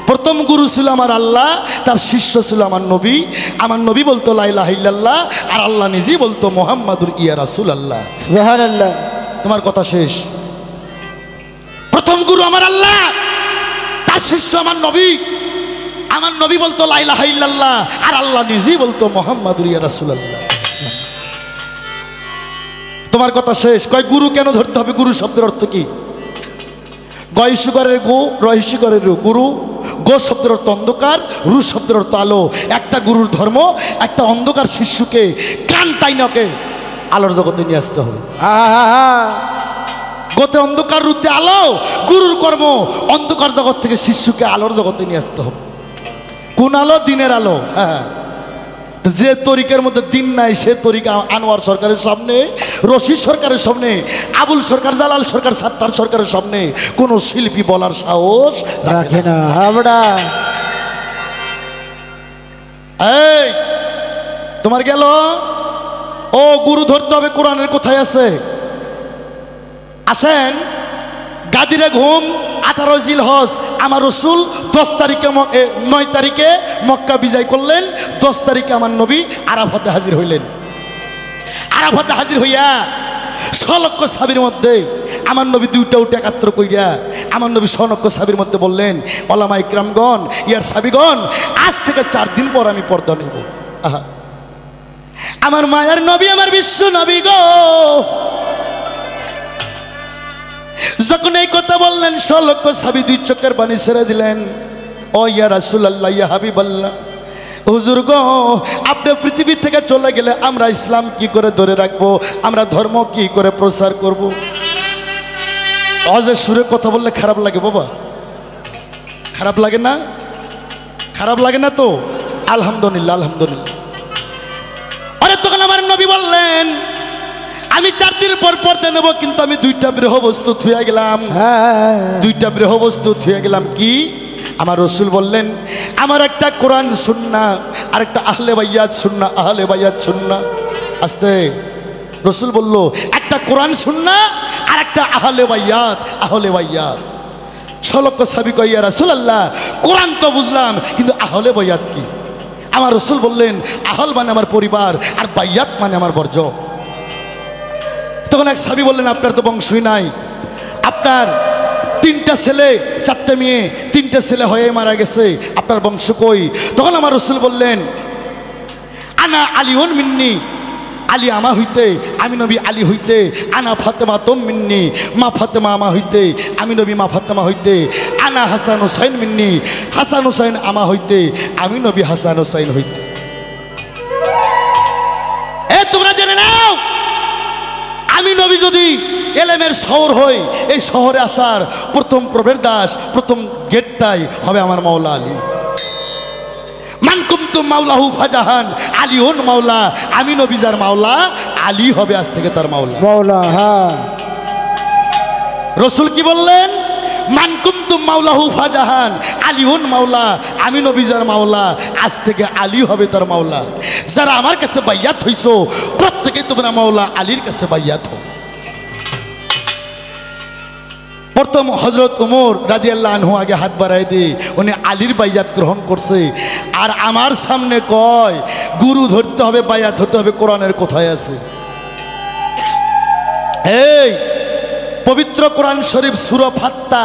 প্রথম গুরু ছিল আমার আল্লাহ, তার শিষ্য ছিল আমার নবী। আমার নবী বলতো লা ইলাহা ইল্লাল্লাহ, আর আল্লাহ নিজেই বলতো মুহাম্মাদুর ইয়া রাসূলুল্লাহ। সুবহানাল্লাহ। তোমার কথা শেষ। প্রথম গুরু আমার আল্লাহ, তার শিষ্য আমার নবী। আমার নবী বলতো লা ইলাহা ইল্লাল্লাহ, আর আল্লাহ নিজেই বলতো মুহাম্মাদুর ইয়া রাসূলুল্লাহ। তোমার কথা শেষ। কয় গুরু কেন ধরতে হবে? গুরু শব্দের অর্থ কি? গয়সুগরের গো, রহিসুগরের গুরু। গো শব্দের অর্থ অন্ধকার, রু শব্দের অর্থ আলো। একটা গুরুর ধর্ম একটা অন্ধকার শিশুকে কান টাইনকে আলোর জগতে নিয়ে আসতে হবে। গোতে অন্ধকার, রুতে আলো। গুরুর কর্ম অন্ধকার জগৎ থেকে শিশুকে আলোর জগতে নিয়ে আসতে হবে। কোন আলো? দিনের আলো। হ্যাঁ, যে তরিকের মধ্যে দিন নাই সে তরিকা আনোয়ার সরকারের সামনে, রশিদ সরকারের সামনে, আবুল সরকার, জালাল সরকার, সাত্তার সরকারের সামনে কোন শিল্পী বলার সাহস রাখে না। আমরা এই তোমার গেল ও গুরু ধরতে হবে। কোরআনের কোথায় আছে? আসেন গাদিরে ঘুম 18 জিলহজ আমার রসুল 10 তারিখে 9 তারিখে মক্কা বিজয় করলেন। 10 তারিখে আমার নবী আরাফাতে হাজির হইলেন। আরাফাতে হাজির হইয়া 6 লক্ষ সাহাবীর মধ্যে আমার নবী 2টা উঠে একাত্র কইরা আমার নবী 6 লক্ষ সাহাবীর মধ্যে বললেন, ওলামা ইকরামগণ, ইয়ার সাহাবীগণ, আজ থেকে 4 দিন পর আমি পর্দা নেব। আহা, আমার মায়ার নবী, আমার বিশ্ব নবী গো, যখন এই কথা বললেন 6 লক্ষ সাহাবী 2 চোখের পানি ছেড়ে দিলেন। ও ইয়া রাসূলুল্লাহ, ইয়া হাবিবাল্লাহ, হুজুর গো, আপনি পৃথিবী থেকে চলে গেলে আমরা ইসলাম কি করে ধরে রাখবো? আমরা ধর্ম কি করে প্রচার করব? আওয়াজের সুরে কথা বললে খারাপ লাগে বাবা? খারাপ লাগে না? খারাপ লাগে না তো? আলহামদুলিল্লাহ, আলহামদুলিল্লাহ। আরে তখন আমার নবী বললেন, আমি 4 দিন পর পর্দা নেব, কিন্তু আমি 2টা বস্তু থুয়ে গেলাম। 2টা বস্তু থুয়ে গেলাম। কি? আমার রসুল বললেন, আমার একটা কোরআন সুন্নাহ আর একটা আহলে বাইয়াত সুন্নাহ। আহলে বাইয়াত সুন্নাহ। আস্তে রসুল বলল, একটা কোরআন সুন্নাহ আর একটা আহলে বাইয়াত। আহলে বাইয়াত। 6 লক্ষ সাহাবী কয়, ইয়া রাসূলুল্লাহ, কোরআন তো বুঝলাম, কিন্তু আহলে বাইয়াত কি? আমার রসুল বললেন, আহল মানে আমার পরিবার, আর বাইয়াত মানে আমার বর্জ। তখন এক সাহাবী বললেন, আপনার তো বংশই নাই, আপনার 3টা ছেলে 4টে মেয়ে, 3টে ছেলে হয়ে মারা গেছে, আপনার বংশ কই? তখন আমার রসুল বললেন, আনা আলিউন মিন্নি, আলী আমা হইতে, আমি নবী আলী হইতে। আনা ফাতেমা তোম মিন্নি, মা ফাতেমা আমা হইতে, আমি নবী মা ফাতেমা হইতে। আনা হাসান হুসাইন মিন্নি, হাসান হুসাইন আমা হইতে, আমি নবী হাসান হুসাইন হইতে। তোমরা জেনে নাও, আমি নবী যদি এলেমের শহর হই, এই শহরে আসার প্রথম প্রবেশদ্বার, প্রথম গেটটাই হবে আমার মাওলা আলী। মান কুনতু মাওলাহু ফাজাহান আলীউন মাওলা, আমি নবী যার মাওলা, আলী হবে আজ থেকে তার মাওলা। মাওলা। হ্যাঁ, রসুল কি বললেন? মান কুনতুম মাওলাহু ফাজাহান, আলীউন মাওলা, আমি নবীজার মাওলা, আজ থেকে আলী হবে তার মাওলা। যারা আমার কাছে বাইয়াত হইছো প্রত্যেকে তোমরা মাওলা আলীর কাছে বাইয়াত হও। প্রথম হযরত ওমর রাদিয়াল্লাহু আনহু আগে হাত বাড়াই দিয়ে উনি আলীর বাইয়াত গ্রহণ করছে। আর আমার সামনে কয় গুরু ধরতে হবে, বাইয়াত হতে হবে, কোরআনের কোথায় আছে? এই পবিত্র কোরআন শরীফ সূরা ফাত্তা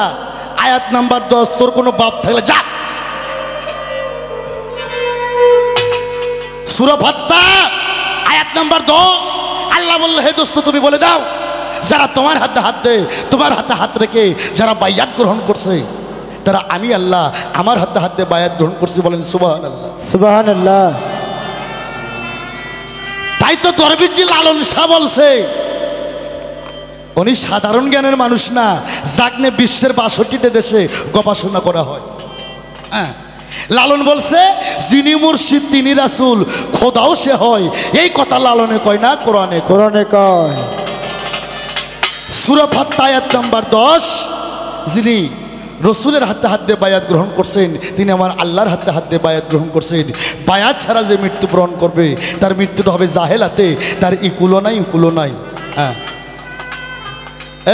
আয়াত নাম্বার 10, তোর কোনো বাপ থাকলে যা। সূরা ফাত্তা আয়াত নাম্বার 10 আল্লাহ বলল, হে দোস্ত তুমি বলে দাও যারা তোমার হাতে হাত দেয়, তোমার হাতে হাত রেখে যারা বাইয়াত গ্রহণ করছে তারা আমি আল্লাহ আমার হাতে হাত দিয়ে বাইয়াত গ্রহণ করছি। বলেন সুবহানাল্লাহ। সুবহানাল্লাহ। তাই তো দরবেশজি লালন শাহ বলছে, উনি সাধারণ জ্ঞানের মানুষ না, যাকনে বিশ্বের 62টা দেশে গবেষণা করা হয়। হ্যাঁ, লালন বলছে যিনি মুর্শিদ তিনি রাসূল, খোদাও সে হয়। এই কথা লালনে কয় না, কোরআনে কয়। কোরআনে কয়। সূরা ফাত্তা আয়াত নাম্বার 10, যিনি রসুলের হাতে হাত দিয়ে বায়াত গ্রহণ করছেন তিনি আমার আল্লাহর হাতে হাত দিয়ে বায়াত গ্রহণ করছেন। বায়াত ছাড়া যে মৃত্যুবরণ করবে তার মৃত্যুটা হবে জাহেলাতে, তার ইকুলো নাই উকুলো নাই। হ্যাঁ,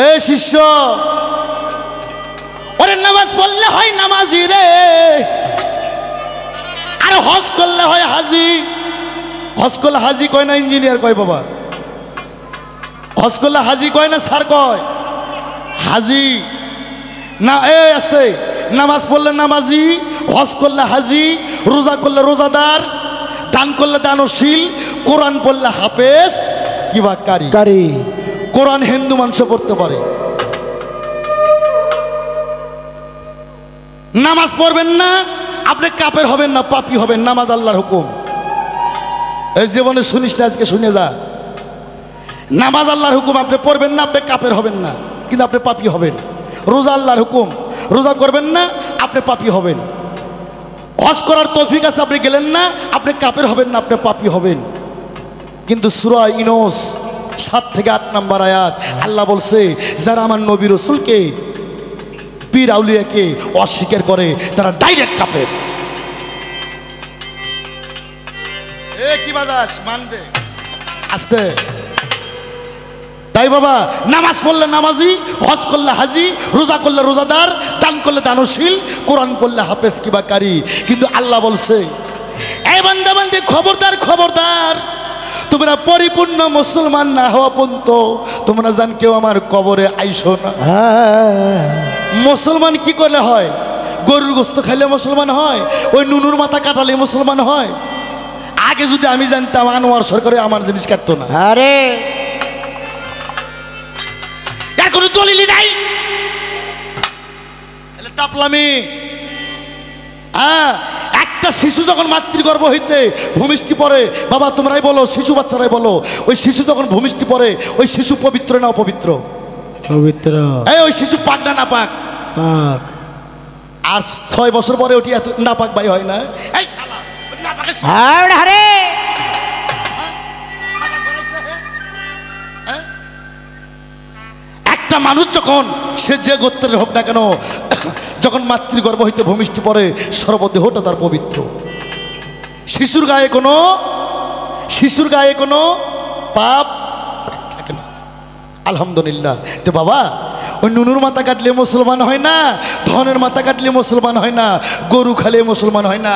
এ শিষ্য, ওরে নামাজ পড়লে হয় নামাজি রে, আর হজ করলে হয় হাজি। হজ করলে হাজি কয় না ইঞ্জিনিয়ার কয় বাবা? হজ করলে হাজি কয় না স্যার কয়? হাজি না। আসতে, নামাজ পড়লে নামাজি, হজ করলে হাজি, রোজা করলে রোজাদার, দান করলে দানশীল, কোরআন পড়লে হাফেজ কিবা কারি। কোরআন হিন্দু মানুষ পড়তে পারে। নামাজ পড়বেন না আপনি কাফের হবেন না, পাপী হবেন। নামাজ আল্লাহর হুকুম। এই জীবনে শুনিস না, আজকে শুনে যা। নামাজ আল্লাহর হুকুম, আপনি পড়বেন না আপনি কাফের হবেন না, কিন্তু আপনি পাপী হবেন। রোজা আল্লাহর হুকুম, রোজা করবেন না আপনি পাপী হবেন। হজ করার তৌফিক আছে, আপনি গেলেন না আপনি কাফের হবেন না, আপনি পাপী হবেন। কিন্তু সূরা ইউনূস 7 থেকে 8 নম্বর আয়াত আল্লাহ বলছে যারা আমার নবী রাসূলকে পীর আউলিয়াকে অস্বীকার করে তারা ডাইরেক্ট কাফের। কি বাজাস মানবে আস্তে। তাই বাবা, নামাজ পড়লে নামাজি, হজ করলে হাজি, রোজা করলে রোজাদার, দান করলে দানশীল, কোরআন পড়লে হাফেজ কিবা কারি। কিন্তু আল্লাহ বলছে এই বান্দা বান্দি খবরদার খবরদার, তোমরা পরিপূর্ণ মুসলমান না হওয়া পর্যন্ত তোমরা জান কেউ আমার কবরে আইসো না। মুসলমান কি করলে হয়? গরুর গোস্ত খাইলে মুসলমান হয়? ওই নুনুর মাথা কাটালে মুসলমান হয়? আগে যদি আমি জানতাম আনোয়ার সরকারে আমার জিনিস কাটতো না। আরে কোনো দলিলই নাই, টাপলামি। হ্যাঁ, একটা শিশু যখন মাতৃগর্ভ হইতে ভূমিষ্ঠি পড়ে, বাবা তোমরাই বলো, শিশু বাচ্চারাই বলো, ওই শিশু যখন ভূমিষ্ঠি পড়ে ওই শিশু পবিত্র না অপবিত্র? পবিত্র। এই ওই শিশু পাক না নাপাক? পাক। আর 6 বছর পরে ওটি এত নাপাক ভাই হয় না? এই শালা নাপাকে আরে একটা মানুষ যখন সে যে গোত্রের হোক না কেন যখন মাতৃগর্ভ হইতে ভূমিষ্ঠি পড়ে সর্বদেহটা তার পবিত্র। শিশুর গায়ে কোনো পাপ থাকে না, আলহামদুলিল্লাহ। তো বাবা, ওই নুনুর মাথা কাটলে মুসলমান হয় না, ধনের মাথা কাটলে মুসলমান হয় না, গরু খালে মুসলমান হয় না।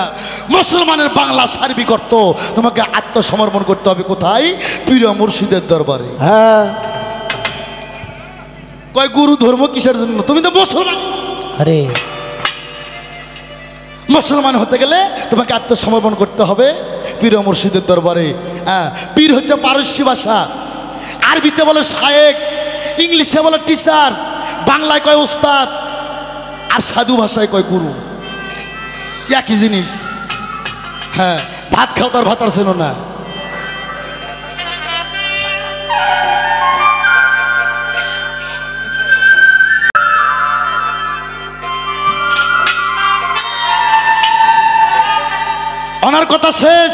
মুসলমানের বাংলা সার্বিক অর্থ তোমাকে আত্মসমর্পণ করতে হবে কোথায়? পীর মুর্শিদের দরবারে। হ্যাঁ, কয় গুরু ধর্ম কিসের জন্য? তুমি তো মুসলমান। আরে মুসলমান হতে গেলে তোমাকে আত্মসমর্পণ করতে হবে পীর মুর্শিদের দরবারে। হ্যাঁ, পীর হচ্ছে পারস্য ভাষা, আরবিতে বলে শায়েক, ইংলিশে বলে টিচার, বাংলায় কয় ওস্তাদ, আর সাধু ভাষায় কয় গুরু। একই জিনিস। হ্যাঁ, ভাত খাও তার ভাত আর ছিল না। ওনার কথা শেষ।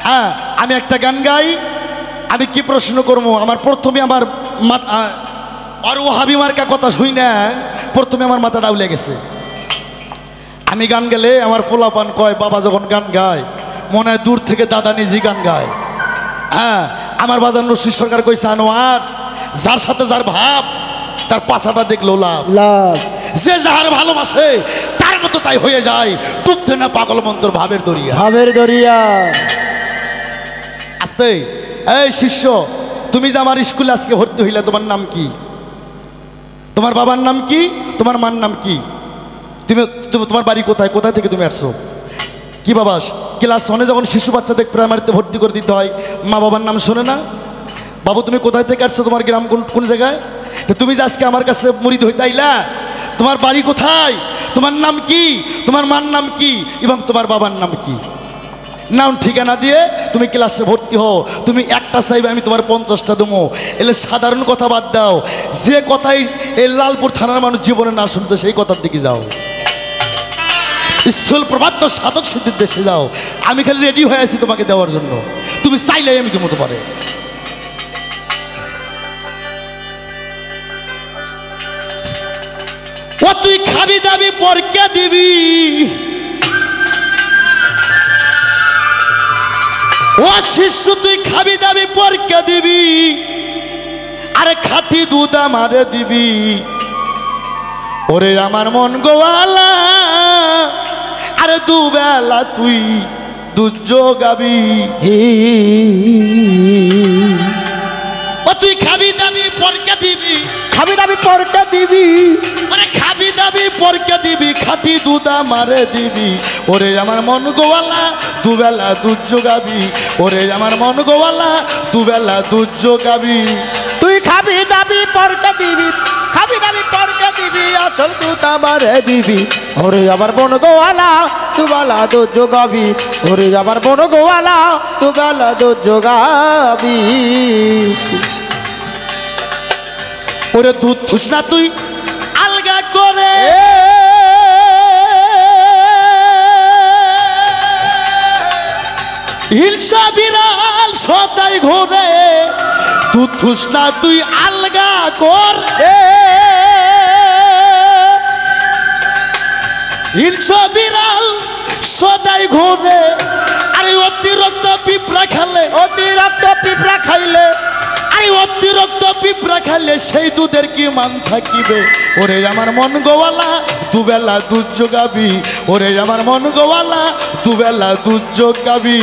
হ্যাঁ, আমি একটা গান গাই। আমি কি প্রশ্ন করবো? আমার প্রথমে আমার আর ও হাবি মার্কা কথা শুই না প্রথমে আমার মাথা ডাউলে গেছে। আমি গান গেলে আমার পোলাপান কয় বাবা যখন গান গায় মনে হয় দূর থেকে দাদা নিজেই গান গায়। হ্যাঁ, আমার বাজার রশিদ সরকার কইছে আনোয়ার যার সাথে যার ভাব তার পাছাটা দেখলো লাভ। লাভ যে যাহার ভালোবাসে তার মতো তাই হয়ে যায়, ডুবতে না পাগল মন্তর ভাবের দরিয়া। ভাবের দরিয়া। আস্তে এই শিষ্য, তুমি যে আমার স্কুলে আজকে ভর্তি হইলা, তোমার নাম কি? তোমার বাবার নাম কি? তোমার মার নাম কি? তুমি তোমার বাড়ি কোথায়? কোথায় থেকে তুমি আসছো? কি বাবা, ক্লাস 1-এ যখন শিশু বাচ্চাদের প্রাইমারিতে ভর্তি করে দিতে হয় মা বাবার নাম শোনে না? বাবু তুমি কোথায় থেকে আসছো? তোমার গ্রাম কোন জায়গায়? তো তুমি যে আজকে আমার কাছে মুরিদ হইতে আইলা, তোমার বাড়ি কোথায়? তোমার নাম কি? তোমার মার নাম কি? এবং তোমার বাবার নাম কি? নাম ঠিকানা দিয়ে তুমি ক্লাসে ভর্তি হও। তুমি একটা চাইবে আমি তোমার 50টা দেবো। এলে সাধারণ কথা বাদ দাও, যে কথাই এই লালপুর থানার মানুষ জীবনে না শুনছে সেই কথার দিকে যাও। স্থূল প্রভাত সাধক সিদ্ধির দেশে যাও। আমি খালি রেডি হয়ে আছি তোমাকে দেওয়ার জন্য, তুমি চাইলেই আমি দেবো তোমারে। ও তুই খাবি দাবি পরকে দিবি, ও শিষ্য তুই খাবি দাবি পরকে দিবি, আরে খাঁটি দুধ আমারে দিবি। ওরে আমার মন গোয়ালা, আরে দুবেলা তুই দুধ যোগাবি। ও তুই খাবি দাবি পরকে দিবি, খাবি দাবি পরকে দিবি, ওরে খাবি দাবি পরকে দিবি, খাঁটি দুধ আমারে দিবি। ওরে আমার মন গোয়ালা দুবেলা দুধ যোগাবি, ওরে আমার মন গোয়ালা দুবেলা দুধ যোগাবি। তুই খাবি দাবি পরকে দিবি, খাবি দাবি পরকে দিবি, আসল দুধ আমারে দিবি। ওরে আবার বন গোয়ালা দুবেলা দুধ যোগাবি, ওরে আবার বন গোয়ালা দুবেলা দুধ যোগাবি। ওরে দুধ থুস না তুই আলগা করে, হিংসা বিড়াল সদাই ঘোরে। দুধ থুস না তুই আলগা কর, হিংসা বিড়াল সদাই ঘোরে। আরে অতিরিক্ত পিঁপড়া খেলে, অতিরিক্ত পিঁপড়া খাইলে, আরে অতিরিক্ত পিঁপড়া খেলে সেই দুধের কি মান থাকিবে। ওরে আমার মন গোয়ালা দুবেলা দুধ যোগাবি, ওরে আমার মন গোয়ালা দুবেলা দুধ যোগাবি।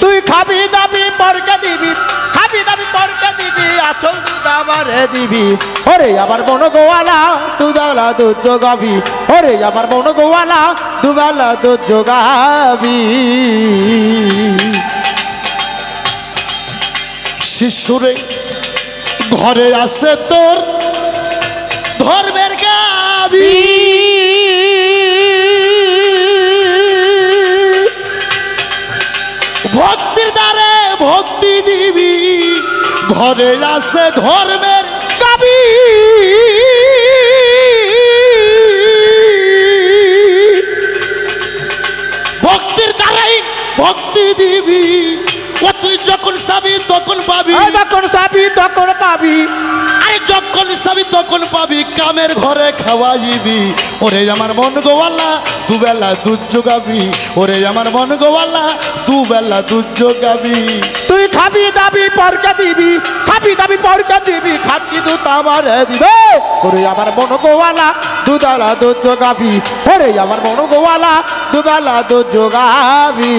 তুই খাবি দাবি পরকে দিবি, খাবি দাবি পরকে দিবি, আসল দুধ আমারে দিবি। ওরে আবার বন গোয়ালা দুবেলা দুধ যোগাবি, ওরে আবার বন গোয়ালা দুবেলা দুধ যোগাবি। শিশুরে ঘরে আছে তোর ধর্মের গাবি, ভক্তির দ্বারে ভক্তি দিবি। ঘরে আছে ধর্মের গাবি, ভক্তির দ্বারাই ভক্তি দিবি। ও তুই যখন চাবি তখন পাবি, যখন চাবি তখন পাবি, আরে যখন চাবি তখন পাবি। কামের ঘরে খাওয়াইবি, ওরে আমার মন গোয়ালা দুবেলা দুধ যোগাবি, ওরে আমার মন গোয়ালা দুবেলা দুধ যোগাবি। তুই খাবি দাবি পরকে দিবি, খাবি দাবি পরকে দিবি, খাবি দুধ আমারে দিবে। ওরে আমার মন গোয়ালা দুবেলা দুধ যোগাবি, ওরে আমার মন গোয়ালা দুবেলা দুধ যোগাবি।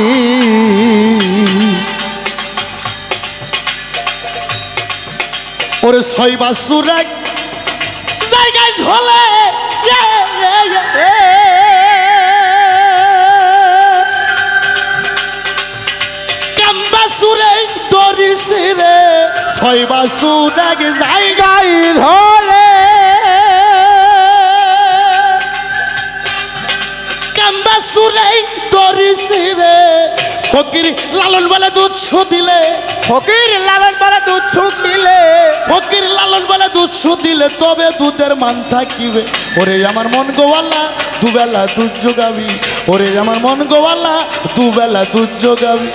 ওরে ছয় বাসুর এক জায়গায় ঝোলে, কাম্বাসুরে দরিছে রে। ছয় বাসুর এক জায়গায় ধরে কাম্বাসুরে দরিছে রে। ফকির লালন বলে দুধ দিলে, ফকির লালন বলে দুধ দিলে, ফকির লালন বলে দুধ দিলে তবে দুধের মান থাকিবে। ওরে আমার মন গোয়ালা দুবেলা দুধ যোগাবি, ওরে আমার মন গোয়ালা দুবেলা দুধ যোগাবি।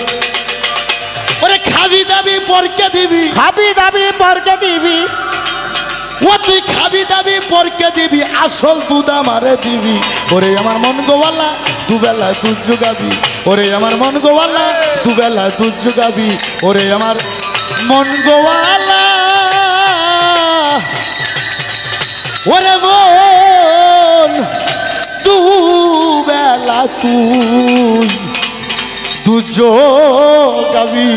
ওরে খাবি দাবি পরকে দিবি, খাবি দাবি পরকে দিবি, ও তুই খাবি দাবি পরকে দিবি আসল দুধ আমারে দিবি ওরে আমার মন গোওয়ালা দুবেলা দুধ যোগাবি ওরে আমার মন গোওয়ালা দুবেলা দুধ যোগাবি ওরে আমার মন গোওয়ালা ওরে মন দুবেলা তুই দুধ যোগাবি